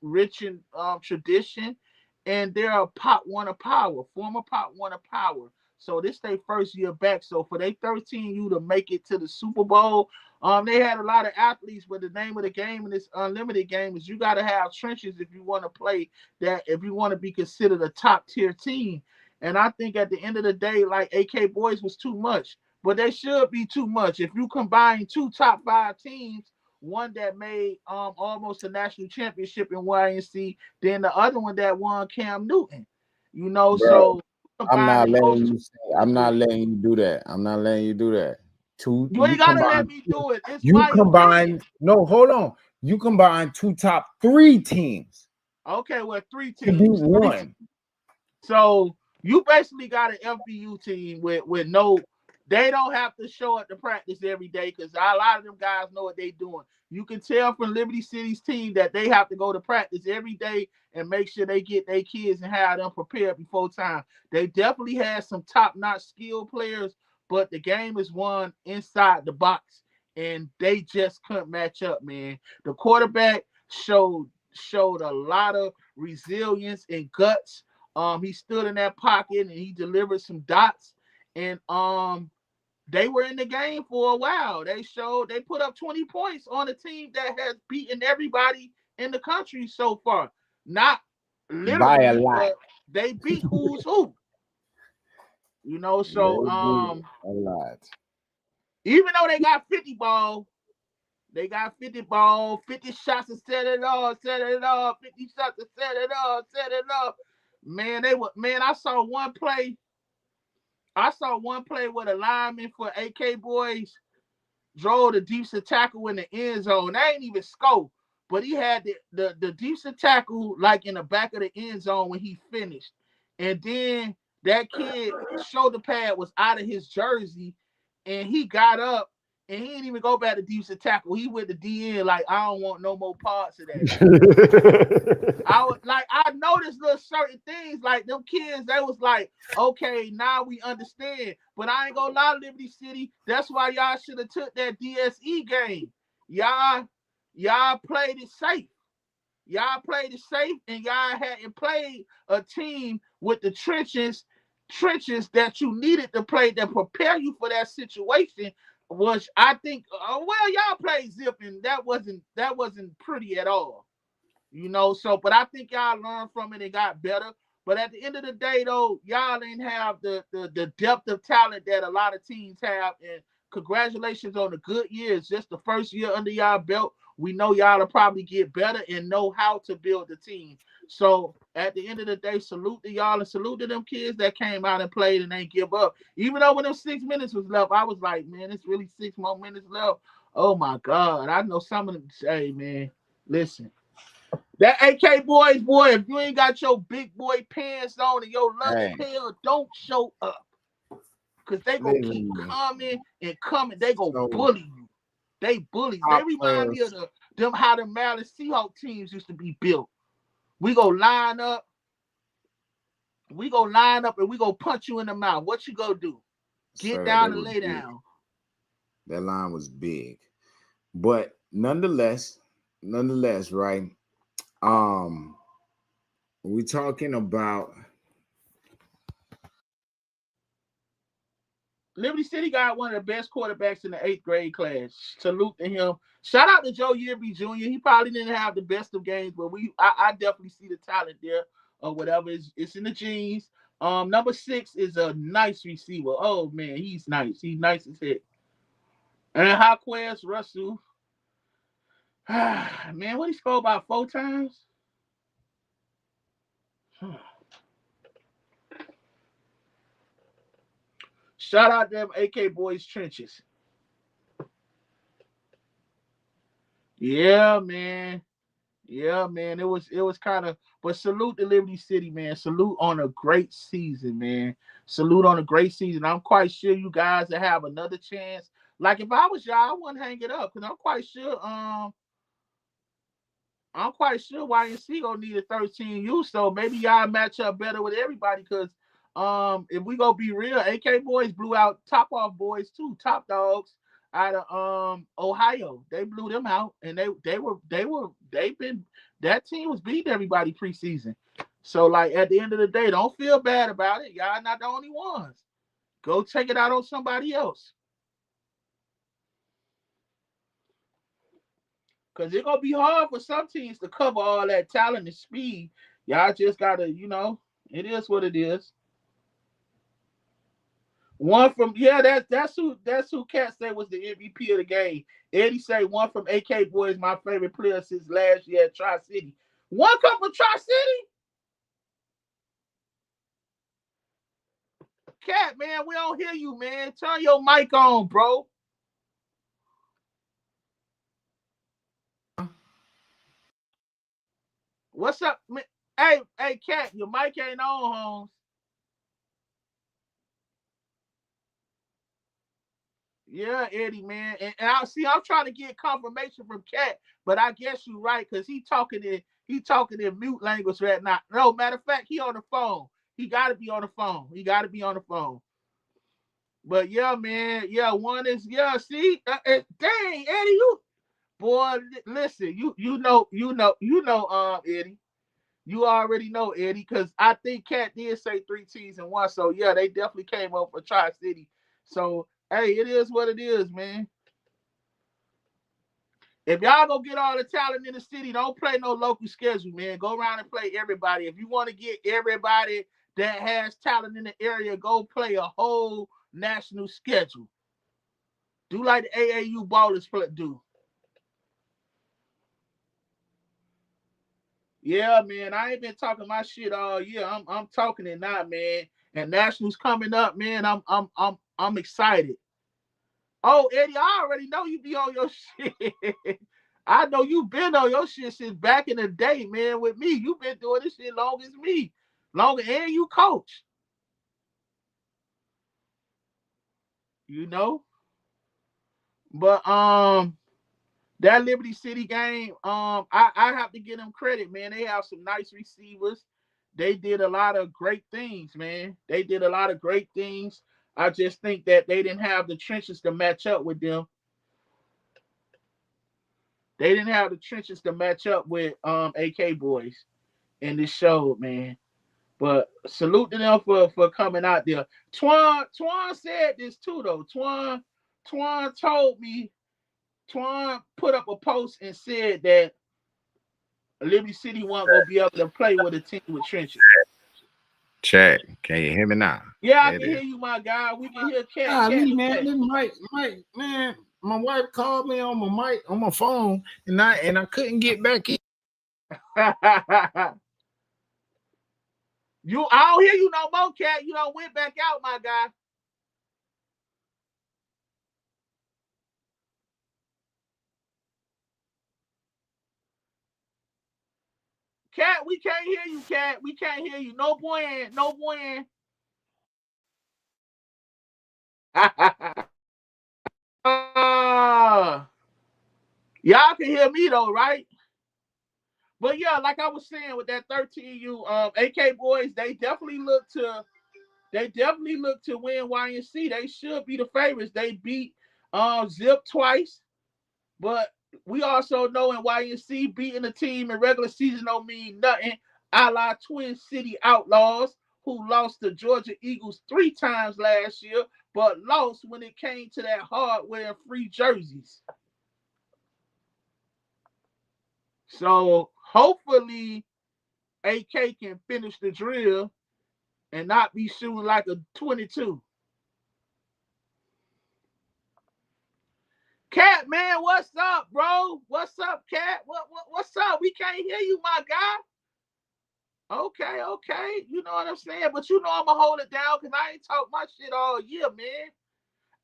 tradition, and they're a Pop One of Power, former Pop One of Power. So this their first year back. So for they 13U to make it to the Super Bowl, they had a lot of athletes, but the name of the game in this unlimited game is you got to have trenches if you want to play that, if you want to be considered a top tier team. And I think at the end of the day, like AK Boys was too much, but they should be too much. If you combine two top 5 teams, one that made almost a national championship in YNC, then the other one that won Cam Newton, you know, Bro, so I'm not letting you do that. I'm not letting you do that. You ain't gotta let me do it. It's you combine. No, hold on. You combine 2 top 3 teams. Okay, well, 3 to teams. be one. So you basically got an FBU team with no. They don't have to show up to practice every day because a lot of them guys know what they're doing. You can tell from Liberty City's team that they have to go to practice every day and make sure they get their kids and have them prepared before time. They definitely had some top-notch skill players, but the game is won inside the box, and they just couldn't match up, man. The quarterback showed a lot of resilience and guts. He stood in that pocket and he delivered some dots, and they were in the game for a while. They put up 20 points on a team that has beaten everybody in the country so far. Not literally, by a lot. but they beat who's who. You know, so a lot. even though they got 50 ball, 50 shots to set it up, 50 shots to set it up. Man, I saw one play where the lineman for AK Boys drove the decent tackle in the end zone. They ain't even scope, but he had the decent tackle like in the back of the end zone when he finished. And then that kid shoulder pad was out of his jersey, and he got up and he didn't even go back to decent tackle. He went to DN like, I don't want no more parts of that. I noticed little certain things like them kids. They was like, okay, now we understand. But I ain't gonna lie, Liberty City. That's why y'all should have took that DSE game. Y'all played it safe. Y'all played it safe, and y'all hadn't played a team with the trenches that you needed to play that prepare you for that situation. Which I think, y'all played zip, and that wasn't pretty at all, you know. So, but I think y'all learned from it and got better. But at the end of the day, though, y'all didn't have the depth of talent that a lot of teams have. And congratulations on the good year. It's just the first year under y'all belt. We know y'all will probably get better and know how to build a team. So at the end of the day, salute to y'all and salute to them kids that came out and played and ain't give up. Even though when them 6 minutes was left, I was like, man, it's really 6 more minutes left. Oh my God. I know some of them say, man, listen. That AK Boys, boy, if you ain't got your big boy pants on and your lunch pail, don't show up. Because they gonna keep coming and coming. They gonna bully you. They bullies. They remind me of how the Maryland Seahawks teams used to be built. We go line up and we go punch you in the mouth. What you gonna do? Get Sir, down they and were lay big. down. That line was big. But nonetheless, right? We're talking about Liberty City got one of the best quarterbacks in the 8th grade class. Salute to him. Shout out to Joe Yearby Jr. He probably didn't have the best of games, but I definitely see the talent there or whatever. It's in the genes. Number 6 is a nice receiver. Oh man, he's nice. He's nice as heck. And Haquez Russell. Man, what he scored about 4 times? Shout out them AK Boys trenches. Yeah, man. Yeah, man. It was kind of, but salute to Liberty City, man. Salute on a great season, man. Salute on a great season. I'm quite sure you guys will have another chance. Like if I was y'all, I wouldn't hang it up because I'm quite sure YNC gonna need a 13U, so maybe y'all match up better with everybody because if we gonna be real, AK Boys blew out Top Off Boys too, Top Dogs out of Ohio. They blew them out, and that team was beating everybody preseason. So like at the end of the day, don't feel bad about it. Y'all not the only ones. Go take it out on somebody else. Because it's going to be hard for some teams to cover all that talent and speed. Y'all just got to, it is what it is. One from, that's who Cat said was the MVP of the game. Eddie say one from AK Boys, my favorite player since last year at Tri-City. One come from Tri-City? Cat, man, we don't hear you, man. Turn your mic on, bro. What's up, man? Hey, Cat, your mic ain't on, Holmes. Yeah, Eddie, man. And I'm trying to get confirmation from Cat, but I guess you're right, because he talking in mute language right now. No, matter of fact, he on the phone. He gotta be on the phone. But yeah, man. Yeah, one is see, dang, Eddie, you boy, listen, you know, Eddie. You already know, Eddie, because I think Cat did say 3 teams in one. So yeah, they definitely came up for Tri-City. So hey, it is what it is, man. If y'all gonna get all the talent in the city, don't play no local schedule, man. Go around and play everybody. If you want to get everybody that has talent in the area, go play a whole national schedule. Do like the AAU ballers do. Yeah, man. I ain't been talking my shit all year. I'm talking it now, man. And nationals coming up, man. I'm excited. Oh, Eddie, I already know you be on your shit. I know you've been on your shit since back in the day, man, with me. You've been doing this shit long as me. Longer, and you coach. But that Liberty City game, I have to give them credit, man. They have some nice receivers. They did a lot of great things, man. They did a lot of great things. I just think that they didn't have the trenches to match up with them. They didn't have the trenches to match up with AK Boys in this show, man. But salute to them for coming out there. Twan said this too, though. Twan told me, Twan put up a post and said that Liberty City wasn't going to be able to play with a team with trenches. Chat, can you hear me now? Yeah, I can hear you, my guy. We can hear Cat. Man, Mike, man. My wife called me on my mic on my phone, and I couldn't get back in. I don't hear you no more, Cat. You don't went back out, my guy. Cat, we can't hear you, Cat. We can't hear you. No buen. Y'all can hear me though, right? But yeah, like I was saying with that 13U, AK Boys, they definitely look to They definitely look to win YNC. They should be the favorites. They beat Zip twice, but we also know in YNC beating a team in regular season don't mean nothing. A la Twin City Outlaws, who lost to Georgia Eagles 3 times last year, but lost when it came to that hardware and free jerseys. So hopefully AK can finish the drill and not be shooting like a 22. Cat, man, what's up, bro? What's up, Cat? What's up? We can't hear you, my guy. Okay. You know what I'm saying? But you know I'm going to hold it down because I ain't talk my shit all year, man.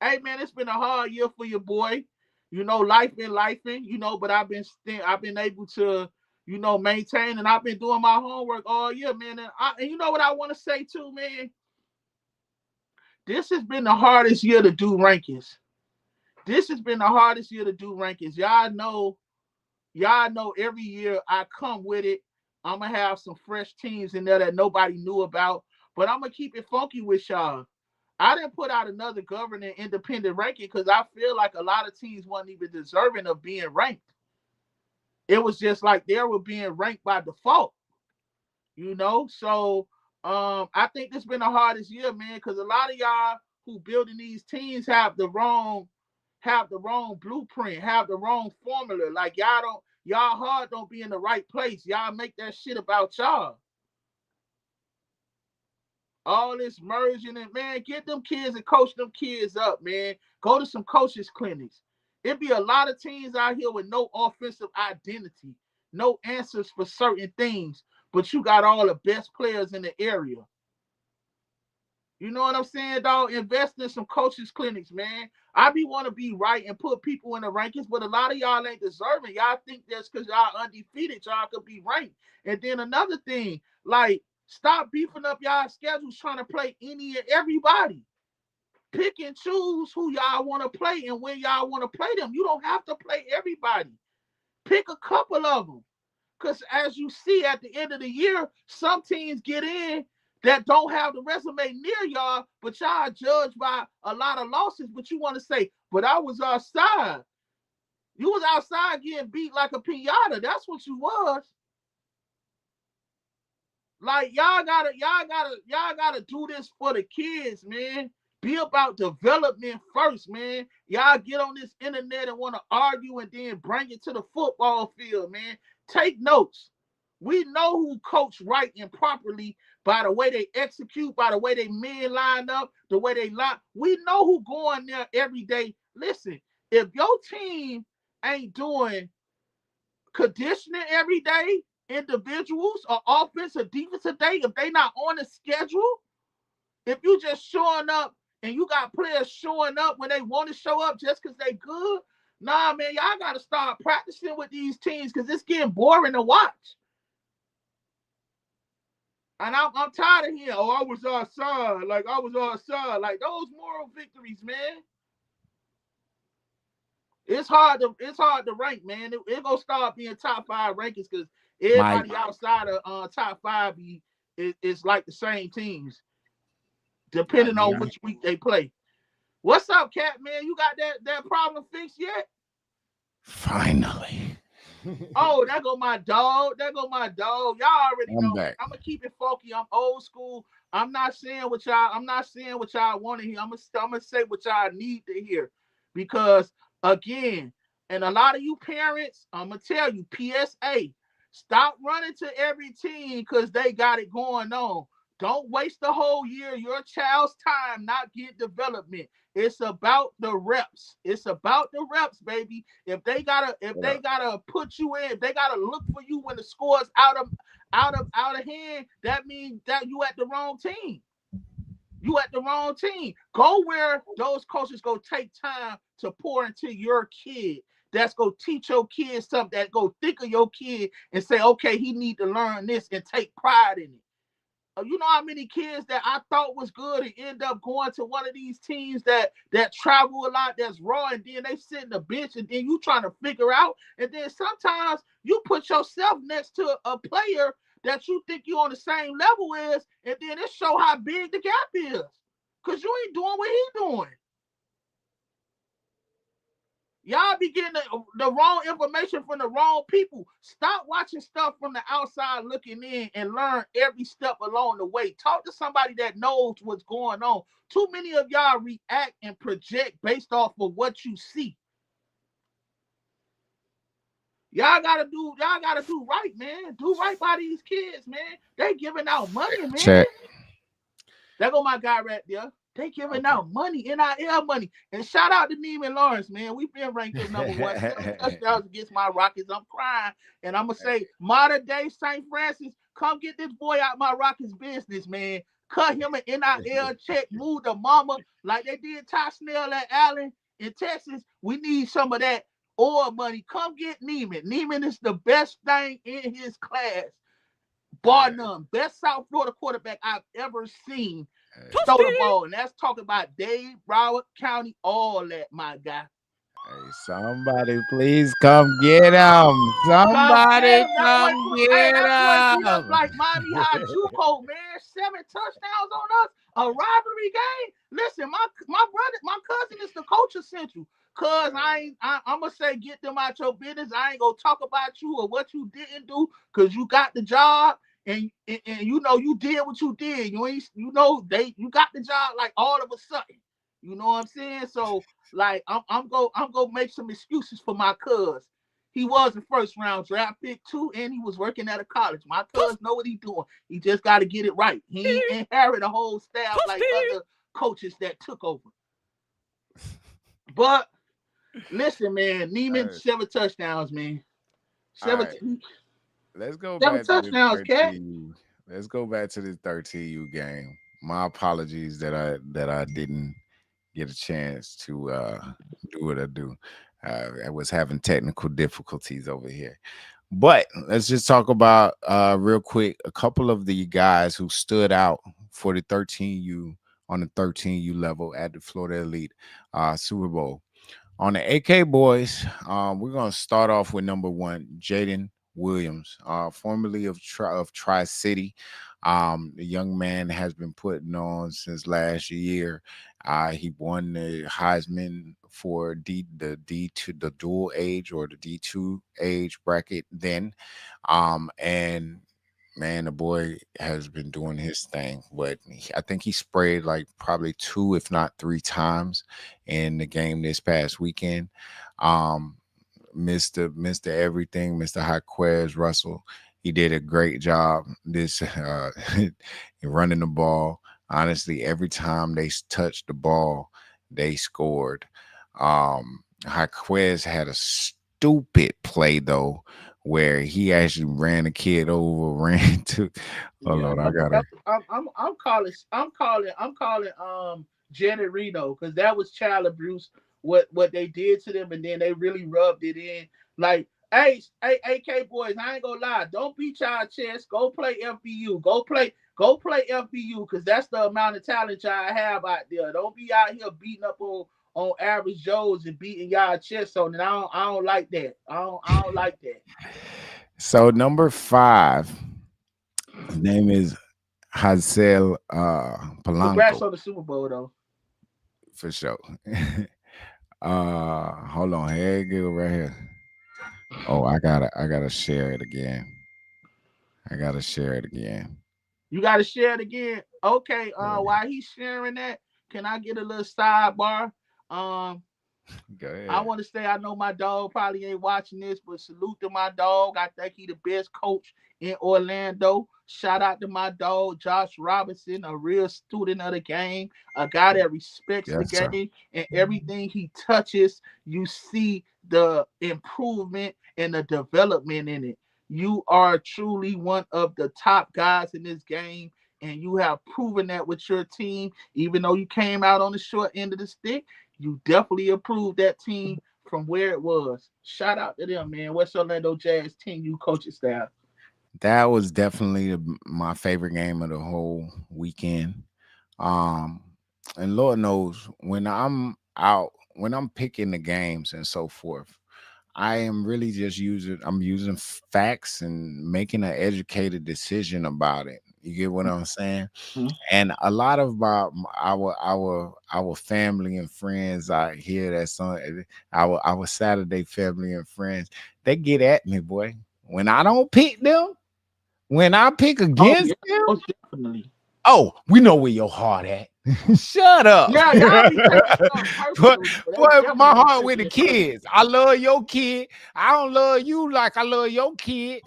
Hey, man, it's been a hard year for your boy. You know, life been lifing, you know, but I've been able to, you know, maintain, and I've been doing my homework all year, man. And you know what I want to say too, man? This has been the hardest year to do rankings. Y'all know every year I come with it. I'm going to have some fresh teams in there that nobody knew about, but I'm going to keep it funky with y'all. I didn't put out another governing independent ranking because I feel like a lot of teams weren't even deserving of being ranked. It was just like they were being ranked by default, you know? So I think this been the hardest year, man, because a lot of y'all who building these teams have the wrong blueprint, have the wrong formula. Like y'all heart don't be in the right place. Y'all make that shit about y'all. All this merging and, man, get them kids and coach them kids up, man. Go to some coaches clinics. It'd be a lot of teams out here with no offensive identity, no answers for certain things, but you got all the best players in the area. You know what I'm saying, dog? Invest in some coaches clinics, man. I want to be right and put people in the rankings, but a lot of y'all ain't deserving. Y'all think that's because y'all undefeated, y'all could be ranked. And then another thing, like, stop beefing up y'all schedules trying to play any and everybody. Pick and choose who y'all want to play and when y'all want to play them. You don't have to play everybody. Pick a couple of them. Because as you see at the end of the year, some teams get in that don't have the resume near y'all, but y'all judged by a lot of losses. But you want to say, but I was outside. You was outside getting beat like a piñata. That's what you was. Like y'all gotta do this for the kids, man. Be about development first, man. Y'all get on this internet and want to argue and then bring it to the football field, man. Take notes. We know who coach right and properly by the way they execute, by the way they men line up, the way they line. We know who going there every day. Listen, if your team ain't doing conditioning every day, individuals or offense or defense today, if they not on the schedule, if you just showing up and you got players showing up when they want to show up just because they good, nah, man, y'all got to start practicing with these teams because it's getting boring to watch. And I'm tired of hearing, I was outside. Like, I was outside. Like, those moral victories, man. It's hard to rank, man. It gonna start being top 5 rankings because everybody outside of top 5 is like the same teams, depending on which week they play. What's up, Cat, man? You got that problem fixed yet? Finally. Oh, there go my dog. Y'all already know. Back. I'm gonna keep it funky. I'm old school. I'm not saying what y'all want to hear. I'm gonna say what y'all need to hear. Because again, and a lot of you parents, I'm gonna tell you, PSA, stop running to every team because they got it going on. Don't waste the whole year, your child's time, not get development. It's about the reps. It's about the reps, baby. If they gotta put you in, if they gotta look for you when the score's out of hand, that means that you at the wrong team. You at the wrong team. Go where those coaches go take time to pour into your kid. That's go teach your kid something, that go think of your kid and say, okay, he need to learn this and take pride in it. You know how many kids that I thought was good and end up going to one of these teams that travel a lot, that's raw, and then they sit in the bench, and then you trying to figure out, and then sometimes you put yourself next to a player that you think you're on the same level as, and then it show how big the gap is. Cause you ain't doing what he doing. Y'all be getting the wrong information from the wrong people. Stop watching stuff from the outside looking in and learn every step along the way. Talk to somebody that knows what's going on. Too many of y'all react and project based off of what you see. Y'all gotta do right, man. Do right by these kids, man. They giving out money, man. Check. There go my guy right there. They giving out money, NIL money. And shout out to Neiman Lawrence, man. We've been ranked as number 1. 7 touchdowns against my Rockets. I'm crying. And I'm going to say, modern day St. Francis, come get this boy out my Rockets business, man. Cut him an NIL check, move the mama like they did Ty Snell at Allen in Texas. We need some of that oil money. Come get Neiman. Neiman is the best thing in his class. Bar none. Best South Florida quarterback I've ever seen. Throw the ball, and that's talking about Dade, Broward County, all that, my guy. Hey, somebody please come get him. Somebody come get him. Like Miami High JUCO, man. 7 touchdowns on us. A rivalry game. Listen, my brother, my cousin is the coach of Central. Cause I'm gonna say, get them out your business. I ain't gonna talk about you or what you didn't do, cause you got the job. And you know you did what you did. You got the job like all of a sudden. You know what I'm saying? So like I'm gonna make some excuses for my cuz. He was a first round draft pick too, and he was working at a college. My cuz know what he's doing. He just got to get it right. He ain't inherit a whole staff like other coaches that took over. But listen, man, Neiman 7 touchdowns, man. 7. Let's go 7 back touchdowns, to Cat. Let's go back to this 13U game. My apologies that I didn't get a chance to do what I do. I was having technical difficulties over here. But let's just talk about real quick a couple of the guys who stood out for the 13U on the 13U level at the Florida Elite Super Bowl. On the AK boys, we're gonna start off with number 1, Jaden Williams, formerly of Tri-City. The young man has been putting on since last year. He won the Heisman for the dual age or the D2 age bracket then. And man, the boy has been doing his thing, but I think he sprayed like probably 2, if not 3 times in the game this past weekend. Mr. Everything, Mr. Jaquez Russell, he did a great job this running the ball. Honestly, every time they touched the ball, they scored. Jaquez had a stupid play though, where he actually ran a kid over, ran to. Hold on, I gotta. I'm calling Janet Reno, because that was child abuse. What they did to them, and then they really rubbed it in. Like, hey, AK boys, I ain't gonna lie. Don't beat y'all chest. Go play FBU. Go play FBU, because that's the amount of talent y'all have out there. Don't be out here beating up on average Joes and beating y'all chest. So then I don't like that. I don't like that. So number 5, his name is Hazel Polanco. Congrats on the Super Bowl though. For sure. Hold on, here you go right here. Oh, I gotta share it again. You gotta share it again. Okay. While he's sharing that, can I get a little sidebar? Go ahead. I want to say, I know my dog probably ain't watching this, but salute to my dog. I think he the best coach in Orlando. Shout out to my dog, Josh Robinson, a real student of the game, a guy that respects the game, and everything he touches, you see the improvement and the development in it. You are truly one of the top guys in this game, and you have proven that with your team. Even though you came out on the short end of the stick, you definitely improved that team from where it was. Shout out to them, man. West Orlando Jazz team, you coaching staff. That was definitely my favorite game of the whole weekend. And Lord knows, when I'm picking the games and so forth, I am really just using facts and making an educated decision about it. You get what I'm saying? Mhm. And a lot of our family and friends out here that's on our Saturday family and friends, they get at me, boy. When I don't pick them, when I pick Oh against yeah, them, most definitely. oh, we know where your heart at. Shut up. Yeah, y'all be taking stuff But personal. Though. They boy, my definitely be heart with taking the it personal. kids. I love your kid. I don't love you like I love your kid.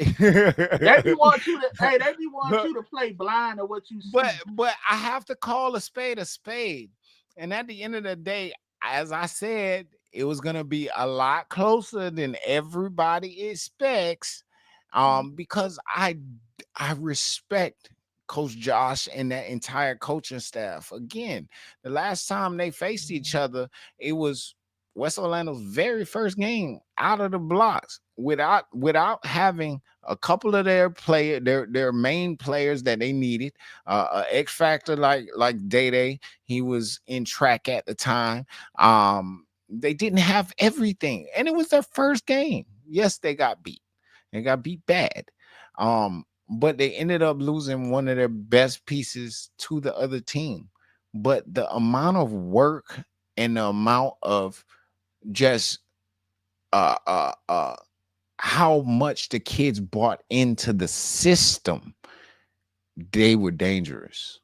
They be want you to, hey, they be want you to play blind to what you but see. but I have to call a spade a spade. And at the end of the day, as I said, it was gonna be a lot closer than everybody expects. Because I respect Coach Josh and that entire coaching staff. Again, the last time they faced each other, it was West Orlando's very first game out of the blocks without having a couple of their main players that they needed. X factor like Day. He was in track at the time. They didn't have everything, and it was their first game. Yes, they got beat. They got beat bad. But they ended up losing one of their best pieces to the other team. But the amount of work and the amount of just uh uh uh how much the kids bought into the system, they were dangerous.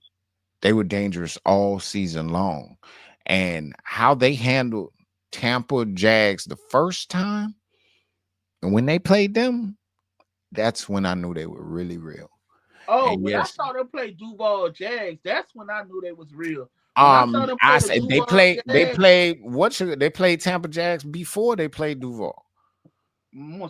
They were dangerous all season long. And how they handled Tampa Jags the first time, and when they played them, that's when I knew they were really real. Oh, And when I yes, saw them play Duval Jags, that's when I knew they was real. When I saw them I play the said Duval Jags, they played Tampa Jags before they played Duval.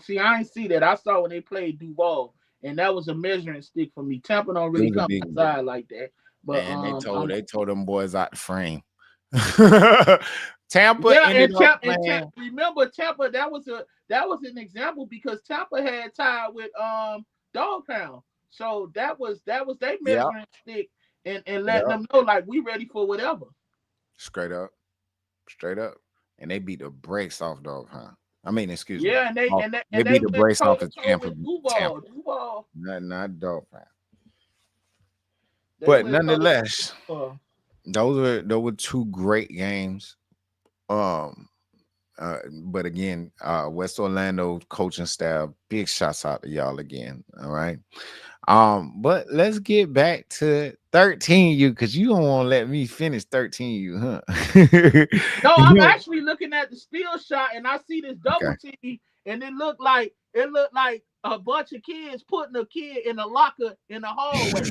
see, I ain't see that. I saw when they played Duval, and that was a measuring stick for me. Tampa don't It really was a come big one. outside like that. But And they told them boys out the frame. Tampa yeah, ended up and playing. remember Tampa, that was an example because Tampa had tied with Dog Pound. So that was their Yep, measuring stick and letting yep. them know like we ready for whatever. Straight up, straight up. And they beat the brakes off Dog Pound. I mean, excuse me. Yeah, and Off, they they beat the went brakes toe off to of toe with Tampa. Duval. Duval, Not Dog Pound. they But went toe to toe with nonetheless, Duval. those were two great games. Um, but again, West Orlando coaching staff, big shouts out to y'all again. All right. But let's get back to 13U because you don't want to let me finish 13U, huh? No, I'm actually looking at the still shot and I see this double Okay. T and it looked like a bunch of kids putting a kid in a locker in the hallway.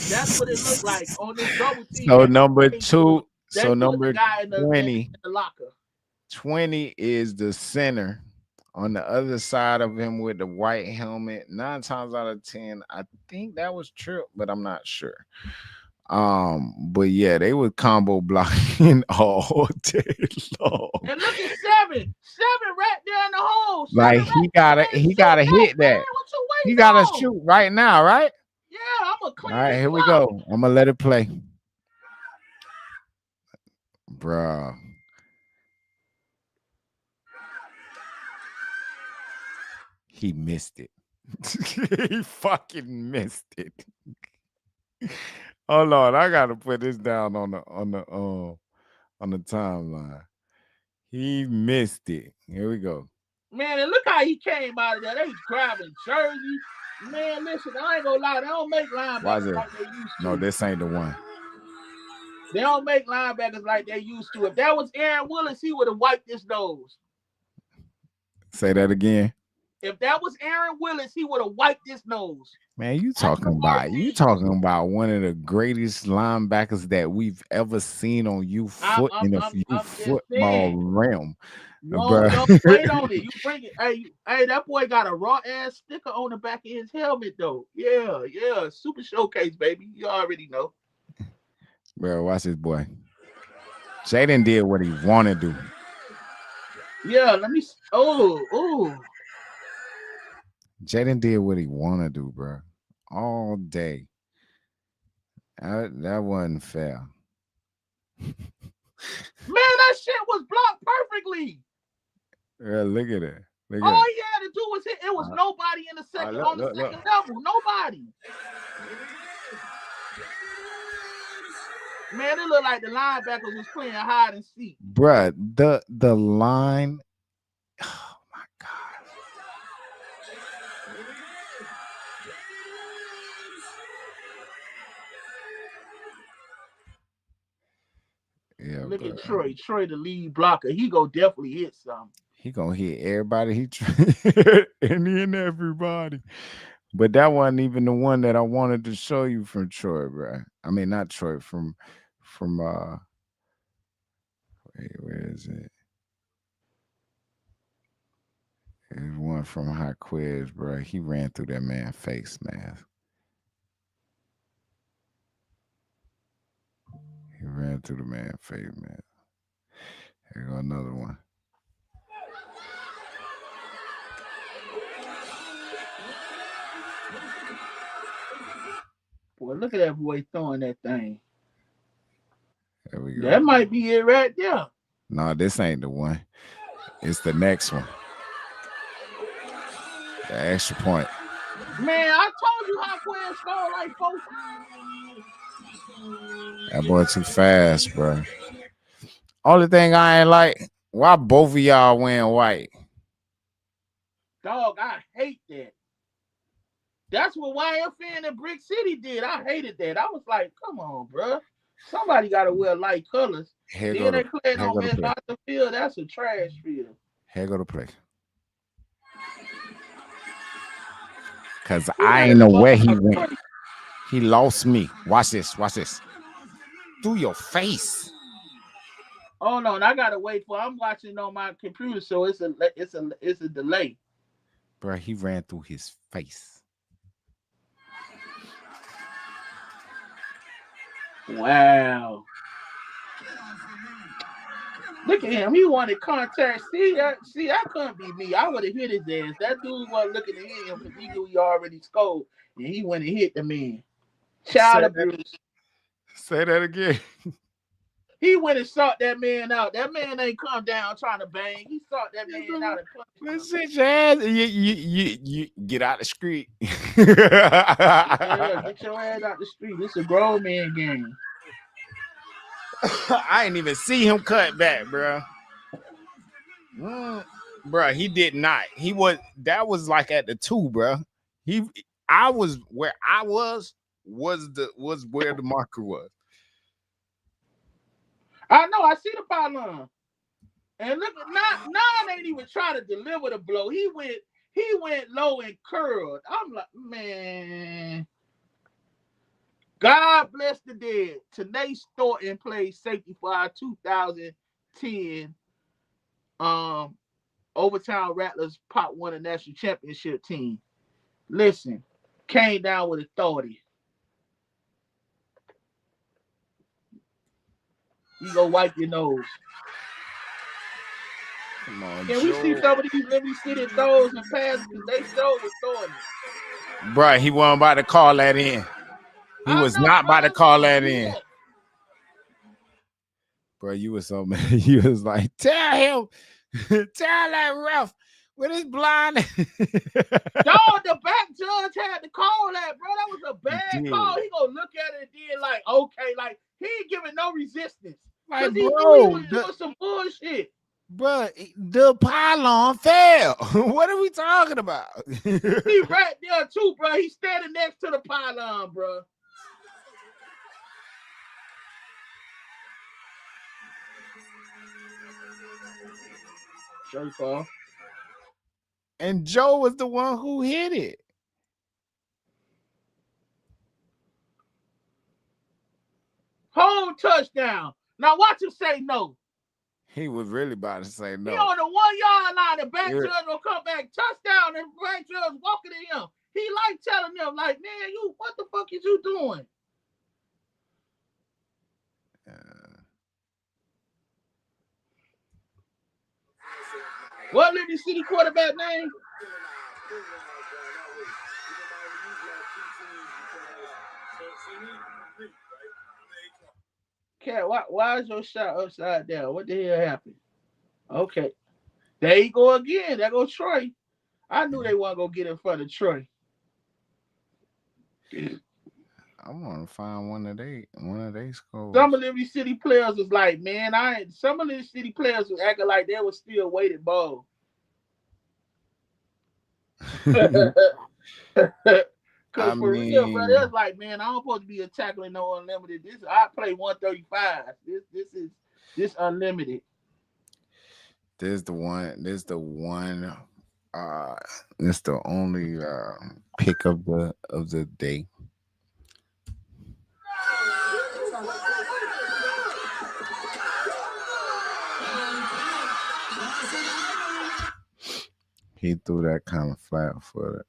That's what it looked like on this double T. So And number they two, they so put the number guy in 20, the locker. 20 is the center on the other side of him with the white helmet. 9 times out of 10, I think that was Trip, but I'm not sure. But yeah, they were combo blocking all day long. And look at seven right there in the hole. Like Seven right, hey, he shoot gotta that, hit man. that. What you He waiting gotta on? shoot right now, right? Yeah, I'm gonna All clean right, this here we up. go. I'm gonna let it play. Bruh. He missed it. He fucking missed it. Hold on, I gotta put this down on the timeline. He missed it. Here we go. Man, and look how he came out of there. They grabbing Jersey. Man, listen, I ain't gonna lie, they don't make Why is linebackers it? like they used to. No, this ain't the one. They don't make linebackers like they used to. If that was Aaron Willis, he would have wiped his nose. Say that again. If that was Aaron Willis, he would have wiped his nose. Man, you talking about one of the greatest linebackers that we've ever seen on youth football realm. Don't wait on it. You bring it. Hey, that boy got a raw ass sticker on the back of his helmet though. Yeah. Super showcase, baby. You already know. Bro, watch this boy. Jaden did what he wanted to do. Yeah, let me. Oh. Jaden did what he wanted to do, bro. All day. That wasn't fair. Man, that shit was blocked perfectly. Yeah, look at it. Look All at it. he had to do was hit. It was Uh, nobody in the second look, on the look, look. second level. Nobody. Man, it looked like the linebackers was playing hide and seek. Bruh, the line. Oh my god. Yeah, Look but at Troy. Troy, the lead blocker. He go definitely hit something. he gonna hit everybody. Any and everybody. But that wasn't even the one that I wanted to show you from Troy, bro. I mean, not Troy, from wait, where is it? There's one from Hot Quiz, bro. He ran through that man's face mask. He ran through the man's face mask. Here go another one. Boy, look at that boy throwing that thing. There we go. That might be it right there. No, this ain't the one. It's the next one. The extra point. Man, I told you how Quinn scored like 4 times. That boy too fast, bro. Only thing I ain't like, why both of y'all wearing white? Dog, I hate that. That's what YFN and Brick City did. I hated that. I was like, come on, bro. Somebody got to wear light colors. Here Then go they the, playing here on go the Miss play. Arthur Field. That's a trash field. Here go the play. Cause I ain't know where he went. He lost me. Watch this. Watch this. Through your face. Oh no, I gotta wait for. I'm watching on my computer, so it's a delay. Bro, he ran through his face. Wow. Look at him. He wanted contact. See, that couldn't be me. I would have hit his ass. That dude wasn't looking to hit him because he knew he already scored, and he went and hit the man. Child abuse. Say that again. He went and sought that man out. That man ain't come down trying to bang. He sought that man out and punched him. Let's sit your ass. You get out the street. Yeah, get your ass out the street. This is a grown man game. I ain't even see him cut back, bro. Bro, he did not. That was like at the 2, bro. I was where I was where the marker was. I know. I see the pylon. And look, Nine ain't even trying to deliver the blow. He went low and curled. I'm like, man. God bless the dead. Tanae Thornton played safety for our 2010 Overtown Rattlers Pop won a national championship team. Listen, came down with authority. You go wipe your nose. Come on, Can we see some of these Liberty City throws and passes? Because they showed was throwing it. Bro, he wasn't about to call that in. He was not about to call that in. Bro, you was so mad. You was like, tell that ref with his blind. Dog, the back judge had to call that, bro. That was a bad call. He gonna look at it and then like, okay, like he ain't giving no resistance. Like, he bro, knew he was doing some bullshit. Bro, the pylon fell. What are we talking about? He right there too, bro. He's standing next to the pylon, bro. Shirt off. And Joe was the one who hit it. Home touchdown. Now watch him say no. He was really about to say no. He on the 1 yard line, the back judge will come back, touchdown, and back judge walking to him. He like telling them, like, man, what the fuck is you doing? What Liberty City quarterback name? Cat, why is your shot upside down? What the hell happened? Okay. There you go again. There go Troy. I knew they weren't gonna get in front of Troy. I want to find one of they schools. Some of Liberty City players was like, man, some of the city players was acting like they was still weighted ball. Cause for real, bro, it's like, man, I don't supposed to be tackling no unlimited. I play 135. This unlimited. This the one. This the only pick of the day. He threw that kind of flat footed.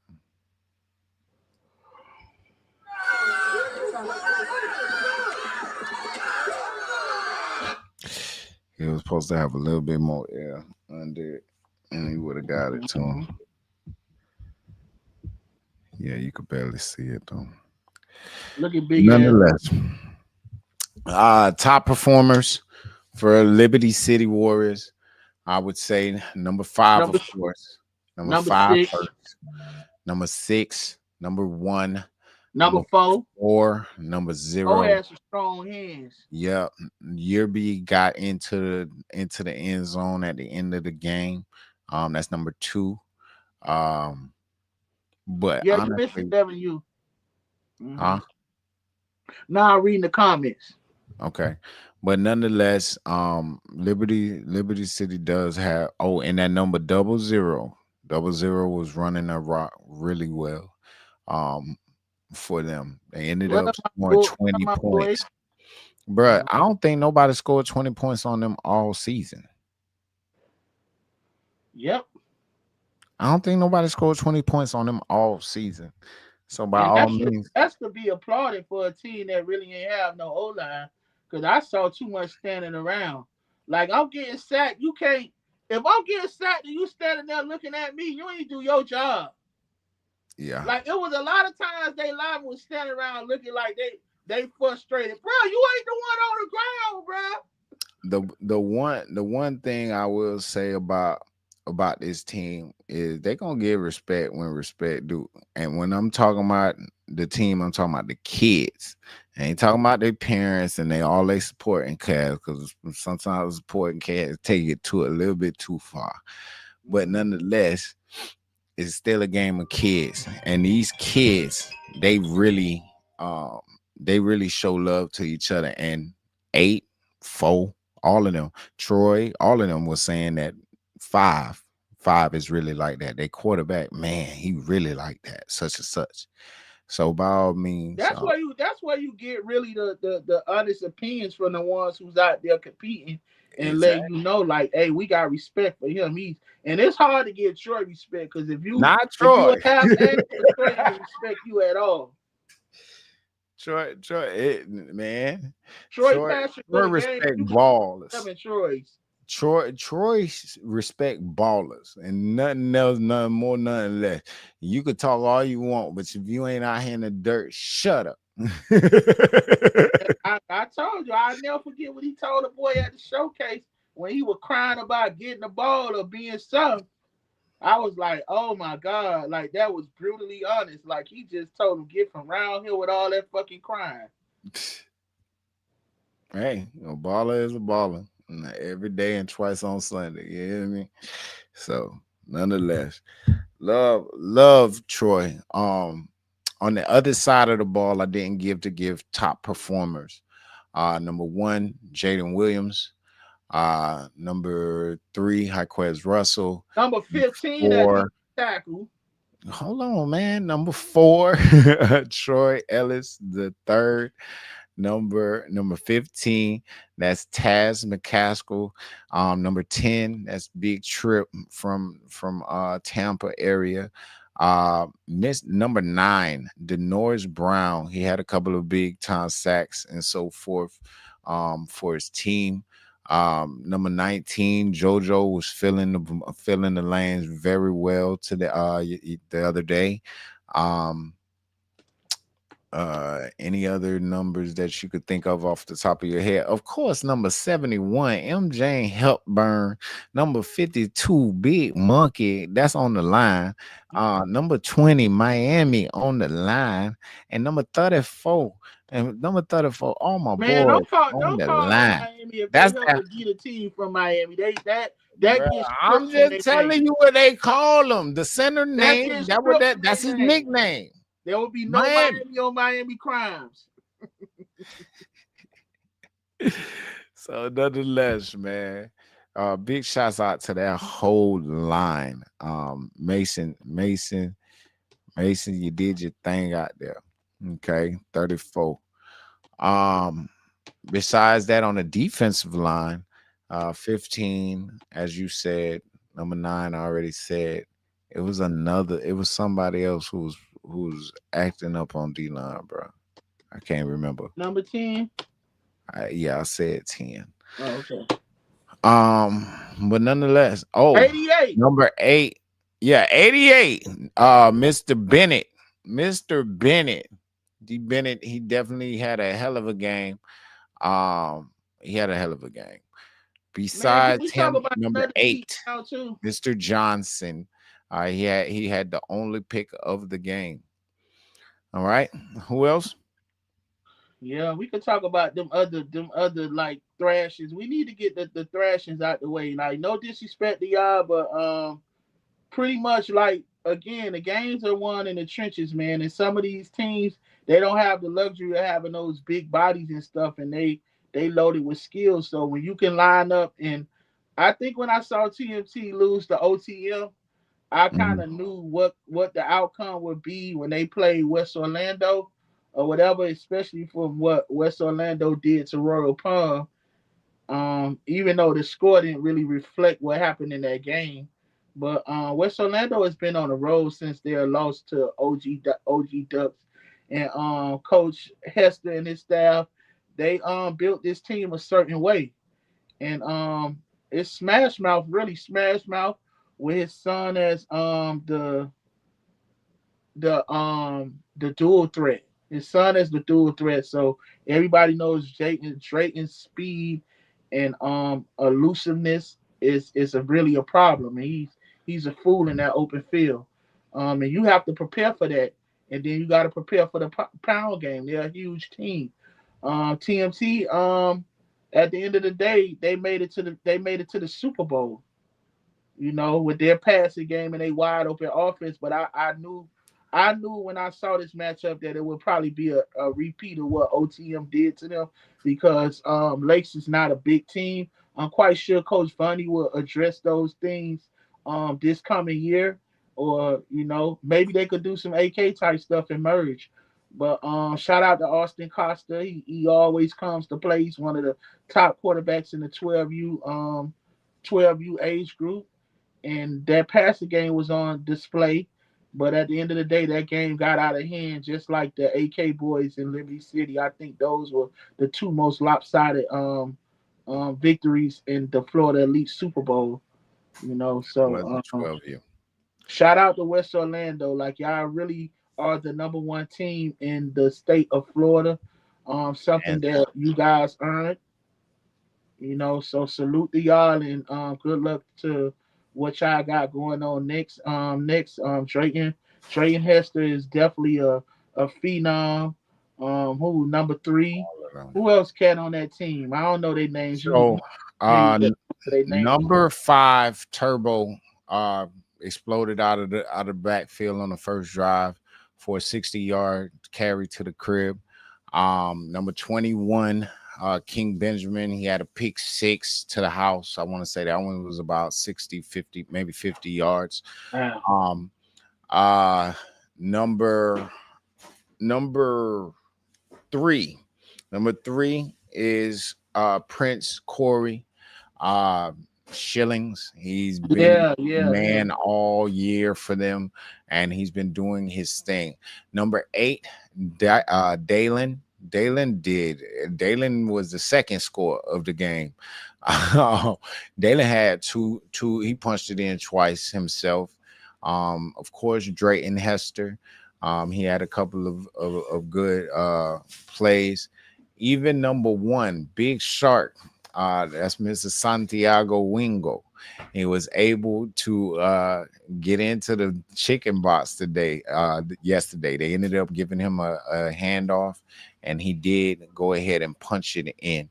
He was supposed to have a little bit more air under it, and he would have got it to him. Yeah, you could barely see it though. Look at Big. Nonetheless, top performers for Liberty City Warriors, I would say number 5, of course. Number 5 6. first. Number 6. Number 1. Number 4. Number 0. Oh, has some strong hands. Yeah, Yerby got into the end zone at the end of the game. That's number 2. But yeah, honestly, you missed it, Devin. You. Huh? Now I'm reading the comments. Okay, but nonetheless, Liberty City does have. Oh, and that number 00 was running a rock really well. For them, they ended up scoring 20 points. Bruh, I don't think nobody scored 20 points on them all season. Yep. I don't think nobody scored 20 points on them all season. So by all means, that's to be applauded for a team that really ain't have no O-line. Because I saw too much standing around. Like, I'm getting sacked. You can't. If I'm getting sacked and you standing there looking at me, you ain't do your job. Yeah. Like, it was a lot of times they live was standing around looking like they frustrated. Bro, you ain't the one on the ground, bro. The one thing I will say about this team is they gonna give respect when respect due. And when I'm talking about the team, I'm talking about the kids. I ain't talking about their parents and they supporting cats, because sometimes supporting cats take it to a little bit too far. But nonetheless, it's still a game of kids, and these kids, they really show love to each other. And 8, 4, all of them, Troy, all of them was saying that 5 is really like that. They quarterback, man, he really like that, such and such. So by all means, that's why you get really the honest opinions from the ones who's out there competing and exactly. let you know, like, hey, we got respect for him. And it's hard to get Troy respect, because if you not Troy, if you have Troy don't respect you at all. Troy, man. Troy respect ballers. Troy respect ballers, and nothing else, nothing more, nothing less. You could talk all you want, but if you ain't out here in the dirt, shut up. I told you, I'll never forget what he told the boy at the showcase when he was crying about getting the ball or being some. I was like, oh my God, like that was brutally honest. Like he just told him, get from around here with all that fucking crying. Hey, a baller is a baller. Every day and twice on Sunday. You hear me? So nonetheless, love Troy. On the other side of the ball, I didn't give top performers. Number 1, Jaden Williams. Number 3, Jaquez Russell. Number 15, that tackle. Hold on, man. Number 4, Troy Ellis the third. Number 15, that's Taz McCaskill. Number 10, that's Big Trip from Tampa area. Number 9, Denoris Brown. He had a couple of big time sacks and so forth for his team. Number 19, JoJo was filling the lanes very well to the other day. Any other numbers that you could think of off the top of your head? Of course, number 71, MJ Hepburn. Number 52, Big Monkey. That's on the line. Number 20, Miami on the line. And number 34. And number 34, all my Man, boys on don't the call on line. Miami if they That's help that. to beat a team from Miami. That Bruh, gets I'm stripped from just their telling name. you what they call him. The center That name. gets That was stripped that. from That's their his name. nickname. There will be no Miami. Miami on Miami crimes. So nonetheless, man, big shouts out to that whole line. Mason, you did your thing out there. Okay, 34. Besides that, on the defensive line, 15, as you said, number 9, I already said. It was somebody else who was acting up on D line, bro. I can't remember. Number 10. I said 10. Oh, okay. But nonetheless, 88. number 8. Yeah, 88. Mr. Bennett. D. Bennett, he definitely had a hell of a game. He had a hell of a game. Man, Besides can we talk him, about number another 8, team now too? Mr. Johnson. He had the only pick of the game. All right. Who else? Yeah, we could talk about them other like thrashes. We need to get the thrashings out the way. Like, no disrespect to y'all, but pretty much, like, again, the games are won in the trenches, man. And some of these teams, they don't have the luxury of having those big bodies and stuff, and they loaded with skills. So when you can line up, and I think when I saw TMT lose to OTM, I kind of knew what the outcome would be when they played West Orlando or whatever, especially from what West Orlando did to Royal Palm. Even though the score didn't really reflect what happened in that game. But West Orlando has been on the road since their loss to OG Ducks. And Coach Hester and his staff, they built this team a certain way. And it's Smash Mouth, really Smash Mouth, with his son as the dual threat. His son is the dual threat. So everybody knows Drayton's speed and elusiveness is really a problem. And he's a fool in that open field. And you have to prepare for that. And then you got to prepare for the pound game. They're a huge team. TMT, at the end of the day, they made it to the Super Bowl. You know, with their passing game and a wide open offense. But I knew when I saw this matchup that it would probably be a repeat of what OTM did to them, because Lakes is not a big team. I'm quite sure Coach Vonnie will address those things this coming year, or maybe they could do some AK type stuff and merge. But shout out to Austin Costa. He always comes to play. He's one of the top quarterbacks in the 12U age group, and that passing game was on display. But at the end of the day, that game got out of hand, just like the AK boys in Liberty City. I think those were the two most lopsided victories in the Florida Elite Super Bowl. So 12U. Shout out to West Orlando. Like, y'all really are the number one team in the state of Florida. Something that you guys earned. So salute to y'all, and good luck to what y'all got going on next. Drayton Hester is definitely a phenom. Who number 3? Who else can on that team? I don't know their names. So number 5 Turbo exploded out of the backfield on the first drive for a 60-yard carry to the crib. Number 21. King Benjamin, he had a pick 6 to the house. I want to say that one was about 60, 50, maybe 50 yards. Number 3. Number 3 is Prince Corey Shillings. He's been man all year for them, and he's been doing his thing. Number 8, Dalen. Dalen was the second score of the game. Dalen had two. He punched it in twice himself. Of course, Drayton Hester. He had a couple of good plays. Even number one, Big Shark, that's Mr. Santiago Wingo. He was able to get into the chicken box yesterday. They ended up giving him a handoff, and he did go ahead and punch it in.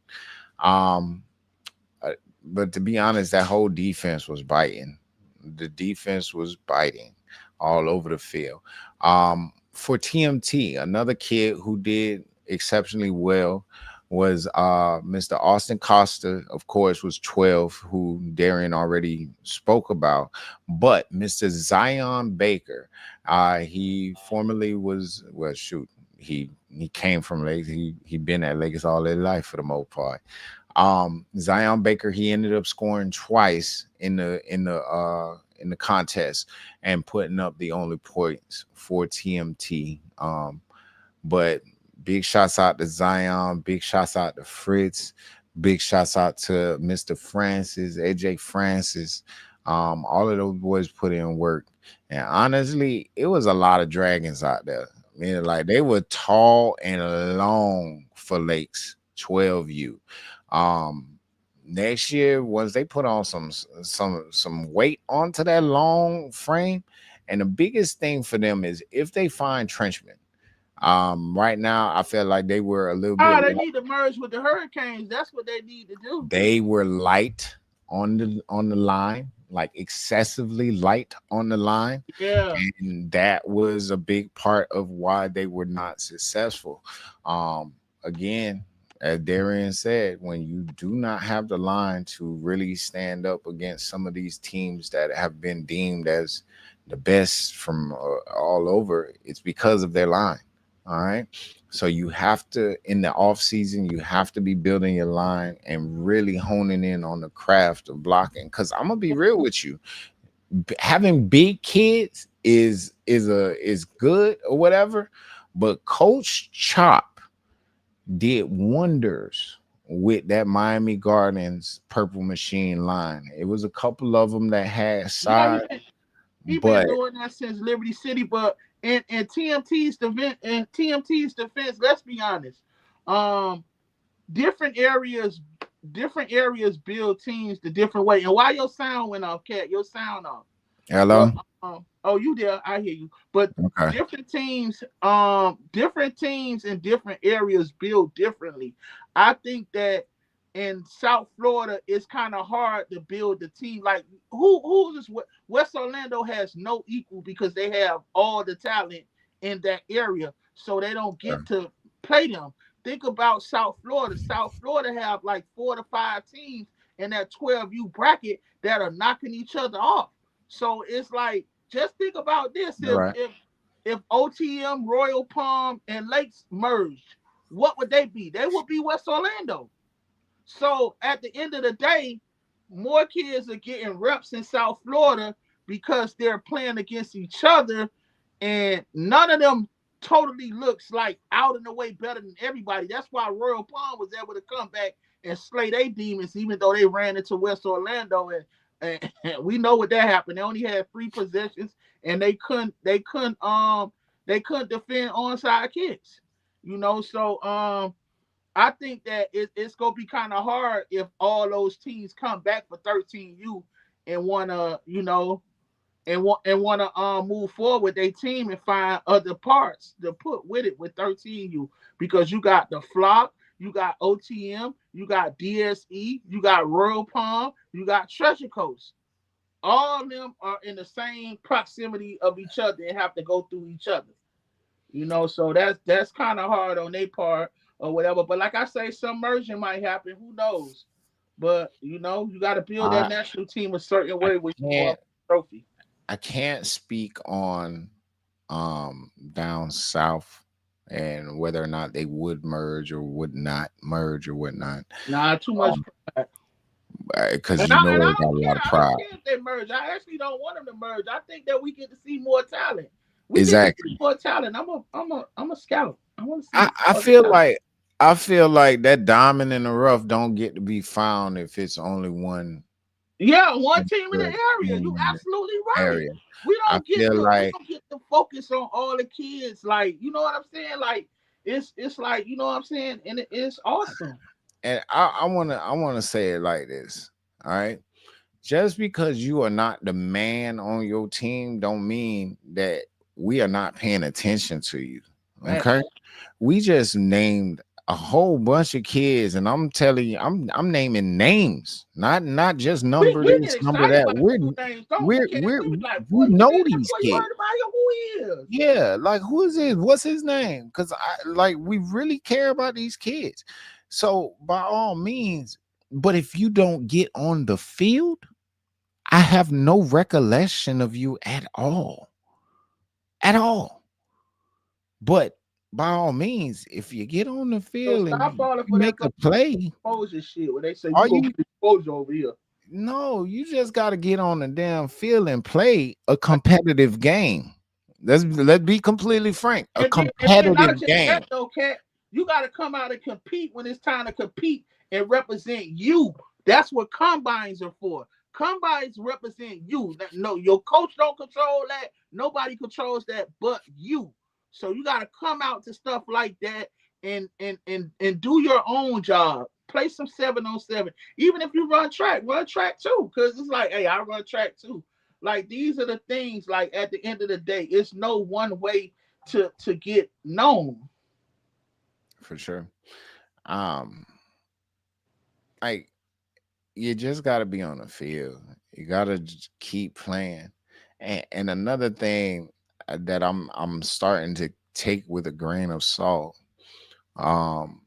But to be honest, that whole defense was biting. The defense was biting all over the field. For TMT, another kid who did exceptionally well was Mr. Austin Costa, of course, was 12, who Darian already spoke about. But Mr. Zion Baker, he formerly was, well, shoot, he came from Lakers. He been at Lakers all his life for the most part. Zion Baker, he ended up scoring twice in the contest and putting up the only points for TMT. But big shouts out to Zion, big shouts out to Fritz, big shouts out to Mr. Francis, AJ Francis. All of those boys put in work. And honestly, it was a lot of dragons out there. I mean, like, they were tall and long for Lakes 12U. Next year, once they put on some weight onto that long frame, and the biggest thing for them is if they find Trenchman. Right now, I feel like they were a little bit. They need to merge with the Hurricanes. That's what they need to do. They were light on the line, like excessively light on the line. Yeah, and that was a big part of why they were not successful. Again, as Darian said, when you do not have the line to really stand up against some of these teams that have been deemed as the best from all over, it's because of their line. All right. So you have to, in the off season, you have to be building your line and really honing in on the craft of blocking. Because I'm gonna be real with you, having big kids is good or whatever, but Coach Chop did wonders with that Miami Gardens Purple Machine line. It was a couple of them that had size. He's been doing that since Liberty City, but in TMT's defense, let's be honest. Different areas build teams the different way. And why your sound went off, Cat? Your sound off. Hello. Oh, you there? I hear you. But okay. different teams in different areas build differently. I think that in South Florida, it's kind of hard to build the team. Like who's West Orlando has no equal because they have all the talent in that area, so they don't get to play them. Think about South Florida. South Florida have like 4 to 5 teams in that 12U bracket that are knocking each other off. So it's like, just think about this: if OTM, Royal Palm, and Lakes merged, what would they be? They would be West Orlando. So at the end of the day, more kids are getting reps in South Florida because they're playing against each other, and none of them totally looks like out in the way better than everybody. That's why Royal Palm was able to come back and slay their demons, even though they ran into West Orlando, and we know what that happened. They only had 3 possessions, and they couldn't defend onside kicks. You know, so I think that it's gonna be kind of hard if all those teams come back for 13U and wanna, you know, and wanna move forward with their team and find other parts to put with it with 13U, because you got the Flock, you got OTM, you got DSE, you got Royal Palm, you got Treasure Coast. All of them are in the same proximity of each other and have to go through each other. You know, so that's kind of hard on their part or whatever. But like I say, some merging might happen. Who knows? But you know, you got to build that national team a certain way with your trophy. I can't speak on down south and whether or not they would merge or would not merge or whatnot. Nah, too much pride. Because you know they got a lot of pride. I don't care if they merge. I actually don't want them to merge. I think that we get to see more talent. Exactly. More talent. I'm a scout. I want to see. I feel like that diamond in the rough don't get to be found if it's only one Yeah, one team in the area. You in absolutely the right. area. We I don't get feel the like, focus on all the kids. Like, you know what I'm saying? Like, it's like, you know what I'm saying? And it's awesome. and I wanna say it like this. All right. Just because you are not the man on your team don't mean that we are not paying attention to you. Right. Okay. We just named a whole bunch of kids, and I'm telling you, I'm naming names, not just number We get this, number excited that. about We're school names, don't we, we're Ken? we're We was like, we boy, know man, that these boy, you kids. heard about him? Who he is? Yeah, like who is this? What's his name? Because I like we really care about these kids. So by all means, but if you don't get on the field, I have no recollection of you at all. At all. But by all means, if you get on the So field and stop falling you for that make a play, exposure shit when they say you are gonna you get exposure over here. no, you just gotta get on the damn field and play a competitive game. Let's be completely frank. A And then not competitive just that game. though, Cat. You got to come out and compete when it's time to compete and represent you. That's what combines are for. Combines represent you. No, your coach don't control that. Nobody controls that but you. So you got to come out to stuff like that and do your own job. Play some 7-on-7. Even if you run track too. Because it's like, hey, I run track too. Like these are the things. Like at the end of the day, it's no one way to get known. For sure. Um, like you just gotta be on the field. You gotta keep playing. And another thing that I'm starting to take with a grain of salt um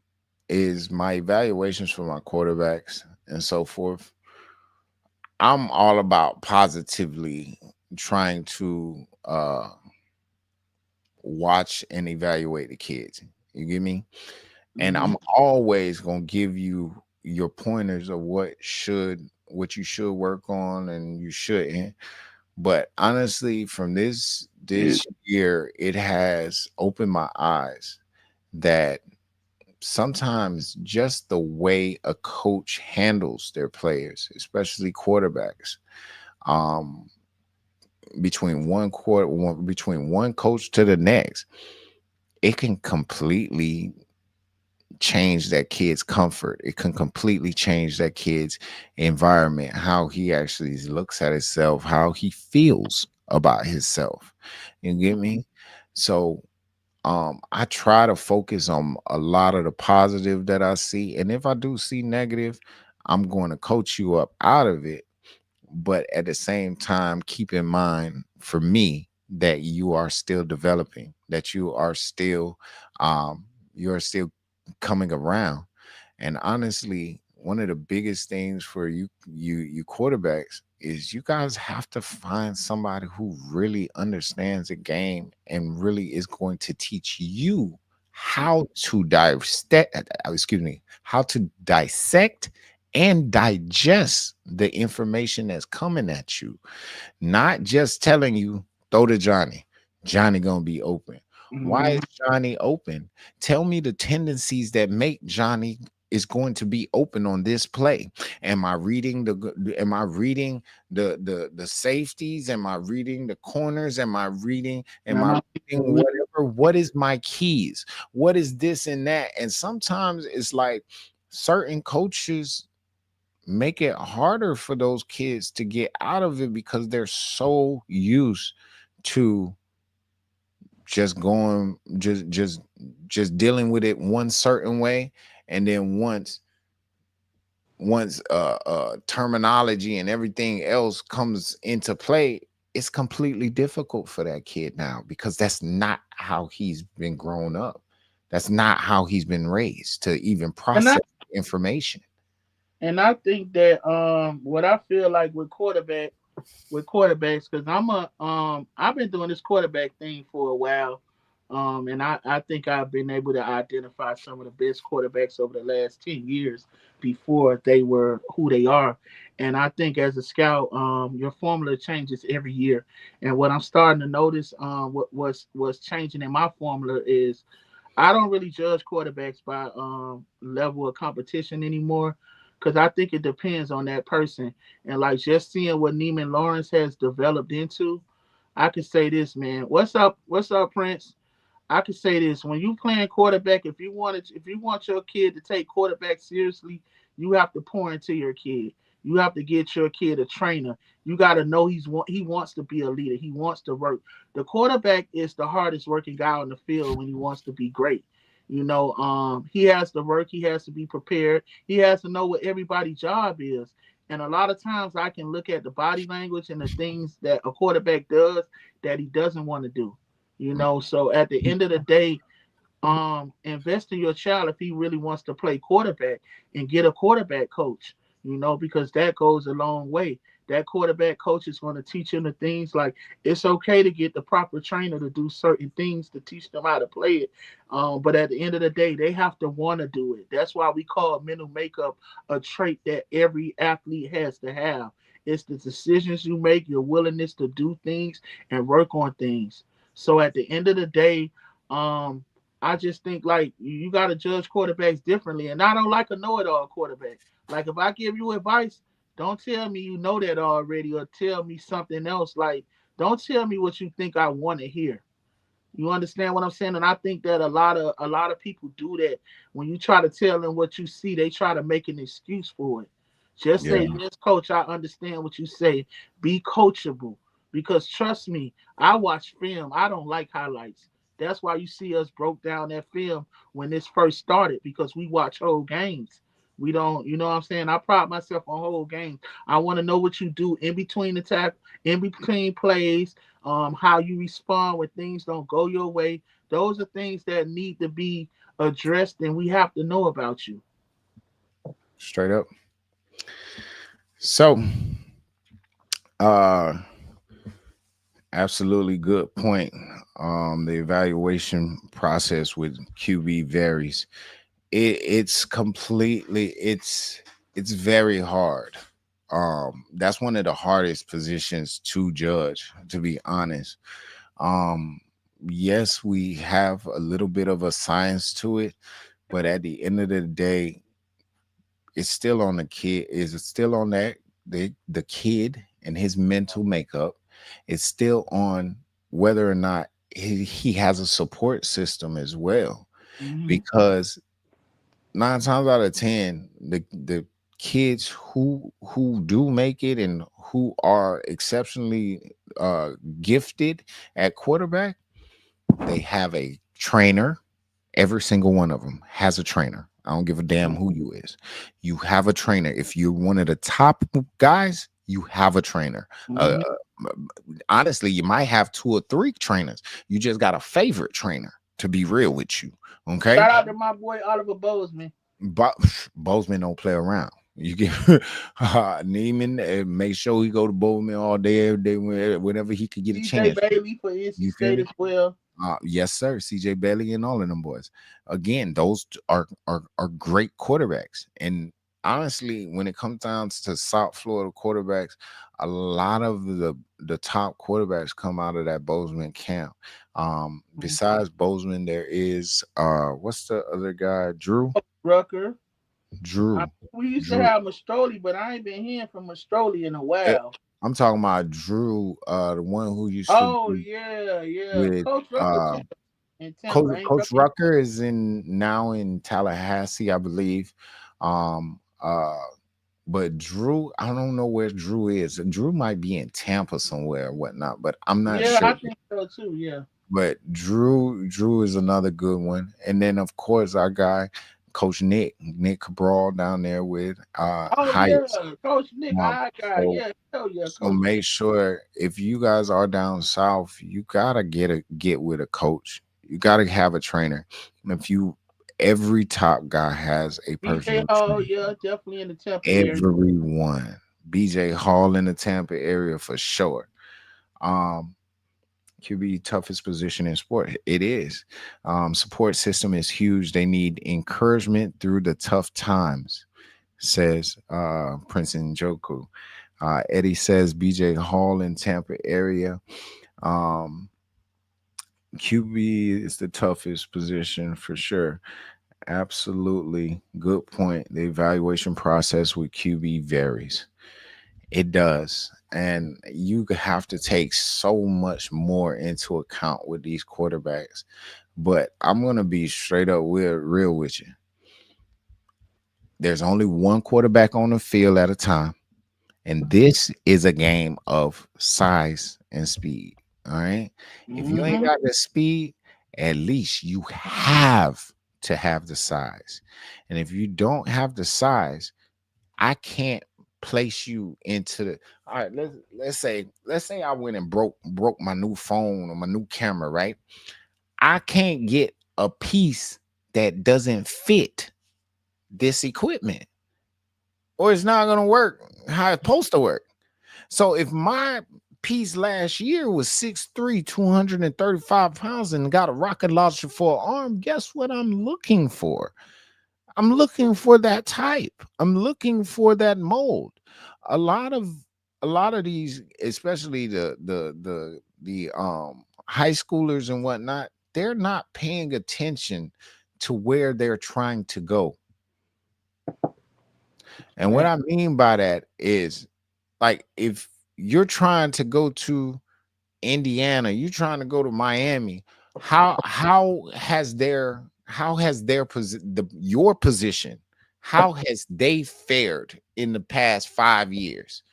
is my evaluations for my quarterbacks and so forth. I'm all about positively trying to watch and evaluate the kids. You get me? And I'm always gonna give you your pointers of what you should work on and you shouldn't. But honestly, from this year, it has opened my eyes that sometimes just the way a coach handles their players, especially quarterbacks, um, between one coach to the next, it can completely change that kid's comfort. It can completely change that kid's environment, how he actually looks at himself, how he feels about himself. You get me? So I try to focus on a lot of the positive that I see. And if I do see negative, I'm going to coach you up out of it. But at the same time, keep in mind for me that you are still developing, that you're still coming around. And honestly, one of the biggest things for you quarterbacks is you guys have to find somebody who really understands the game and really is going to teach you how to how to dissect and digest the information that's coming at you, not just telling you throw to Johnny gonna be open. Why is Johnny open? Tell me the tendencies that make Johnny is going to be open on this play. Am I reading the safeties? Am I reading the corners? Am I reading whatever? What is my keys? What is this and that? And sometimes it's like certain coaches make it harder for those kids to get out of it because they're so used to just going just dealing with it one certain way, and then once terminology and everything else comes into play, it's completely difficult for that kid now because that's not how he's been grown up. That's not how he's been raised to even process information. And I think that what I feel like with quarterbacks, because I've been doing this quarterback thing for a while. And I think I've been able to identify some of the best quarterbacks over the last 10 years before they were who they are. And I think as a scout, your formula changes every year. And what I'm starting to notice, what's changing in my formula is I don't really judge quarterbacks by level of competition anymore. because I think it depends on that person. And like just seeing what Neiman Lawrence has developed into, I could say this, man. What's up? What's up, Prince? I could say this: when you playing quarterback, if you want your kid to take quarterback seriously, you have to pour into your kid. You have to get your kid a trainer. You got to know he wants to be a leader. He wants to work. The quarterback is the hardest working guy on the field when he wants to be great. He has to work. He has to be prepared. He has to know what everybody's job is. And a lot of times I can look at the body language and the things that a quarterback does that he doesn't want to do. So at the end of the day, invest in your child if he really wants to play quarterback and get a quarterback coach, because that goes a long way. That quarterback coach is going to teach him the things like it's okay to get the proper trainer to do certain things to teach them how to play it. But at the end of the day, they have to want to do it. That's why we call mental makeup a trait that every athlete has to have. It's the decisions you make, your willingness to do things and work on things. So at the end of the day, I just think like you got to judge quarterbacks differently. And I don't like a know-it-all quarterback. Like if I give you advice, don't tell me you know that already or tell me something else. Like don't tell me what you think I want to hear. You understand what I'm saying? And I think that a lot of people do that. When you try to tell them what you see, they try to make an excuse for it. Just say, Yeah. yes, coach, I understand what you say. Be coachable. Because trust me, I watch film. I don't like highlights. That's why you see us broke down that film when this first started, because we watch whole games. We don't, you know what I'm saying? I pride myself on whole games. I want to know what you do in between the in between plays, how you respond when things don't go your way. Those are things that need to be addressed, and we have to know about you. Straight up. So, uh, absolutely good point. The evaluation process with QB varies. It's completely it's very hard. That's one of the hardest positions to judge, to be honest. Um, yes, we have a little bit of a science to it, but at the end of the day, it's still on the kid. Is it still on the kid and his mental makeup? It's still on whether or not he has a support system as well, Mhm. because 9 times out of 10, the kids who do make it and who are exceptionally gifted at quarterback, they have a trainer. Every single one of them has a trainer. I don't give a damn who you is. You have a trainer. If you're one of the top guys, you have a trainer. Mhm. Honestly, you might have 2 or 3 trainers. You just got a favorite trainer, to be real with you. Okay. Shout out to my boy Oliver Bozeman. But Bozeman don't play around. You get Neiman and make sure he go to Bozeman all day, every day, whenever he could get a DJ chance. Bailey for NC You feel State me? as well. Yes, sir. CJ Bailey and all of them boys. Again, those are great quarterbacks. And honestly, when it comes down to South Florida quarterbacks, a lot of the top quarterbacks come out of that Bozeman camp. Besides Bozeman, there is what's the other guy? Drew. Rucker. Drew. We used to Drew. have Mastroli, but I ain't been hearing from Mastroli in a while. I'm talking about Drew, the one who used Oh to be yeah. with Coach Rucker too in Tampa. Coach Rucker is now in Tallahassee, I believe. But Drew, I don't know where Drew is. Drew might be in Tampa somewhere or whatnot, but I'm not Yeah, sure. I think so too. Yeah. But Drew is another good one. And then of course our guy, Coach Nick Cabral down there with Heights. Yeah, Coach Nick, I got So, yeah, hell yeah. so make sure if you guys are down south, you gotta get with a coach. You gotta have a trainer. And every top guy has a personal trainer. Yeah, definitely in the Tampa area. Everyone. BJ Hall in the Tampa area for sure. QB toughest position in sport. It is. Support system is huge. They need encouragement through the tough times, says Prince Njoku. Eddie says BJ Hall in Tampa area. QB is the toughest position for sure. absolutely good point. The evaluation process with QB varies. It does. And you have to take so much more into account with these quarterbacks. But I'm going to be straight up real with you. There's only one quarterback on the field at a time. And this is a game of size and speed. All right. If you ain't Mhm. got the speed, at least you have to have the size. And if you don't have the size, I can't place you into the all right. Let's say I went and broke my new phone or my new camera, right? I can't get a piece that doesn't fit this equipment, or it's not gonna work how it's supposed to work. So if my piece last year was 6'3", 235 pounds, and got a rocket launcher for an arm, guess what I'm looking for? I'm looking for that type. I'm looking for that mold. A lot of a lot of these, especially the high schoolers and whatnot, they're not paying attention to where they're trying to go. And what I mean by that is, like, if you're trying to go to Indiana, you're trying to go to Miami, how has your position, how has they fared in the past 5 years?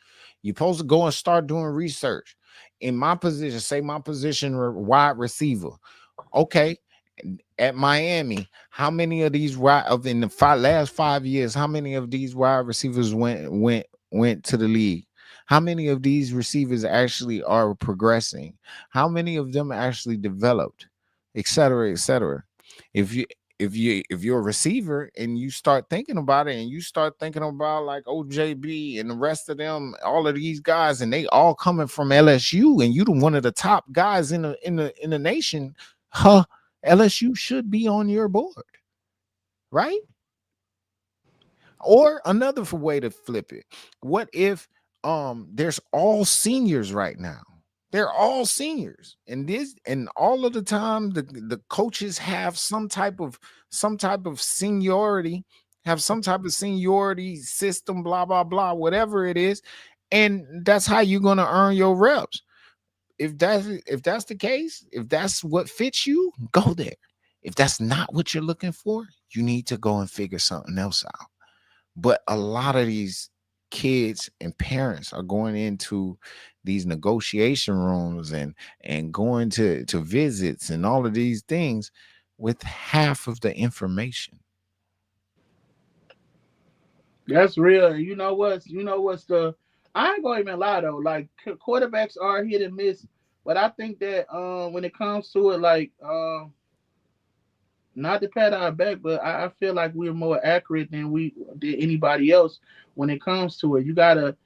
You're supposed to go and start doing research. In my position, say my position wide receiver. Okay, at Miami, how many of these in the last 5 years, how many of these wide receivers went to the league? How many of these receivers actually are progressing? How many of them actually developed, et cetera, et cetera? If you if you're a receiver and you start thinking about it, and you start thinking about like OJB and the rest of them, all of these guys, and they all coming from LSU, and you the one of the top guys in the nation, huh? LSU should be on your board, right? Or another way to flip it, what if there's all seniors right now? They're all seniors, and all of the time the coaches have some type of seniority, have some type of seniority system, blah blah blah, whatever it is, and that's how you're going to earn your reps. If that's the case, if that's what fits you, go there. If that's not what you're looking for, you need to go and figure something else out. But a lot of these kids and parents are going into these negotiation rooms and going to visits and all of these things with half of the information. That's real. You know what's the I ain't gonna even lie though. Like quarterbacks are hit and miss, but I think that when it comes to it, like not to pat our back, but I feel like we're more accurate than anybody else when it comes to it. You gotta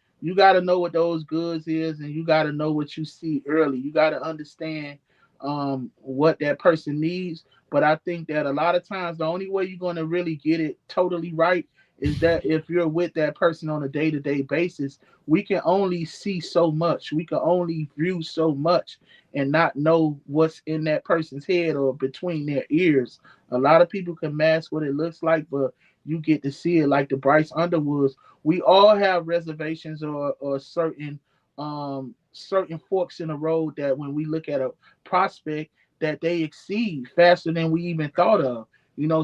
know what those goods is, and you gotta know what you see early. You gotta understand what that person needs. But I think that a lot of times the only way you're gonna really get it totally right is that if you're with that person on a day-to-day basis, we can only see so much. We can only view so much and not know what's in that person's head or between their ears. A lot of people can mask what it looks like, but you get to see it like the Bryce Underwoods. We all have reservations or certain forks in the road that when we look at a prospect that they exceed faster than we even thought of.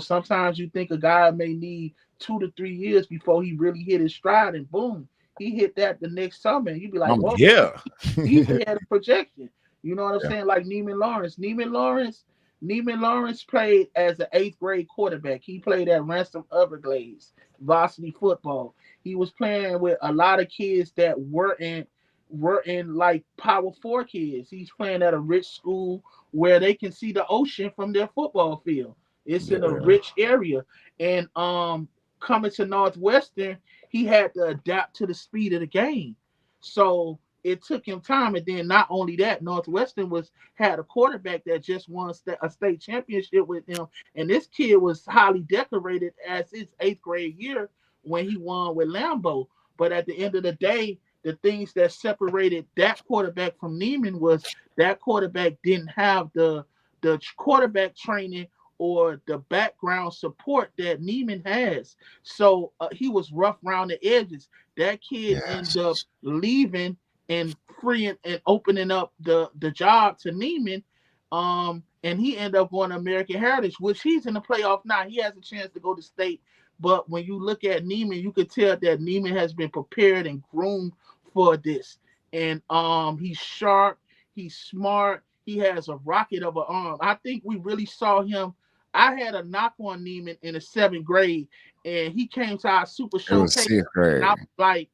Sometimes you think a guy may need 2 to 3 years before he really hit his stride, and boom, he hit that the next summer. And you'd be like, whoa, Yeah. he's ahead of projection. You know what I'm Yeah. saying? Like Neiman Lawrence. Neiman Lawrence played as an eighth grade quarterback. He played at Ransom Everglades varsity football. He was playing with a lot of kids that were in like Power 4 kids. He's playing at a rich school where they can see the ocean from their football field. It's in a Yeah. rich area. And coming to Northwestern, he had to adapt to the speed of the game. So it took him time. And then not only that, Northwestern was had a quarterback that just won a state championship with them. And this kid was highly decorated as his eighth grade year when he won with Lambeau. But at the end of the day, the things that separated that quarterback from Neiman was that quarterback didn't have the quarterback training or the background support that Neiman has. So he was rough around the edges. That kid ended up Yes. leaving and freeing and opening up the job to Neiman. And he ended up going to American Heritage, which he's in the playoff now. He has a chance to go to state. But when you look at Neiman, you can tell that Neiman has been prepared and groomed for this. And he's sharp, he's smart, he has a rocket of an arm. I think we really saw him. I had a knock on Neiman in the 7th grade, and he came to our super It was showcase, 6th and grade.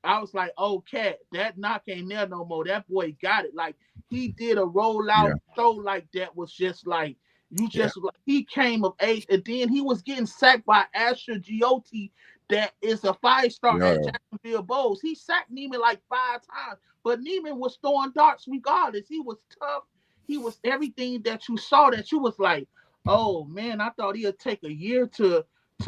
I was like, oh cat, that knock ain't there no more. That boy got it. Like he did a rollout Yeah. throw like that was just like you Yeah. just he came of age, and then he was getting sacked by Asher Giotti, that is a 5-star at Yo. Jacksonville Bowls. He sacked Neiman like 5 times, but Neiman was throwing darts regardless. He was tough. He was everything that you saw that you was like, oh man, I thought he'd take a year to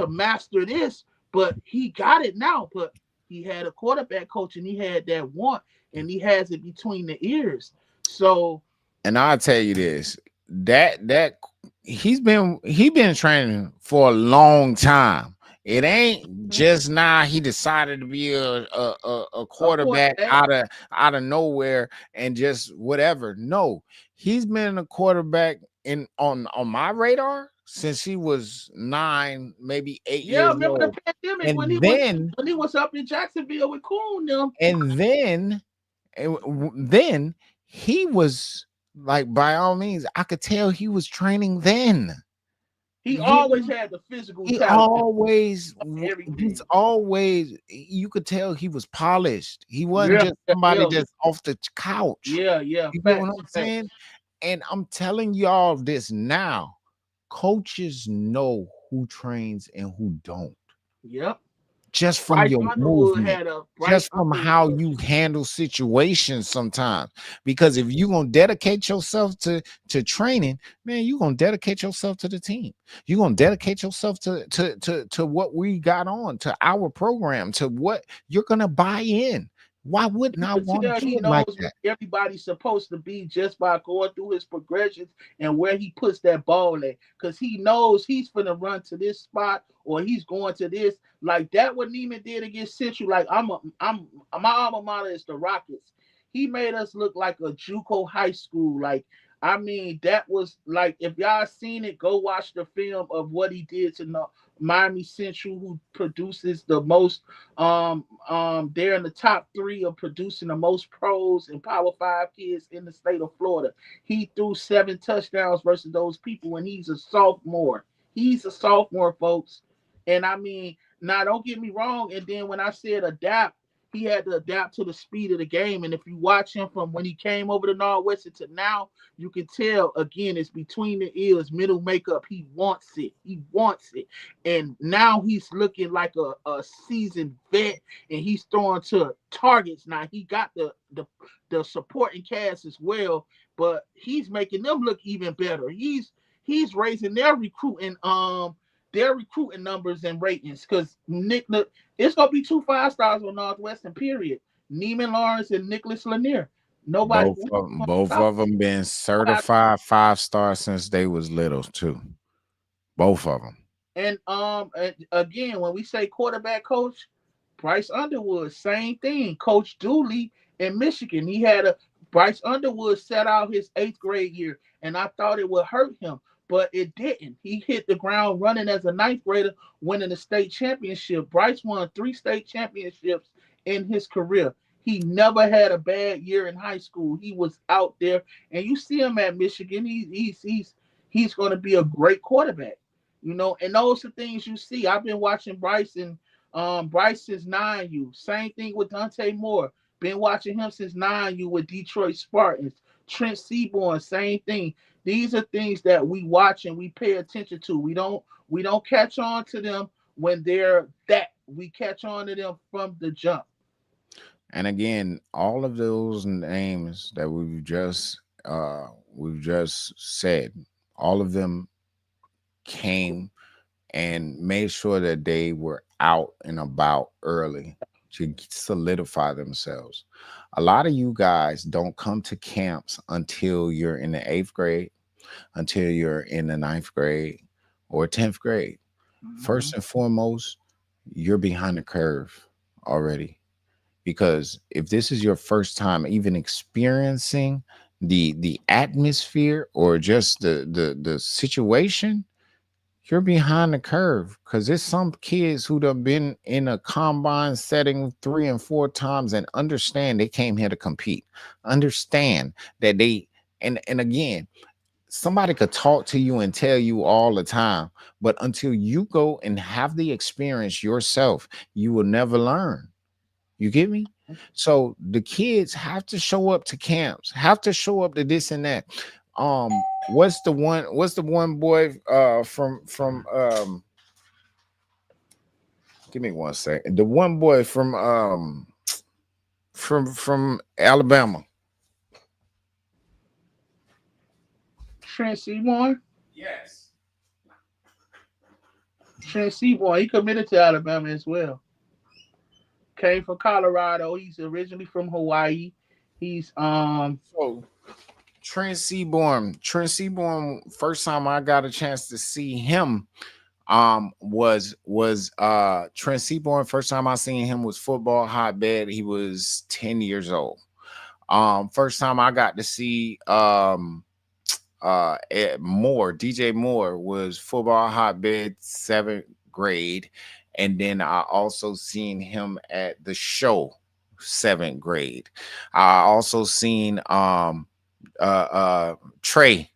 master this, but he got it now. But he had a quarterback coach, and he had that want, and he has it between the ears. So, And I'll tell you this, that he been training for a long time. It ain't just now he decided to be a quarterback out of nowhere and just whatever. No, he's been a quarterback on my radar since he was 9, maybe 8 yeah, years remember old. the pandemic And when he was up in Jacksonville with Coon them. And then he was like, by all means, I could tell he was training then. He always had the physical He talent. he's always, you could tell he was polished. He wasn't just somebody that's off the couch. Yeah. You know what I'm saying? And I'm telling y'all this now. Coaches know who trains and who don't. Yep. Just from Bryce your Underwood movement, just from how you handle situations sometimes. Because if you're gonna dedicate yourself to training, man, you're gonna dedicate yourself to the team. You're gonna dedicate yourself to what we got on, to our program, to what you're gonna buy in. Why wouldn't I want to he do it like knows that? where everybody's supposed to be just by going through his progressions and where he puts that ball at, because he knows he's gonna run to this spot or he's going to this. Like that what Neiman did against Central. Like my alma mater is the Rockets. He made us look like a JUCO high school. Like I mean, that was like, if y'all seen it, go watch the film of what he did to Miami Central, who produces the most. They're in the top 3 of producing the most pros and Power 5 kids in the state of Florida. He threw 7 touchdowns versus those people, and he's a sophomore. He's a sophomore, folks. And I mean, now don't get me wrong. And then when I said adapt, he had to adapt to the speed of the game. And if you watch him from when he came over to Northwestern to now, you can tell again it's between the ears, middle makeup. He wants it. He wants it. And now he's looking like a seasoned vet, and he's throwing to targets. Now he got the supporting cast as well, but he's making them look even better. He's raising their recruiting numbers and ratings, because it's gonna be 2 5-stars on Northwestern. Period. Neiman Lawrence and Nicholas Lanier. Nobody. Both of them been certified 5-star since they was little too. Both of them. And again, when we say quarterback coach, Bryce Underwood, same thing. Coach Dooley in Michigan, Bryce Underwood set out his 8th grade year, and I thought it would hurt him, but it didn't. He hit the ground running as a 9th grader, winning the state championship. Bryce won 3 state championships in his career. He never had a bad year in high school. He was out there, and you see him at Michigan. He's going to be a great quarterback, and those are things you see. I've been watching Bryce and Bryce since 9U. Same thing with Dante Moore. Been watching him since 9U with Detroit Spartans. Trent Seaborn, same thing. These are things that we watch and we pay attention to. We don't catch on to them when they're that. We catch on to them from the jump. And again, all of those names that we've just said, all of them came and made sure that they were out and about early to solidify themselves. A lot of you guys don't come to camps until you're in the 8th grade, until you're in the 9th grade or 10th grade. First and foremost, you're behind the curve already. Because if this is your first time even experiencing the atmosphere or just the situation, you're behind the curve. Because there's some kids who have been in a combine setting 3 and 4 times and understand they came here to compete. Understand that they and again, somebody could talk to you and tell you all the time, but until you go and have the experience yourself, you will never learn. You get me? So the kids have to show up to camps, have to show up to this and that. Um, what's the one boy from give me one second. The one boy from Alabama. Trent Seymour. Yes. Trent Seymour, he committed to Alabama as well. Came from Colorado. He's originally from Hawaii. He's So Trent Seaborn, first time I got a chance to see him was Trent Seaborn. First time I seen him was football hotbed. He was 10 years old. First time I got to see DJ Moore was football hotbed 7th grade, and then I also seen him at the show 7th grade. I also seen Trey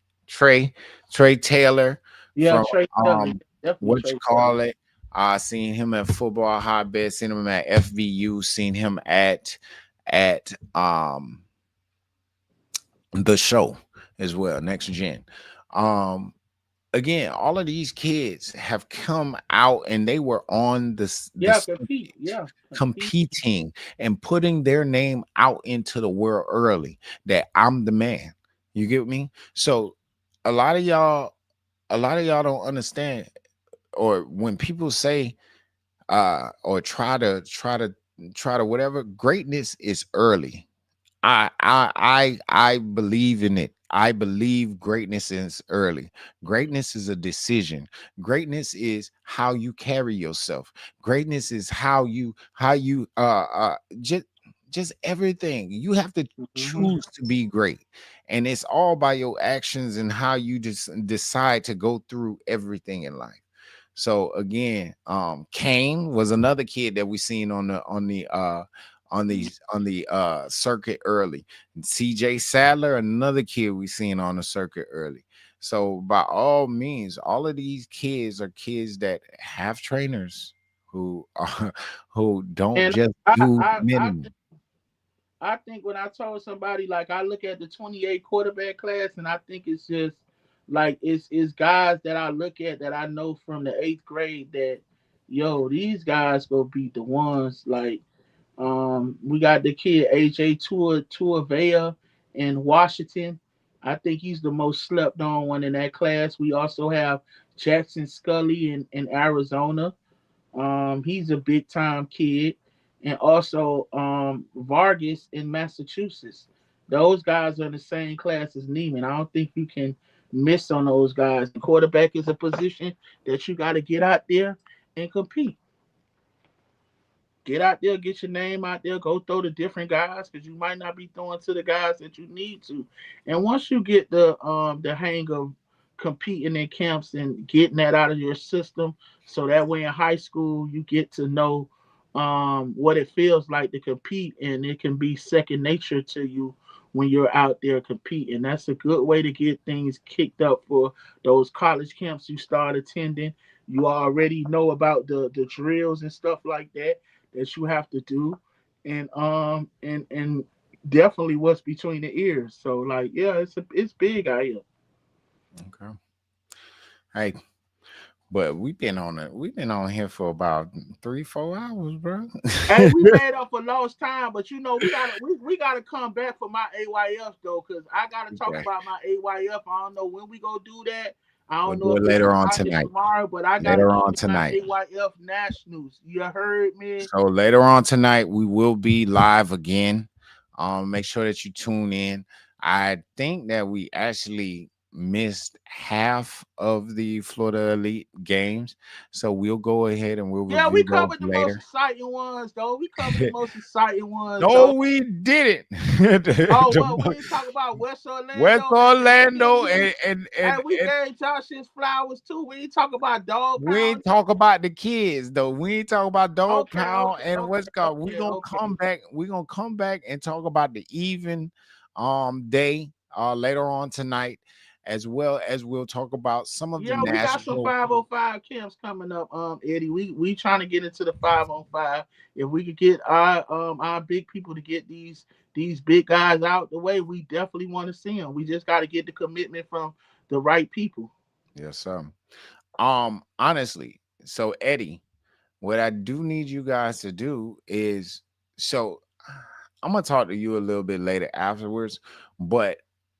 Taylor. yeah, From Trey Taylor. Definitely what Trey you call Taylor. it. I seen him at football hotbed, seen him at FVU, seen him at the show as well, Next Gen. Again, all of these kids have come out and they were on this Compete. Yeah, competing and putting their name out into the world early, that I'm the man. You get me? So a lot of y'all don't understand, or when people say or try to whatever, greatness is early. I believe in it. I believe greatness is early. Greatness is a decision. Greatness is how you carry yourself. Greatness is how you just everything. You have to choose to be great. And it's all by your actions and how you just decide to go through everything in life. So again, Kane was another kid that we seen on the circuit early. CJ Sadler, another kid we seen on the circuit early. So by all means, all of these kids are kids that have trainers who don't And just do minimum. I think when I told somebody, like, I look at the 28 quarterback class, and I think it's just like it's guys that I look at that I know from the 8th grade that, yo, these guys go beat the ones. Like, we got the kid AJ Tuavea in Washington. I think he's the most slept on one in that class. We also have Jackson Scully in Arizona. He's a big time kid, and also Vargas in Massachusetts. Those guys are in the same class as Neiman. I don't think you can miss on those guys. The quarterback is a position that you got to get out there and compete. Get out there, get your name out there, go throw to different guys because you might not be throwing to the guys that you need to. And once you get the hang of competing in camps and getting that out of your system, so that way in high school you get to know what it feels like to compete, and it can be second nature to you when you're out there competing. That's a good way to get things kicked up for those college camps you start attending. You already know about the drills and stuff like that you have to do, and definitely what's between the ears. So like, yeah, it's big out here. Okay. Hey, but we've been on here for about 3-4 hours, bro. Hey, we made up for lost time, but you know we gotta come back for my AYF though, because I gotta talk about my AYF. I don't know when we go do that. I don't know do if it later on it's tonight. tomorrow, but I gotta Later on get my tonight. AYF Nationals. You heard me? So later on tonight, we will be live again. Make sure that you tune in. I think that we actually missed half of the Florida Elite games, so we'll go ahead and we'll Yeah, review we those covered the most later. exciting ones, though. We covered the most exciting ones, No, though. we didn't. Oh, well, we didn't talk about West West Orlando and Orlando TMU. and We gave Josh his flowers too. We didn't talk about Dog we Pound. ain't talk about the kids though. We ain't talk about Dog Okay, Pound okay, and what's called. okay, We gonna okay. come back. We gonna come back and talk about the even day later on tonight, as well as we'll talk about some of the Yeah, we got some national. 505 camps coming up, Eddie. We trying to get into the 5-on-5. If we could get our big people to get these big guys out the way, we definitely want to see them. We just got to get the commitment from the right people. Yes, sir. Honestly, so Eddie, what I do need you guys to do is so I'm gonna talk to you a little bit later afterwards, but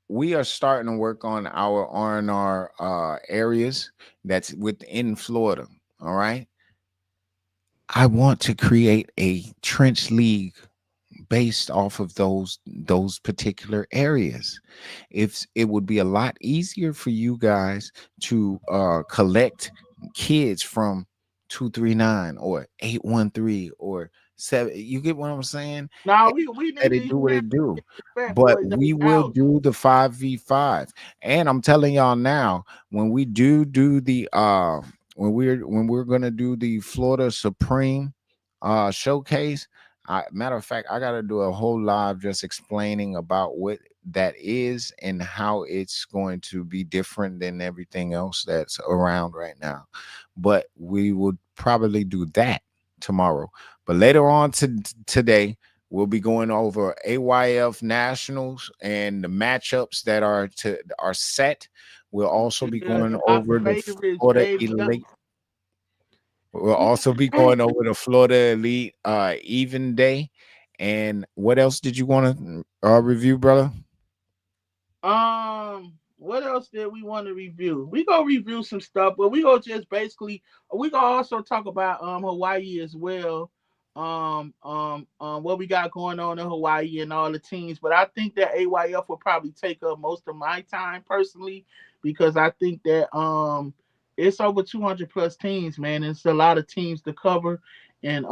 we are starting to work on our R&R areas that's within Florida. All right. I want to create a trench league based off of those particular areas. If it would be a lot easier for you guys to collect kids from 239 or 813 or 7, you get what I'm saying? Now we need Let to it do what unite it do. the Fat But Boys we will out. do the 5v5. And I'm telling y'all now, when we do the when we're gonna do the Florida Supreme showcase, matter of fact, I gotta do a whole live just explaining about what that is and how it's going to be different than everything else that's around right now. But we would probably do that tomorrow. But later on today, we'll be going over AYF Nationals and the matchups that are set. We'll also be Yeah, going our over the favorites, Florida baby. Elite. We'll also be going over the Florida Elite even day. And what else did you want to review, brother? What else did we want to review? We gonna review some stuff, but we gonna just basically we gonna also talk about Hawaii as well. What we got going on in Hawaii and all the teams. But I think that AYF will probably take up most of my time personally because I think that it's over 200 plus teams, man. It's a lot of teams to cover, and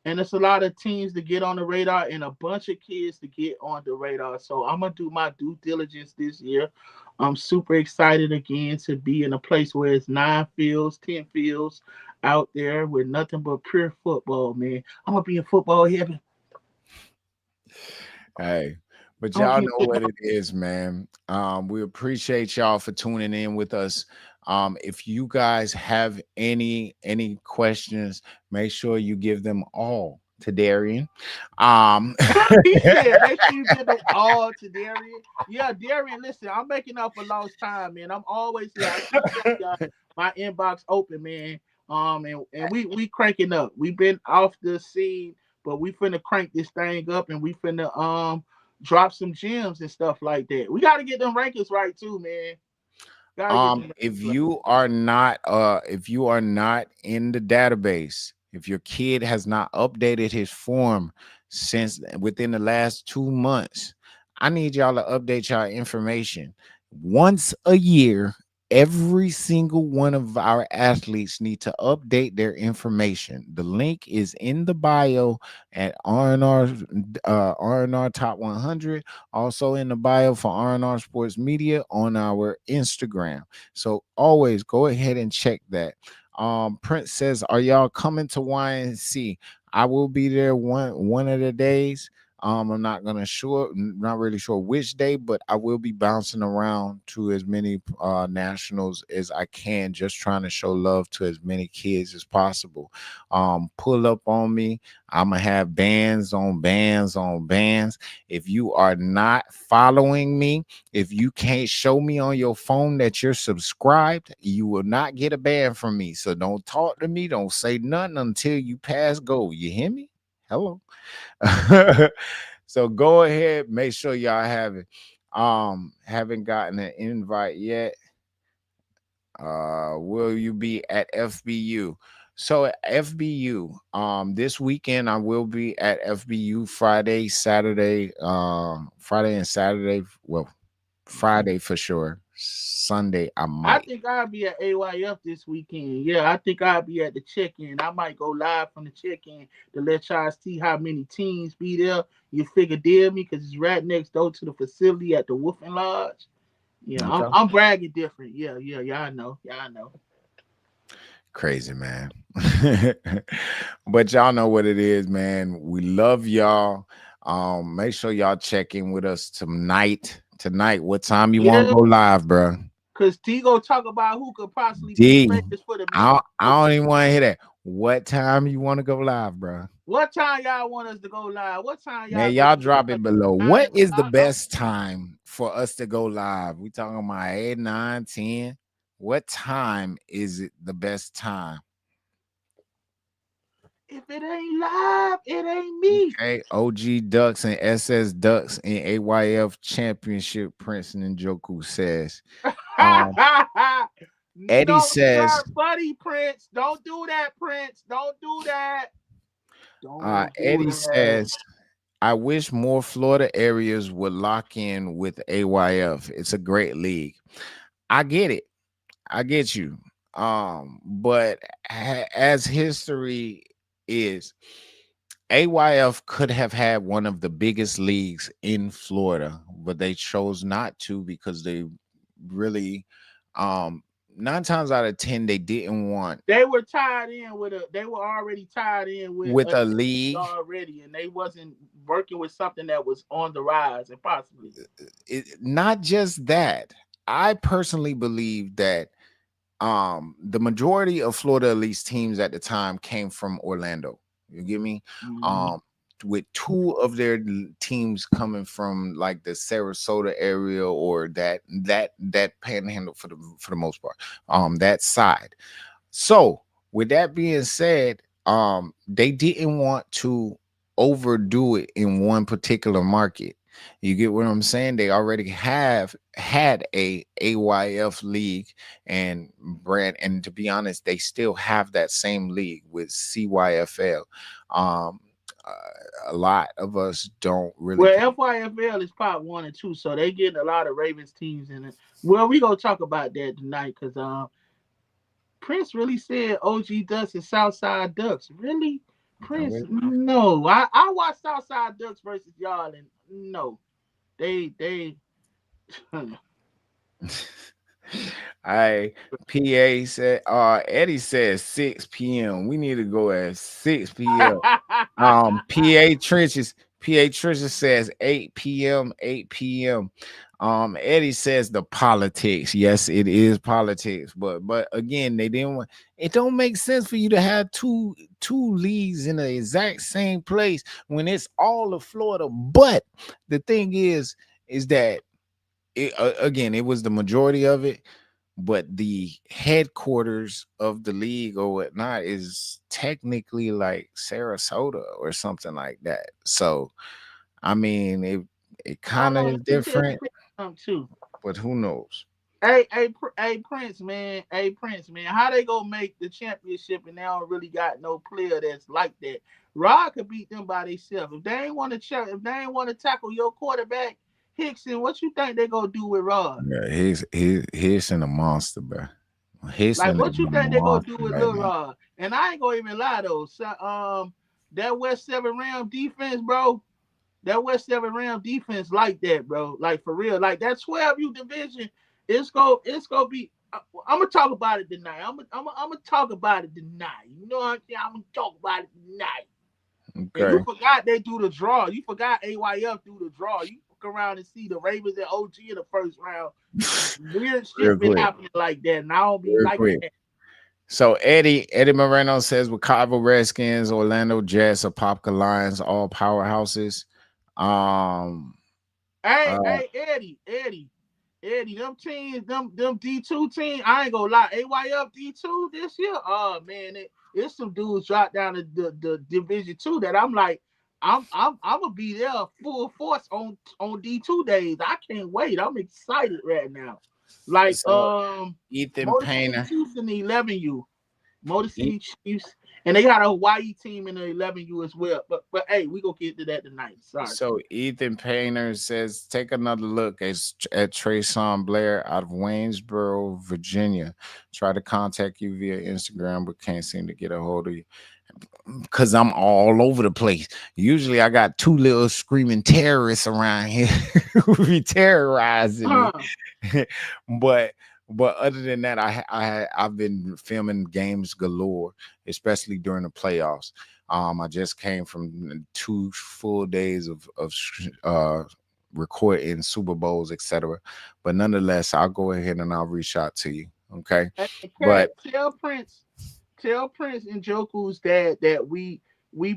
and it's a lot of teams to get on the radar and a bunch of kids to get on the radar. So I'm gonna do my due diligence this year. I'm super excited again to be in a place where it's 9 fields, 10 fields out there with nothing but pure football, man. I'm gonna be in football heaven. Hey, but I'm gonna y'all be in know what football. it is, man. We appreciate y'all for tuning in with us. If you guys have any questions, make sure you give them all to Darian. He said, make sure you get them all to Darian. Yeah, Darian, listen, I'm making up for lost time, man. I'm always here. I keep telling y'all my inbox open, man. And we cranking up. We've been off the scene, but we finna crank this thing up and we finna drop some gems and stuff like that. We gotta get them rankings right too, man. Gotta get them If rankings right. if you are not in the database, if your kid has not updated his form since within the last 2 months, I need y'all to update y'all information once a year. Every single one of our athletes need to update their information. The link is in the bio at R&R Top 100, also in the bio for R&R Sports Media on our Instagram. So always go ahead and check that. Prince says, are y'all coming to YNC? I will be there one of the days. I'm not really sure which day, but I will be bouncing around to as many nationals as I can, just trying to show love to as many kids as possible. Pull up on me. I'm gonna have bands on bands on bands. If you are not following me, if you can't show me on your phone that you're subscribed, you will not get a band from me. So don't talk to me. Don't say nothing until you pass go. You hear me? Hello. So go ahead, make sure y'all have it. Haven't gotten an invite yet. Will you be at FBU? So at FBU, this weekend I will be at FBU Friday and Saturday. Well, Friday for sure. Sunday, I I might. think I'll be at AYF this weekend. Yeah, I think I'll be at the check-in. I might go live from the check-in to let y'all see how many teams be there. You figure deal me because it's right next door to the facility at the Wolfen Lodge. Yeah, Okay. I'm bragging different. Yeah, y'all know. Y'all know. Crazy, man. But y'all know what it is, man. We love y'all. Make sure y'all check in with us tonight. Tonight, what time you want to Yeah, go live, bro? because T go talk about who could possibly be D, famous for the I music. don't even want to hear that. What time you want to go live, bro? What time y'all want us to go live? What time Man, y'all y'all go drop live? it below. 9 What is the o'clock? best time for us to go live? We talking about 8, 9, 10. What time is it the best time? If it ain't live, it ain't me. Okay, OG Ducks and SS Ducks in AYF Championship. Prince and Njoku says. Eddie No, says, sir, buddy, Prince. Don't do that, Prince. Don't do that. Don't do Eddie that. says, I wish more Florida areas would lock in with AYF. It's a great league. I get it. I get you. But as history is, AYF could have had one of the biggest leagues in Florida, but they chose not to because they really 9 times out of 10 they didn't want They were tied in with they were already tied in with a league. already, and they wasn't working with something that was on the rise and possibly. Not just that. I personally believe that the majority of Florida Elite teams at the time came from Orlando. You get me? With 2 of their teams coming from like the Sarasota area or that panhandle for the most part, that side. So with that being said, they didn't want to overdo it in one particular market. You get what I'm saying? They already have had a AYF league and brand, and to be honest, they still have that same league with CYFL. A lot of us don't really. Well, FYFL is part 1 and 2, so they getting a lot of Ravens teams in it. Well, we gonna talk about that tonight because Prince really said OG Ducks and Southside Ducks. Really, Prince? No, I watched Southside Ducks versus y'all, and no, they. PA said, Eddie says 6 p.m. We need to go at 6 p.m. PA Trenches says 8 p.m. 8 p.m. Eddie says the politics. Yes, it is politics, but again, they didn't want. It don't make sense for you to have two leagues in the exact same place when it's all of Florida. But the thing is that it was the majority of it, but the headquarters of the league or whatnot is technically like Sarasota or something like that. So, I mean, it kind of is different, too. But who knows? Hey, Prince, man. Hey, Prince, man. How they gonna make the championship and they don't really got no player that's like that? Rod could beat them by themselves. If they ain't want to tackle your quarterback, Hickson, what you think they gonna do with Rod? Yeah, he's in a monster, bro. Like, what you think they gonna do with Lil Rod? And I ain't gonna even lie though. So, that West 7 Ram defense, bro. That West 7 Ram defense like that, bro. Like for real. Like that 12U division, it's gonna be. I'm gonna talk about it tonight. I'm gonna talk about it tonight. You know what I'm saying? I'm gonna talk about it tonight. Okay. And you forgot they do the draw. You forgot AYF do the draw. You look around and see the Ravens and OG in the first round. Weird shit been happening like that, and I don't be like that. So Eddie Moreno says with Chicago Redskins, Orlando Jets, or Popka Lions, all powerhouses. Hey, Eddie, them teams, them D2 teams, I ain't gonna lie, AYF D2 this year, oh man, it's some dudes dropped down to the Division 2 that I'm like, I'm gonna be there full force on D2 days. I can't wait. I'm excited right now. Like so, Ethan Motor Painter, City Chiefs in the 11U, Motor City Chiefs And they got a Hawaii team in the 11U as well. But hey, we gonna get to that tonight. Sorry. So Ethan Painter says, take another look at Trayshawn Blair out of Waynesboro, Virginia. Try to contact you via Instagram, but can't seem to get a hold of you. Because I'm all over the place. Usually I got two little screaming terrorists around here who be terrorizing me. But other than that, I've been filming games galore, especially during the playoffs. I just came from 2 full days of recording Super Bowls, etc. But nonetheless, I'll go ahead and I'll reach out to you. Okay. Hey, but tell Prince and Joku's that we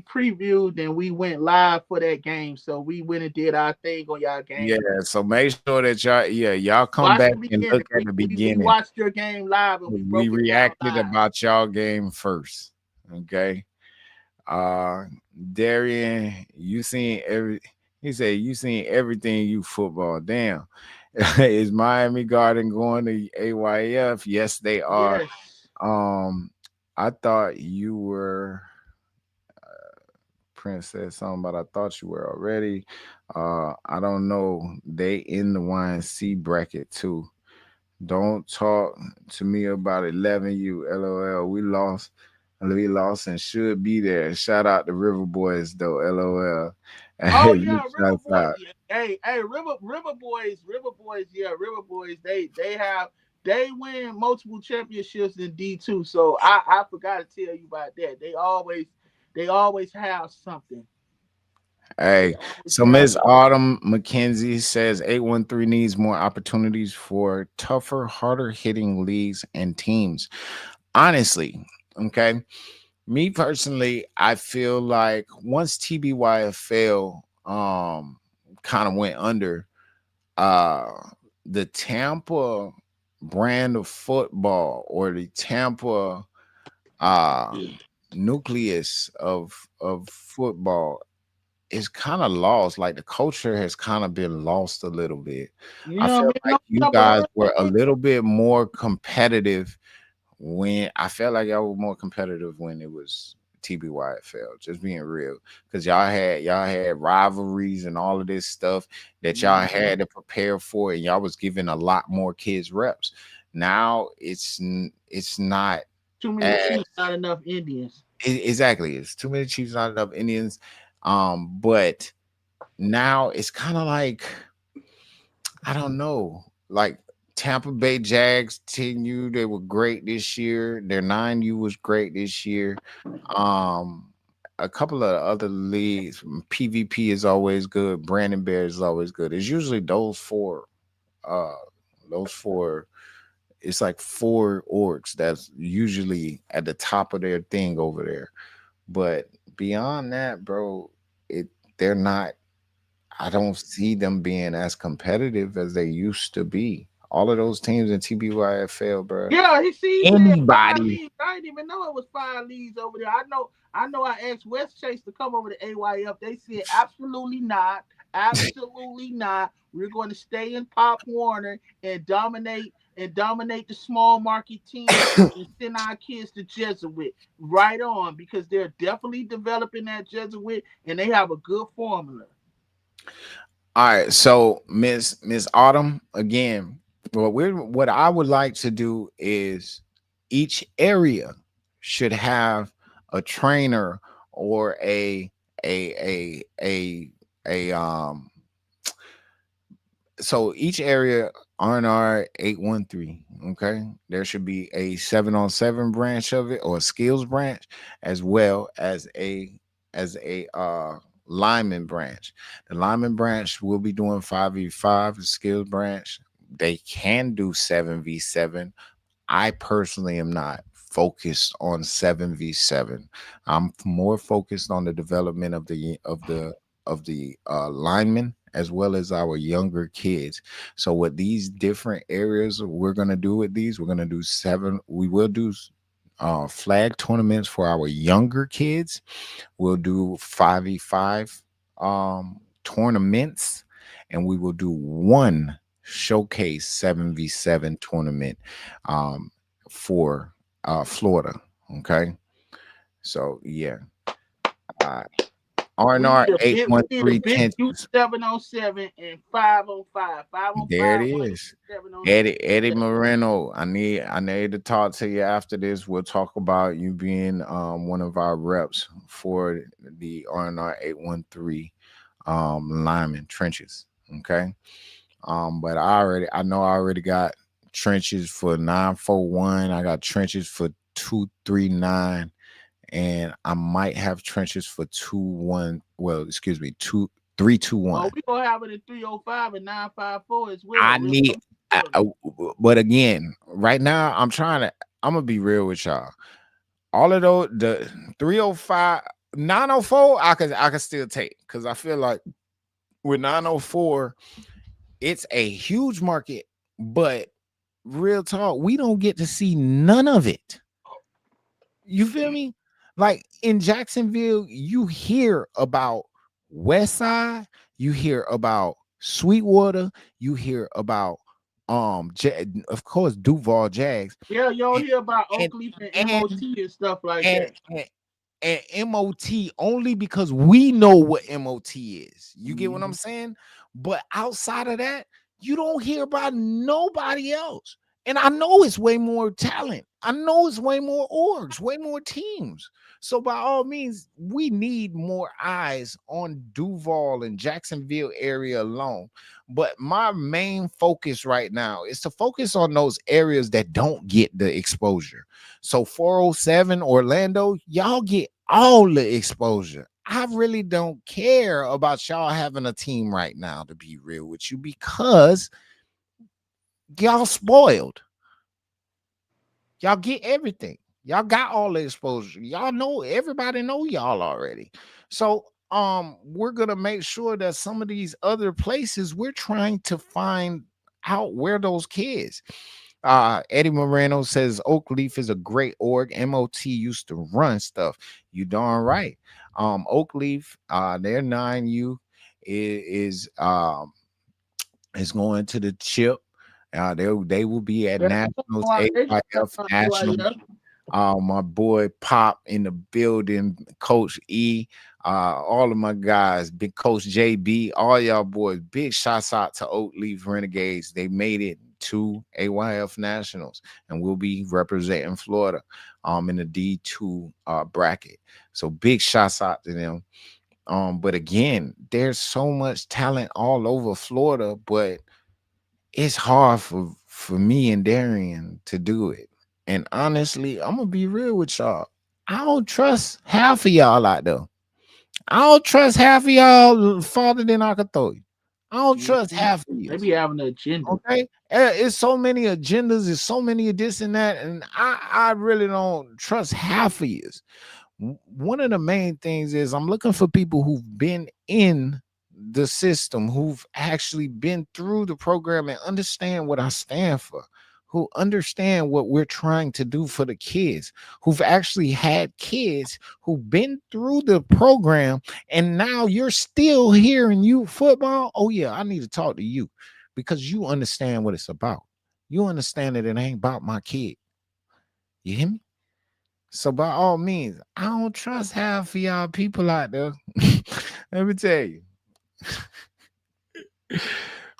previewed and we went live for that game. So we went and did our thing on y'all game. Yeah, so make sure that y'all come back and look at the beginning. We watched your game live and we reacted about y'all game first. Okay. Darian, he said you seen everything you football. Damn. Is Miami Garden going to AYF? Yes, they are. Yes. I thought you were Prince said something about I thought you were already. I don't know. They in the YNC bracket too. Don't talk to me about 11U. LOL. We lost and should be there. Shout out to River Boys though. LOL. Oh yeah, River Boys. Hey, River Boys. Yeah, River Boys. They win multiple championships in D2. So I forgot to tell you about that. They always have something. Hey, so Miss Autumn McKenzie says 813 needs more opportunities for tougher, harder hitting leagues and teams. Honestly, okay. Me personally, I feel like once TBYFL kind of went under, the Tampa brand of football or the Tampa nucleus of football is kind of lost. Like the culture has kind of been lost a little bit. I feel like you guys were a little bit more competitive when y'all were more competitive when it was TBYFL, just being real, because y'all had rivalries and all of this stuff that y'all had to prepare for, and y'all was giving a lot more kids reps. Now it's not too many Chiefs, not enough Indians. Exactly, it's too many Chiefs, not enough Indians. But now it's kind of like, I don't know, like Tampa Bay Jags 10U, they were great this year. Their 9U was great this year. A couple of other leagues, PvP is always good. Brandon Bear is always good. It's usually those four. It's like 4 orgs that's usually at the top of their thing over there. But beyond that, bro, they're not. I don't see them being as competitive as they used to be. All of those teams in TBYFL, bro. Yeah, anybody. I didn't even know it was 5 leagues over there. I know. I asked West Chase to come over to AYF. They said absolutely not. Absolutely not. We're going to stay in Pop Warner and dominate the small market teams and send our kids to Jesuit. Right on, because they're definitely developing that Jesuit and they have a good formula. All right, so Miss Autumn, again, what I would like to do is each area should have a trainer or so each area R&R 813, okay, there should be a 7-on-7 branch of it, or a skills branch, as well as a lineman branch. The lineman branch will be doing 5v5. The skills branch, they can do 7v7. I personally am not focused on 7v7. I'm more focused on the development of the linemen, as well as our younger kids. So with these different areas we're going to do with these, we're going to do 7. We will do flag tournaments for our younger kids. We'll do 5v5 tournaments, and we will do 1 showcase 7v7 tournament for Florida. Okay. So yeah. We R&R need a big, we need a 813 big U tensions. 707 and 505. There 505 it one is. 707. Eddie Moreno. I need to talk to you after this. We'll talk about you being one of our reps for the R&R 813 lineman trenches. Okay. But I know I already got trenches for 941. I got trenches for 239. And I might have trenches for 2-1. Well, excuse me, 321. Oh, we gonna have it at 305 and 954 as well. I need, but again, right now I'm gonna be real with y'all. All of those, the 305, 904, I can still take because I feel like with 904, it's a huge market, but real talk, we don't get to see none of it. You feel me? Like in Jacksonville, you hear about West Side, you hear about Sweetwater, you hear about of course Duval Jags. Yeah, you don't hear about and, Oakleaf and MOT and stuff like and, that. and MOT only because we know what MOT is. You get what I'm Mhm. saying? But outside of that, you don't hear about nobody else. And I know it's way more talent. I know it's way more orgs, way more teams. So by all means, we need more eyes on Duval and Jacksonville area alone. But my main focus right now is to focus on those areas that don't get the exposure. So 407 Orlando, y'all get all the exposure. I really don't care about y'all having a team right now, to be real with you, because y'all spoiled. Y'all get everything. Y'all got all the exposure. Y'all know, everybody know y'all already. So we're gonna make sure that some of these other places we're trying to find out where those kids. Eddie Moreno says Oakleaf is a great org. MOT used to run stuff. You darn right. Oakleaf, their 9U is going to the chip. They will be at Nationals, AYF Nationals. My boy Pop in the building, Coach E, all of my guys, Big Coach JB, all y'all boys. Big shouts out to Oakleaf Renegades. They made it to AYF Nationals, and we'll be representing Florida in the D2 bracket. So big shouts out to them. But again, there's so much talent all over Florida, but it's hard for me and Darian to do it. And honestly, I'm gonna be real with y'all. I don't trust half of y'all out there. I don't trust half of y'all farther than I can throw you. I don't trust half of you. They be having an agenda. Okay, it's so many agendas, it's so many of this and that, and I really don't trust half of you. One of the main things is I'm looking for people who've been in the system, who've actually been through the program and understand what I stand for, who understand what we're trying to do for the kids, who've actually had kids who've been through the program, and now you're still here in youth football. Oh yeah, I need to talk to you because you understand what it's about. You understand that it ain't about my kid. You hear me? So by all means, I don't trust half of y'all people out there. Let me tell you.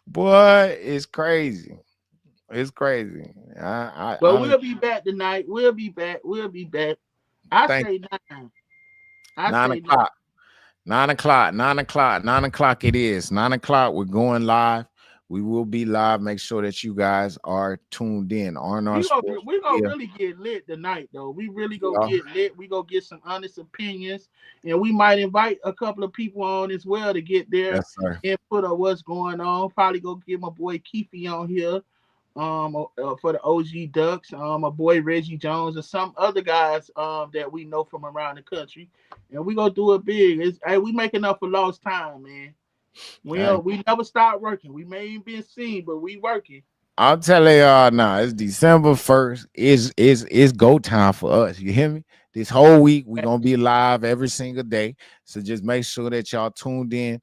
Boy, it's crazy. It's crazy. But we'll be back tonight. We'll be back. I say 9. 9 o'clock. 9 o'clock. 9 o'clock. 9 o'clock it is. 9 o'clock. We're going live. We will be live. Make sure that you guys are tuned in. We're gonna really get lit tonight, though. We really gonna get lit. We gonna get some honest opinions, and we might invite a couple of people on as well to get their input on what's going on. Probably go get my boy Keefe on here, for the OG Ducks. My boy Reggie Jones and some other guys that we know from around the country, and we gonna do it big. We making up for lost time, man. We never start working. We may ain't been seen, but we working. I'll tell y'all now, it's December 1st. It's go time for us. You hear me? This whole week we're gonna be live every single day. So just make sure that y'all tuned in,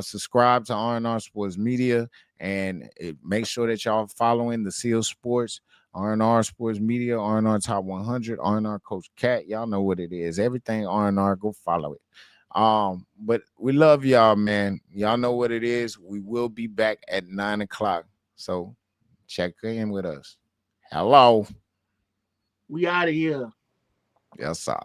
subscribe to R&R Sports Media, and make sure that y'all following the Seal Sports R&R Sports Media, R&R Top 100, R&R Coach Cat. Y'all know what it is. Everything R&R, go follow it. But we love y'all, man. Y'all know what it is. We will be back at 9 o'clock. So check in with us. Hello. We out of here. Yes, sir.